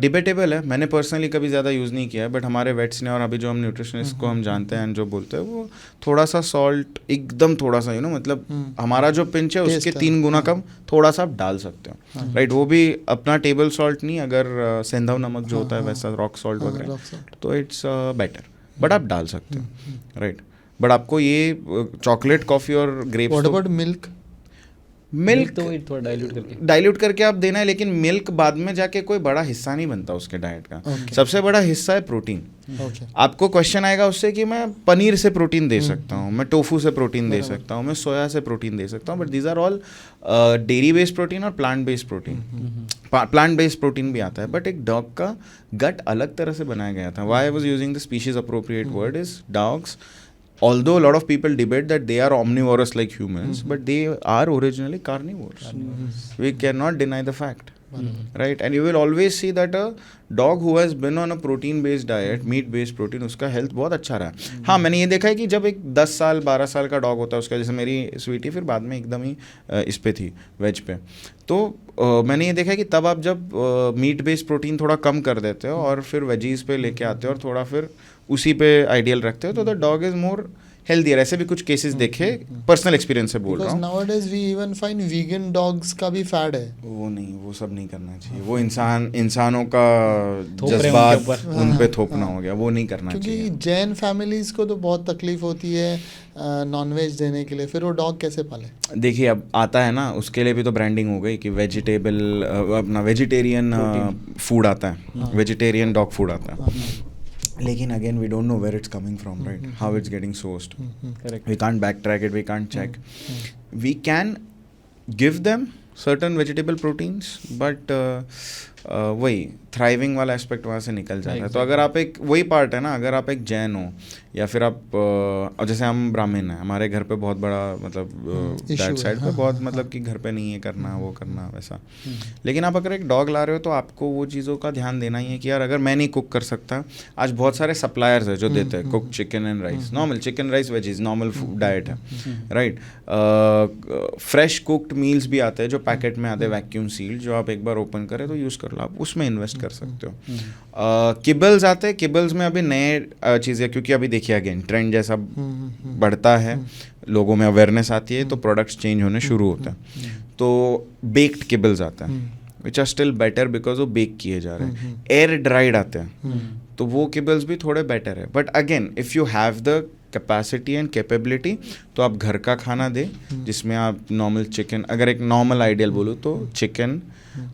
डिबेटेबल है, मैंने पर्सनली कभी ज़्यादा यूज़ नहीं किया है, बट हमारे वेट्स ने और अभी जो हम न्यूट्रिशनिस्ट को हम जानते हैं जो बोलते हैं वो थोड़ा सा सॉल्ट एकदम थोड़ा सा मतलब हमारा जो पिंच है उसके 3 गुना कम थोड़ा सा आप डाल सकते हो, राइट। वो भी अपना टेबल सॉल्ट नहीं, अगर सेंधव नमक जो होता है वैसा रॉक सॉल्ट वगैरह, तो इट्स बेटर, बट आप डाल सकते हो, राइट। बट आपको ये चॉकलेट कॉफ़ी और ग्रेप्स, मिल्क तो थोड़ा डाइल्यूट करके आप देना है, लेकिन मिल्क बाद में जाके कोई बड़ा हिस्सा नहीं बनता उसके डाइट का। सबसे बड़ा हिस्सा है प्रोटीन। आपको क्वेश्चन आएगा उससे कि मैं पनीर से प्रोटीन दे सकता हूँ, मैं टोफू से प्रोटीन दे सकता हूँ, मैं सोया से प्रोटीन दे सकता हूँ, but these are all dairy based protein और plant based protein. Plant based protein भी आता है, बट एक डॉग का गट अलग तरह से बनाया गया था। Why I was using the species appropriate word is dogs, although a lot of people debate that they are omnivorous like humans, but they are originally carnivores. We cannot deny the fact, right? And you will always see that a dog who has been on a protein based diet, meat based protein, उसका health बहुत अच्छा रहा है। हाँ, मैंने ये देखा है कि जब एक 10 साल 12 साल का डॉग होता है उसका, जैसे मेरी स्वीटी फिर बाद में एकदम ही इस पे थी, वेज पे, तो मैंने ये देखा है कि तब आप जब मीट बेस्ड प्रोटीन थोड़ा कम कर देते हो और फिर वेजीज पे लेके आते हो और थोड़ा फिर उसी पे आइडियल रखते हो, तो the dog is more healthier. ऐसे भी कुछ केसेस देखे, पर्सनल एक्सपीरियंस से बोल रहा हूँ। Nowadays we even find vegan dogs का भी फैड है। वो नहीं, वो सब नहीं करना चाहिए, वो इंसानों का जज्बात उन पे थोपना हो गया, वो नहीं करना चाहिए। क्योंकि जैन फैमिलीज को तो बहुत तकलीफ होती है नॉनवेज देने के लिए, फिर वो डॉग कैसे पाले? देखिए, अब आता है ना, उसके लिए भी तो ब्रांडिंग हो गई कि वेजिटेबल, अपना वेजिटेरियन फूड आता है, वेजिटेरियन डॉग फूड आता है, लेकिन again we don't know where it's coming from, right? How it's getting sourced. Correct. We can't backtrack it, we can't check. We can give them certain vegetable proteins, but वही thriving वाला aspect वहाँ से निकल जाता है। तो अगर आप एक, वही पार्ट है ना, अगर आप एक जैन हो या फिर आप और जैसे हम ब्राह्मण हैं, हमारे घर पे बहुत बड़ा मतलब दैट साइड पे बहुत मतलब कि घर पे नहीं है करना, वो करना वैसा। लेकिन आप अगर एक डॉग ला रहे हो तो आपको वो चीज़ों का ध्यान देना ही है कि यार अगर मैं नहीं कुक कर सकता, आज बहुत सारे सप्लायर्स है जो देते हैं cook chicken and rice, normal chicken rice veggies normal diet है, राइट। फ्रेश कुक्ड मील्स भी आते हैं जो पैकेट में आते हैं वैक्यूम सील्ड, जो आप एक बार ओपन करें तो यूज़ कर लो, आप उसमें इन्वेस्ट कर सकते हो। किबल्स आते हैं, किबल्स में अभी नए चीज़ें, क्योंकि अभी देखिए अगेन ट्रेंड जैसा बढ़ता है, लोगों में अवेयरनेस आती है तो प्रोडक्ट्स चेंज होने शुरू होते हैं। तो बेक्ड किबल्स आता है which are still better because वो बेक किए जा रहे हैं। एयर ड्राइड आते हैं तो वो किबल्स भी थोड़े बेटर है, but again if you have the capacity and capability तो आप घर का खाना दें जिसमें आप नॉर्मल चिकन, अगर एक नॉर्मल आइडियल बोलूँ तो चिकन,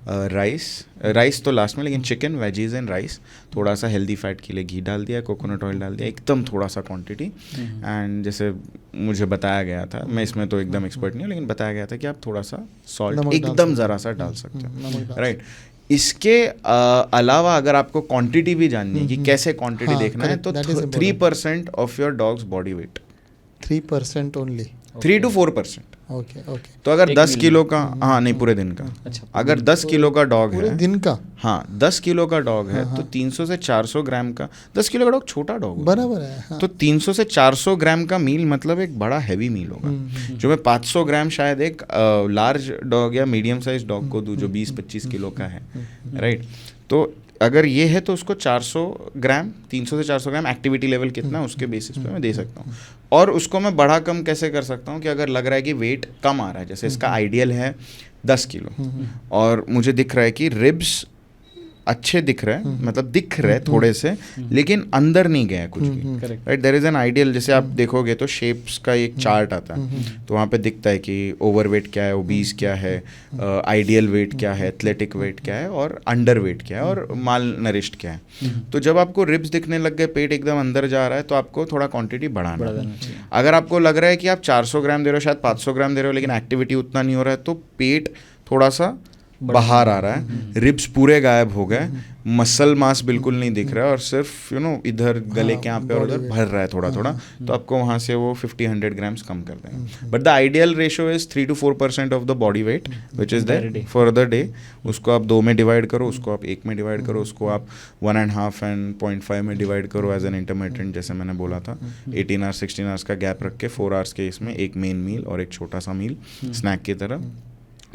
राइस तो लास्ट में, लेकिन चिकन, वेजीज एंड राइस, थोड़ा सा हेल्दी फैट के लिए घी डाल दिया, कोकोनट ऑयल डाल दिया, एकदम थोड़ा सा क्वांटिटी। एंड जैसे मुझे बताया गया था, मैं इसमें तो एकदम एक्सपर्ट नहीं हूँ, लेकिन बताया गया था कि आप थोड़ा सा सॉल्ट एकदम ज़रा सा डाल सकते हो, राइट। इसके अलावा अगर आपको क्वांटिटी भी जाननी है कि कैसे क्वांटिटी देखना है, तो 3% of your dogs body weight, 3% only, 3 to 4%। Okay. तो अगर 10 किलो का, हाँ नहीं पूरे दिन का, अच्छा, अगर 10 किलो का डॉग है, पूरे दिन का, हाँ 10 किलो का डॉग है तो 300 से 400 ग्राम का, 10 किलो का डॉग छोटा डॉग बराबर है, हाँ। तो 300 से 400 ग्राम का मील मतलब एक बड़ा हैवी मील होगा, जो मैं 500 ग्राम शायद एक लार्ज डॉग या मीडियम साइज डॉग को दूँ जो 20-25 किलो का है, राइट। तो अगर ये है तो उसको 400 ग्राम, 300 से 400 ग्राम एक्टिविटी लेवल कितना है उसके बेसिस पे मैं दे सकता हूँ। और उसको मैं बढ़ा कम कैसे कर सकता हूँ कि अगर लग रहा है कि वेट कम आ रहा है, जैसे इसका आइडियल है 10 किलो और मुझे दिख रहा है कि रिब्स अच्छे दिख रहे हैं, मतलब दिख रहे थोड़े से, लेकिन अंदर नहीं गया कुछ भी, right. There is an ideal, जैसे आप देखोगे तो शेप्स का एक चार्ट आता है, तो वहाँ पे दिखता है कि ओवरवेट क्या है, ओबीस क्या है, आइडियल वेट क्या है, एथलेटिक वेट क्या है और अंडर वेट क्या है और माल नरिश्ड क्या है। तो जब आपको रिब्स दिखने लग गए, पेट एकदम अंदर जा रहा है, तो आपको थोड़ा क्वांटिटी बढ़ाना है। अगर आपको लग रहा है कि आप 400 ग्राम दे रहे हो, शायद 500 ग्राम दे रहे हो, लेकिन एक्टिविटी उतना नहीं हो रहा है, तो पेट थोड़ा सा बाहर आ रहा है, रिब्स पूरे गायब हो गए, मसल मास बिल्कुल नहीं दिख रहा है और सिर्फ इधर गले के यहाँ पे और उधर भर रहा है थोड़ा थोड़ा, तो आपको वहाँ से वो 50-100 ग्राम्स कम कर देंगे। But the ideal ratio is 3 to 4% of the body weight which is there for the day. उसको आप 2 में डिवाइड करो, उसको आप 1 में डिवाइड करो, उसको आप 1.5 एंड 0.5 में डिवाइड करो एज एन इंटरमीडिएट, जैसे मैंने बोला था 18 आवर्स 16 आवर्स का गैप रख के 4 आवर्स के इसमें एक मेन मील और एक छोटा सा मील स्नैक की तरह,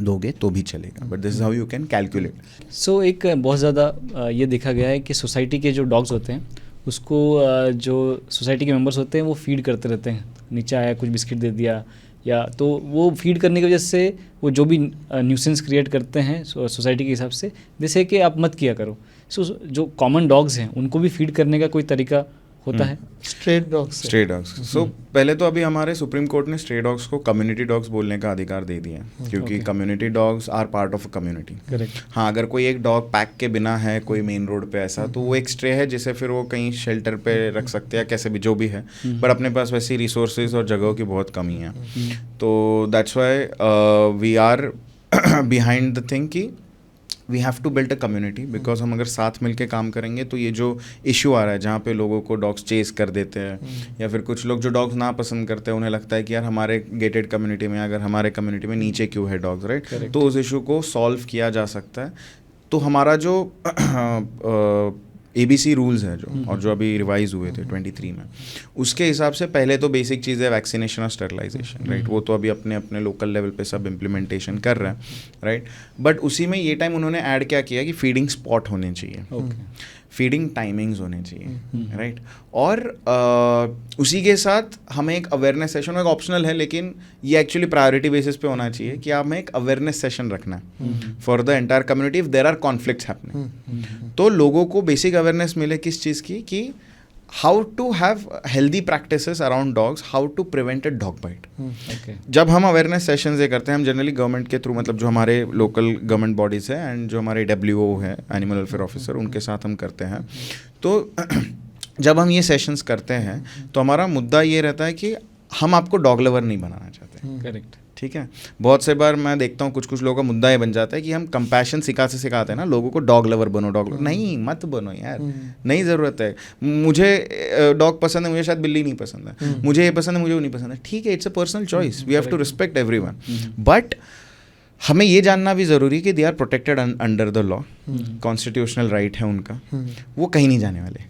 दोगे तो भी चलेगा, but this is how you can calculate. So एक बहुत ज़्यादा ये देखा गया है कि सोसाइटी के जो डॉग्स होते हैं उसको जो सोसाइटी के मेंबर्स होते हैं वो फीड करते रहते हैं, नीचे आया कुछ बिस्किट दे दिया, या तो वो फीड करने की वजह से वो जो भी न्यूसेंस क्रिएट करते हैं सोसाइटी के हिसाब से, जैसे कि आप मत किया करो। सो जो कॉमन डॉग्स हैं उनको भी फीड करने का कोई तरीका होता है? Stray dogs stray dogs, so पहले तो अभी हमारे सुप्रीम कोर्ट ने स्ट्रे डॉग्स को कम्युनिटी डॉग्स बोलने का अधिकार दे दिया है, क्योंकि community dogs are part of a community. Correct. हाँ, अगर कोई एक डॉग पैक के बिना है कोई मेन रोड पे ऐसा, तो वो एक स्ट्रे है जिसे फिर वो कहीं शेल्टर पे रख सकते हैं, कैसे भी जो भी है, बट अपने पास वैसी रिसोर्सेज और जगहों की बहुत कमी है। तो that's why we are behind the thing कि we have to build a community, because हम अगर साथ मिलके काम करेंगे तो ये जो इशू आ रहा है जहाँ पे लोगों को डॉग्स चेस कर देते हैं, या फिर कुछ लोग जो डॉग्स ना पसंद करते हैं उन्हें लगता है कि यार हमारे गेटेड कम्युनिटी में, अगर हमारे कम्युनिटी में नीचे क्यों है डॉग्स, राइट, तो उस इशू को सॉल्व किया जा सकता है। तो हमारा जो ABC रूल्स है जो, और जो अभी रिवाइज हुए थे 23 में, उसके हिसाब से पहले तो बेसिक चीज़ है वैक्सीनेशन और स्टरलाइजेशन, राइट, वो तो अभी अपने अपने लोकल लेवल पे सब इम्प्लीमेंटेशन कर रहे हैं, राइट, बट उसी में ये टाइम उन्होंने ऐड क्या किया कि फीडिंग स्पॉट होने चाहिए, फीडिंग टाइमिंग्स होने चाहिए, राइट, और उसी के साथ हमें एक अवेयरनेस सेशन, एक ऑप्शनल है लेकिन ये एक्चुअली प्रायोरिटी बेसिस पे होना चाहिए कि हमें एक अवेयरनेस सेशन रखना है for the entire community if there are conflicts happening, तो लोगों को बेसिक अवेयरनेस मिले किस चीज़ की, कि how to have healthy practices around dogs, how to prevent a dog bite. जब हम अवेयरनेस सेशंस ये करते हैं, हम जनरली गवर्नमेंट के थ्रू, मतलब जो हमारे लोकल गवर्नमेंट बॉडीज़ है एंड जो हमारे WO है, एनिमल वेलफेयर ऑफिसर, उनके साथ हम करते हैं। तो जब हम ये सेशंस करते हैं तो हमारा मुद्दा ये रहता है कि हम आपको डॉग लवर नहीं बनाना चाहते। करेक्ट। ठीक है, बहुत से बार मैं देखता हूँ कुछ लोगों का मुद्दा ये बन जाता है कि हम कंपैशन सिखाते हैं ना लोगों को, डॉग लवर बनो, डॉग लवर नहीं, मत बनो यार, नहीं ज़रूरत है। मुझे डॉग पसंद है, मुझे शायद बिल्ली नहीं पसंद है, मुझे ये पसंद है, मुझे वो नहीं पसंद है, ठीक है, it's a personal choice, we have to respect everyone, but हमें ये जानना भी ज़रूरी है कि they are protected under the law, constitutional right है उनका, वो कहीं नहीं जाने वाले,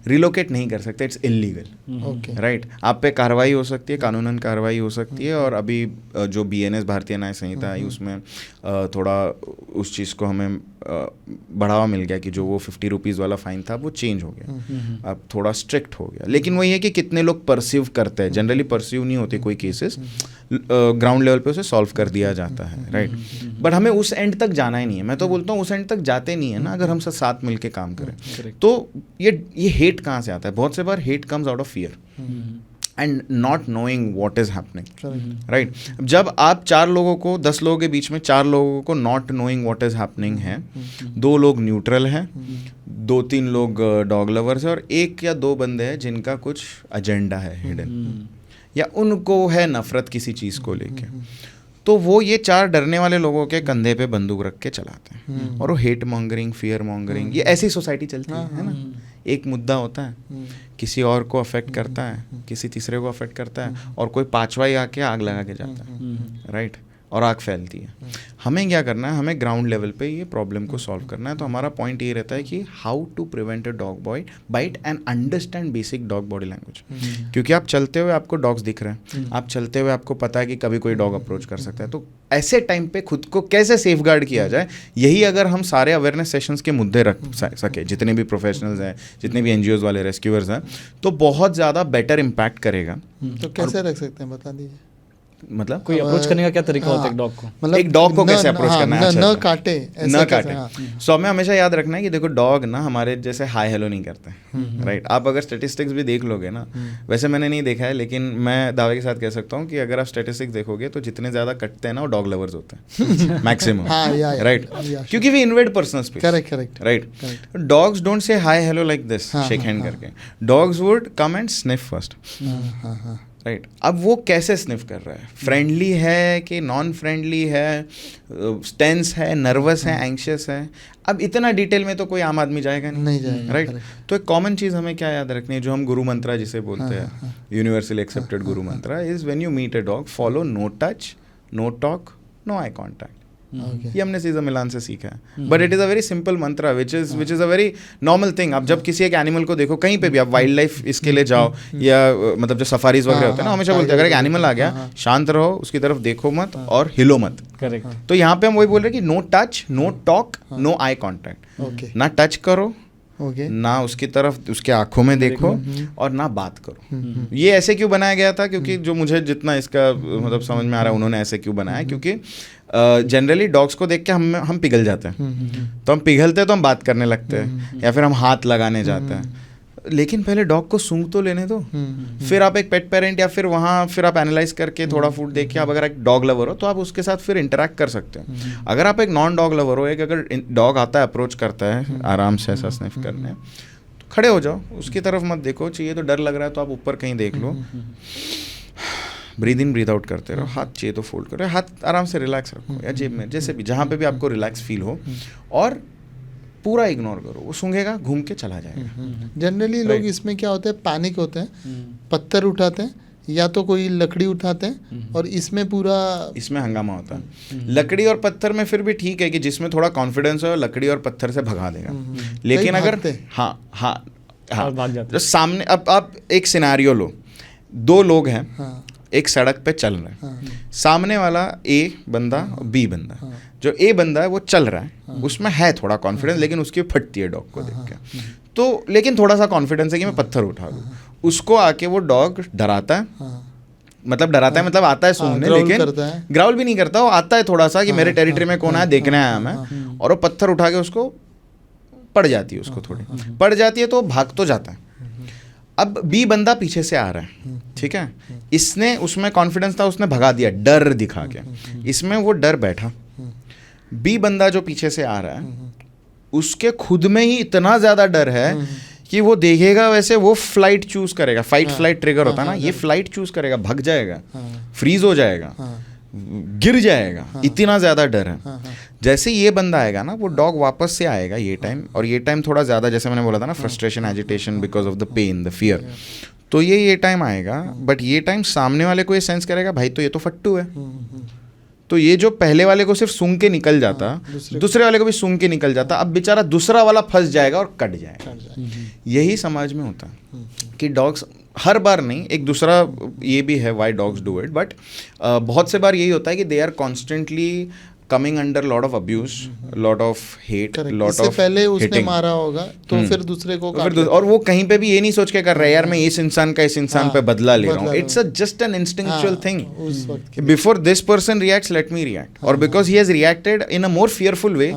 रिलोकेट नहीं कर सकते, इट्स इलीगल, राइट, आप पे कार्रवाई हो सकती है, कानूनन कार्रवाई हो सकती है। और अभी जो BNS भारतीय न्याय संहिता आई उसमें थोड़ा उस चीज़ को हमें बढ़ावा मिल गया कि जो वो 50 रुपीज़ वाला फाइन था वो चेंज हो गया, अब थोड़ा स्ट्रिक्ट हो गया। लेकिन वही है कि कितने लोग परसीव करते हैं, जनरली परसीव नहीं होते कोई केसेस, ग्राउंड लेवल पे उसे सॉल्व कर दिया जाता है, राइट, बट हमें उस एंड तक जाना ही नहीं है। मैं तो बोलता हूँ उस एंड तक जाते नहीं है ना, अगर हम सब साथ मिल के काम करें। तो ये हेट कहाँ से आता है? बहुत से बार hate comes out of fear and not knowing what is happening, right. जब आप 4 लोगों को, 10 लोगों के बीच में 4 लोगों को not knowing what is happening है, 2 लोग न्यूट्रल हैं, 2-3 लोग डॉग लवर्स हैं, और 1 या 2 बंदे हैं जिनका कुछ एजेंडा है हिडन, या उनको है नफरत किसी चीज़ को लेके, तो वो ये 4 डरने वाले लोगों के कंधे पे बंदूक रख के चलाते हैं, और वो हेट मॉन्गरिंग, फियर मॉन्गरिंग, ये ऐसी सोसाइटी चलती है ना। एक मुद्दा होता है, किसी और को अफेक्ट करता है, किसी तीसरे को अफेक्ट करता है, और कोई 5वां ही आके आग लगा के जाता है, राइट, और आग फैलती है। हमें क्या करना है, हमें ग्राउंड लेवल पे ये प्रॉब्लम को सॉल्व करना है। तो हमारा पॉइंट ये रहता है कि how to prevent a dog bite and understand basic dog body language, क्योंकि आप चलते हुए आपको डॉग्स दिख रहे हैं, आप चलते हुए आपको पता है कि कभी कोई डॉग अप्रोच कर सकता है, तो ऐसे टाइम पे खुद को कैसे सेफगार्ड किया जाए, यही अगर हम सारे अवेयरनेस सेशंस के मुद्दे रख सके, जितने भी प्रोफेशनल्स हैं, जितने भी NGOs वाले रेस्क्यूअर्स हैं, तो बहुत ज़्यादा बेटर इम्पैक्ट करेगा। तो कैसे रख सकते हैं, बता दीजिए। मतलब कोई अप्रोच करने का क्या तरीका होता है एक डॉग को? मतलब एक डॉग को कैसे अप्रोच करना है, न काटे, न काटे। सो हमें हमेशा याद रखना है कि देखो डॉग ना हमारे जैसे हाय हेलो नहीं करते, राइट। आप अगर स्टैटिस्टिक्स भी देख लोगे ना, वैसे मैंने नहीं देखा है लेकिन मैं दावे के साथ कह सकता हूँ कि अगर आप स्टैटिस्टिक्स देखोगे तो जितने ज्यादा कटते हैं ना वो डॉग लवर्स होते हैं मैक्सिमम, राइट, क्योंकि we invade personal space, correct, right. Dogs don't say hi hello like this, shake hand करके, dogs would come and sniff first, right. अब वो कैसे स्निफ कर रहा है, फ्रेंडली है कि नॉन फ्रेंडली है, टेंस है, नर्वस है, एंग्शियस है, अब इतना डिटेल में तो कोई आम आदमी जाएगा नहीं जाएगा, राइट। तो एक कॉमन चीज़ हमें क्या याद रखनी है, जो हम गुरु मंत्रा जिसे बोलते हैं, universally accepted guru mantra is when you meet a dog, follow no touch, no talk, no eye contact, Okay. ये हमने सीजर मिलान से सीखा है. But it is a very simple mantra which is a very normal thing. आप जब किसी एक animal को देखो कहीं पे भी, आप वाइल्ड लाइफ इसके लिए जाओ या मतलब जो सफारीज वगैरह होते हैं ना, हमेशा बोलते हैं अगर एक एनिमल आ गया शांत रहो, उसकी तरफ देखो मत और हिलो मत. करेक्ट. तो यहाँ पे हम वही बोल रहे हैं कि no touch, no talk, no eye contact. Okay. ना टच करो, Okay. ना उसकी तरफ उसके आंखों में देखो और ना बात करो. ये ऐसे क्यों बनाया गया था? क्योंकि जो मुझे जितना इसका मतलब समझ में आ रहा है, उन्होंने ऐसे क्यों बनाया, क्योंकि जनरली डॉग्स को देख के हम पिघल जाते हैं. तो हम पिघलते हैं तो हम बात करने लगते हैं या फिर हम हाथ लगाने जाते हैं. लेकिन पहले डॉग को सूंघ तो लेने दो. फिर आप एक पेट पेरेंट या फिर वहाँ फिर आप एनालाइज करके थोड़ा फूड देख के आप अगर एक डॉग लवर हो तो आप उसके साथ फिर इंटरेक्ट कर सकते हो. अगर आप एक नॉन डॉग लवर हो, एक अगर डॉग आता है अप्रोच करता है आराम से ऐसा स्निफ करने, तो खड़े हो जाओ, उसकी तरफ मत देखो. चाहिए तो डर लग रहा है तो आप ऊपर कहीं देख लो, ब्रीद इन ब्रीद आउट करते रहो. हाथ चाहिए तो फोल्ड करो, हाथ आराम से रिलैक्स रखो या जेब में, जैसे भी जहाँ पे भी आपको रिलैक्स फील हो, और पूरा इग्नोर करो. वो सूंघेगा, घूम के चला जाएगा. जनरली लोग इसमें क्या होता है, पैनिक होते हैं, पत्थर उठाते हैं या तो कोई लकड़ी उठाते हैं और इसमें पूरा इसमें हंगामा होता है. लकड़ी और पत्थर में फिर भी ठीक है कि जिसमें थोड़ा कॉन्फिडेंस हो, लकड़ी और पत्थर से भगा देगा. लेकिन कई अगर भागते हैं. हाँ और भाग जाते जो सामने, अब आप एक सिनारियो लो, दो लोग हैं, हाँ. एक सड़क पे चल रहे हैं. हाँ. सामने वाला ए बंदा और बी बंदा. जो ए बंदा है वो चल रहा है, उसमें है थोड़ा कॉन्फिडेंस, लेकिन उसकी फटती है डॉग को देख के. तो लेकिन थोड़ा सा कॉन्फिडेंस है कि मैं पत्थर उठा लूँ. उसको आके वो डॉग डराता है, मतलब डराता है मतलब आता है सूंघने, ग्राउल लेकिन करता है. ग्राउल भी नहीं करता. वो आता है थोड़ा सा कि मेरे टेरिटरी में कौन आया, देखने आया मैं, और वो पत्थर उठा के उसको पड़ जाती है, उसको थोड़ी पड़ जाती है तो भाग तो जाता है. अब बी बंदा पीछे से आ रहा है, ठीक है, इसने उसमें कॉन्फिडेंस था, उसने भगा दिया डर दिखा के. इसमें वो डर बैठा. बी बंदा जो पीछे से आ रहा है, उसके खुद में ही इतना ज़्यादा डर है कि वो देखेगा वैसे वो फ्लाइट चूज करेगा. फाइट फ्लाइट ट्रिगर होता है ना, ये फ्लाइट चूज करेगा, भग जाएगा, फ्रीज हो जाएगा, गिर जाएगा. इतना ज़्यादा डर है. जैसे ये बंदा आएगा ना, वो डॉग वापस से आएगा ये टाइम, और ये टाइम थोड़ा ज़्यादा, जैसे मैंने बोला था ना, frustration, agitation because of the pain, the fear. तो ये टाइम आएगा, बट ये टाइम सामने वाले को ये सेंस करेगा, भाई तो ये तो फट्टू है. तो ये जो पहले वाले को सिर्फ सूंघ के निकल जाता, दूसरे वाले को भी सूंघ के निकल जाता, अब बेचारा दूसरा वाला फंस जाएगा और कट जाएगा. यही समाज में होता है कि डॉग्स हर बार नहीं, एक दूसरा ये भी है why dogs do it, but बहुत से बार यही होता है कि they are constantly coming under lot of abuse, lot of hate, lot of पहले उसने मारा होगा तो फिर दूसरे को और वो कहीं पे भी ये नहीं सोच के कर रहा है यार मैं इस इंसान का इस इंसान पे बदला ले रहा हूँ. It's just an instinctual thing. Before this person reacts, let me react. और because he has reacted in a more fearful way,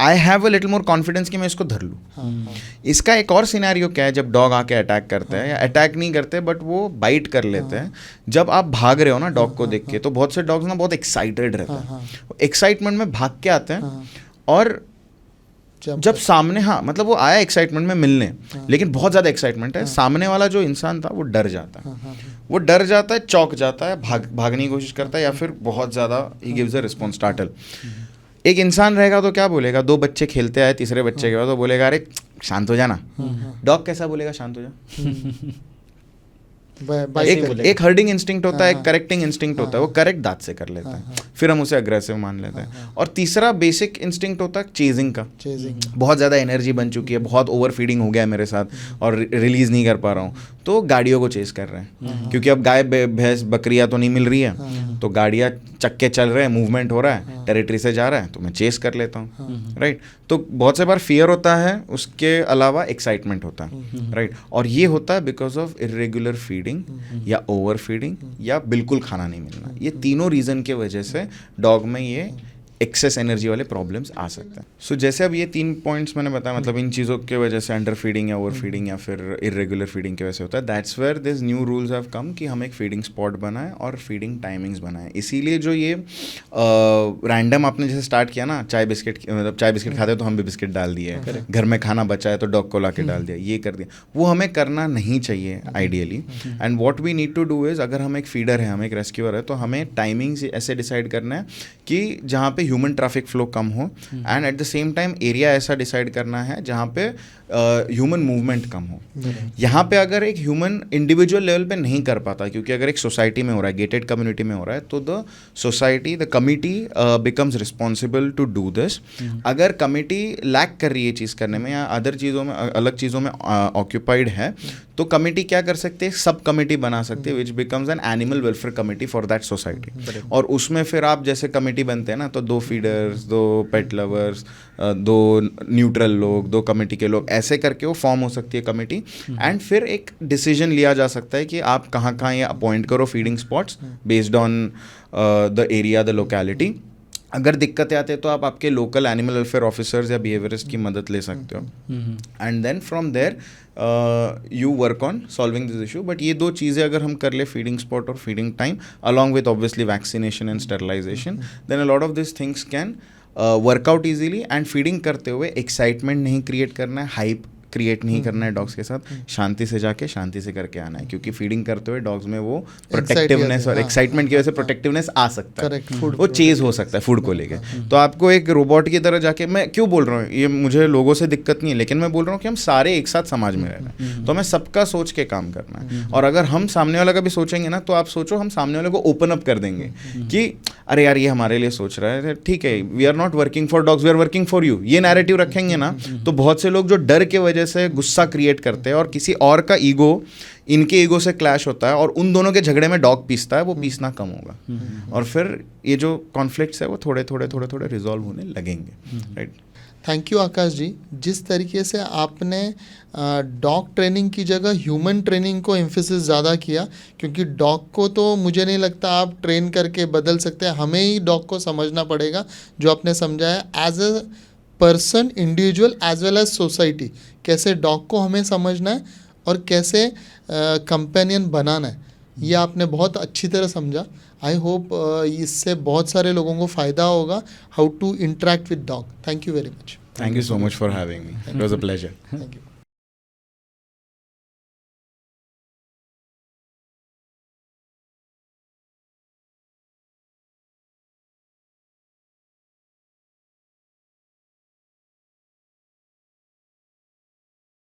I have a little more confidence कि मैं इसको धर लूँ. इसका एक और सिनेरियो क्या है, जब डॉग आके अटैक करते हैं, या अटैक नहीं करते बट वो बाइट कर लेते हैं. जब आप भाग रहे हो ना डॉग को देख के, तो बहुत से डॉग्स ना बहुत एक्साइटेड रहते हैं, एक्साइटमेंट में भाग के आते हैं. और जब सामने, हाँ मतलब वो आया एक्साइटमेंट में मिलने, लेकिन बहुत ज़्यादा एक्साइटमेंट है, सामने वाला जो इंसान था वो डर जाता है. वो डर जाता है, चौंक जाता है, भागने की कोशिश करता है, या फिर बहुत ज़्यादा he gives a response, startle. एक इंसान रहेगा तो क्या बोलेगा, दो बच्चे खेलते आए, तीसरे बच्चे के बाद तो बोलेगा अरे शांत हो जाना. डॉग कैसा बोलेगा, शांत हो जा. एक हर्डिंग इंस्टिंक्ट होता है, एक करेक्टिंग इंस्टिंक्ट होता है, वो करेक्ट दांत से कर लेता है, फिर हम उसे अग्रेसिव मान लेते हैं. और तीसरा बेसिक इंस्टिंक्ट होता है चेजिंग का. बहुत ज़्यादा एनर्जी बन चुकी है, बहुत ओवर फीडिंग हो गया है मेरे साथ और रिलीज नहीं कर पा रहा हूँ, तो गाड़ियों को चेस कर रहे हैं. क्योंकि अब गाय भैंस बकरियाँ तो नहीं मिल रही है, तो गाड़ियाँ चक्के चल रहे हैं, मूवमेंट हो रहा है, टेरिटरी से जा रहा है, तो मैं चेस कर लेता हूँ. राइट. तो बहुत से बार फियर होता है, उसके अलावा एक्साइटमेंट होता है. राइट. और ये होता है बिकॉज ऑफ इरेगुलर फीडिंग या ओवर फीडिंग या बिल्कुल खाना नहीं मिलना. ये तीनों रीज़न के वजह से डॉग में ये एक्सेस एनर्जी वाले प्रॉब्लम्स आ सकते हैं. सो जैसे अब ये 3 पॉइंट्स मैंने बताया, मतलब इन चीज़ों के वजह से अंडर फीडिंग या ओवर फीडिंग या फिर इरेगुलर फीडिंग की वजह से होता है. That's where this new rules have come कि हम एक फीडिंग स्पॉट बनाएं और फीडिंग टाइमिंग्स बनाएं. इसीलिए जो ये रैंडम आपने जैसे स्टार्ट किया ना, चाय बिस्किट, मतलब चाय बिस्किट खाते तो हम भी बिस्किट डाल दिए, घर में खाना बचा है तो डॉग को ला के डाल दिया, ये कर दिया, वो हमें करना नहीं चाहिए ideally. And what we need to do is, अगर हम एक फीडर है, हम एक रेस्क्यूअर है, तो हमें टाइमिंग्स ऐसे डिसाइड करना है कि जहाँ पे ह्यूमन ट्रैफिक फ्लो कम हो, and eight the same time area ऐसा डिसाइड करना है जहाँ पे ह्यूमन मूवमेंट कम हो। यहाँ पे अगर एक ह्यूमन इंडिविजुअल लेवल पे नहीं कर पाता, क्योंकि अगर एक सोसाइटी में हो रहा है, गेटेड कम्युनिटी में हो रहा है, तो the society, the committee becomes responsible to do this. अगर कमिटी लैक कर रही है चीज़ करने में या अदर चीज़ों में, अलग चीज़ों में ऑक्यूपाइड है, तो कमिटी क्या कर सकते हैं, सब कमिटी बना सकते हैं, which becomes an animal welfare committee for that society. और उसमें फिर आप जैसे कमिटी बनते हैं ना, तो 2 फीडर्स, 2 पेट लवर्स, 2 न्यूट्रल लोग, 2 कमिटी के लोग, ऐसे करके वो फॉर्म हो सकती है कमिटी। एंड फिर एक डिसीजन लिया जा सकता है कि आप कहाँ कहाँ ये अपॉइंट करो feeding spots based on the area, the locality. अगर दिक्कतें आते हैं तो आप आपके लोकल एनिमल वेलफेयर ऑफिसर्स या बिहेवियरिस्ट की मदद ले सकते हो, and then from there you work on solving this issue. But ये 2 चीज़ें अगर हम कर ले, फीडिंग स्पॉट और feeding time, along with obviously vaccination and sterilisation, then a lot of this things can work out easily. And feeding करते हुए excitement नहीं क्रिएट करना है, हाइप क्रिएट नहीं करना है डॉग्स के साथ, शांति से जाके शांति से करके आना है, क्योंकि फीडिंग करते हुए डॉग्स में वो प्रोटेक्टिवनेस और एक्साइटमेंट की वजह से प्रोटेक्टिवनेस आ सकता है, वो चेज हो सकता है फूड को लेके। तो आपको एक रोबोट की तरह जाके, मैं क्यों बोल रहा हूँ ये, मुझे लोगों से दिक्कत नहीं है, लेकिन मैं बोल रहा हूँ कि हम सारे एक साथ समाज में रह रहे हैं, तो हमें सबका सोच के काम करना है। और अगर हम सामने वाला का भी सोचेंगे ना, तो आप सोचो हम सामने वाले को ओपन अप कर देंगे कि अरे यार ये हमारे लिए सोच रहा है, ठीक है, we are not working for dogs, we are working for you. ये नैरेटिव रखेंगे ना, तो बहुत से लोग जो डर के वजह से गुस्सा क्रिएट करते हैं और किसी और का ईगो इनके ईगो से क्लैश होता है और उन दोनों के झगड़े में डॉग पीसता है, वो पीसना कम होगा और फिर ये जो कॉन्फ्लिक्ट्स है वो थोड़े थोड़े रिजॉल्व होने लगेंगे, राइट। थैंक यू आकाश जी, जिस तरीके से आपने डॉग ट्रेनिंग की जगह ह्यूमन ट्रेनिंग को एम्फेसिस ज़्यादा किया, क्योंकि डॉग को तो मुझे नहीं लगता आप ट्रेन करके बदल सकते हैं, हमें ही डॉग को समझना पड़ेगा, जो आपने समझाया as a person, individual as well as society, कैसे डॉग को हमें समझना है और कैसे कंपेनियन बनाना है, ये आपने बहुत अच्छी तरह समझा। आई होप इससे बहुत सारे लोगों को फ़ायदा होगा, how to interact with dog. Thank you very much. Thank you so much for having me. It was a pleasure. Thank you.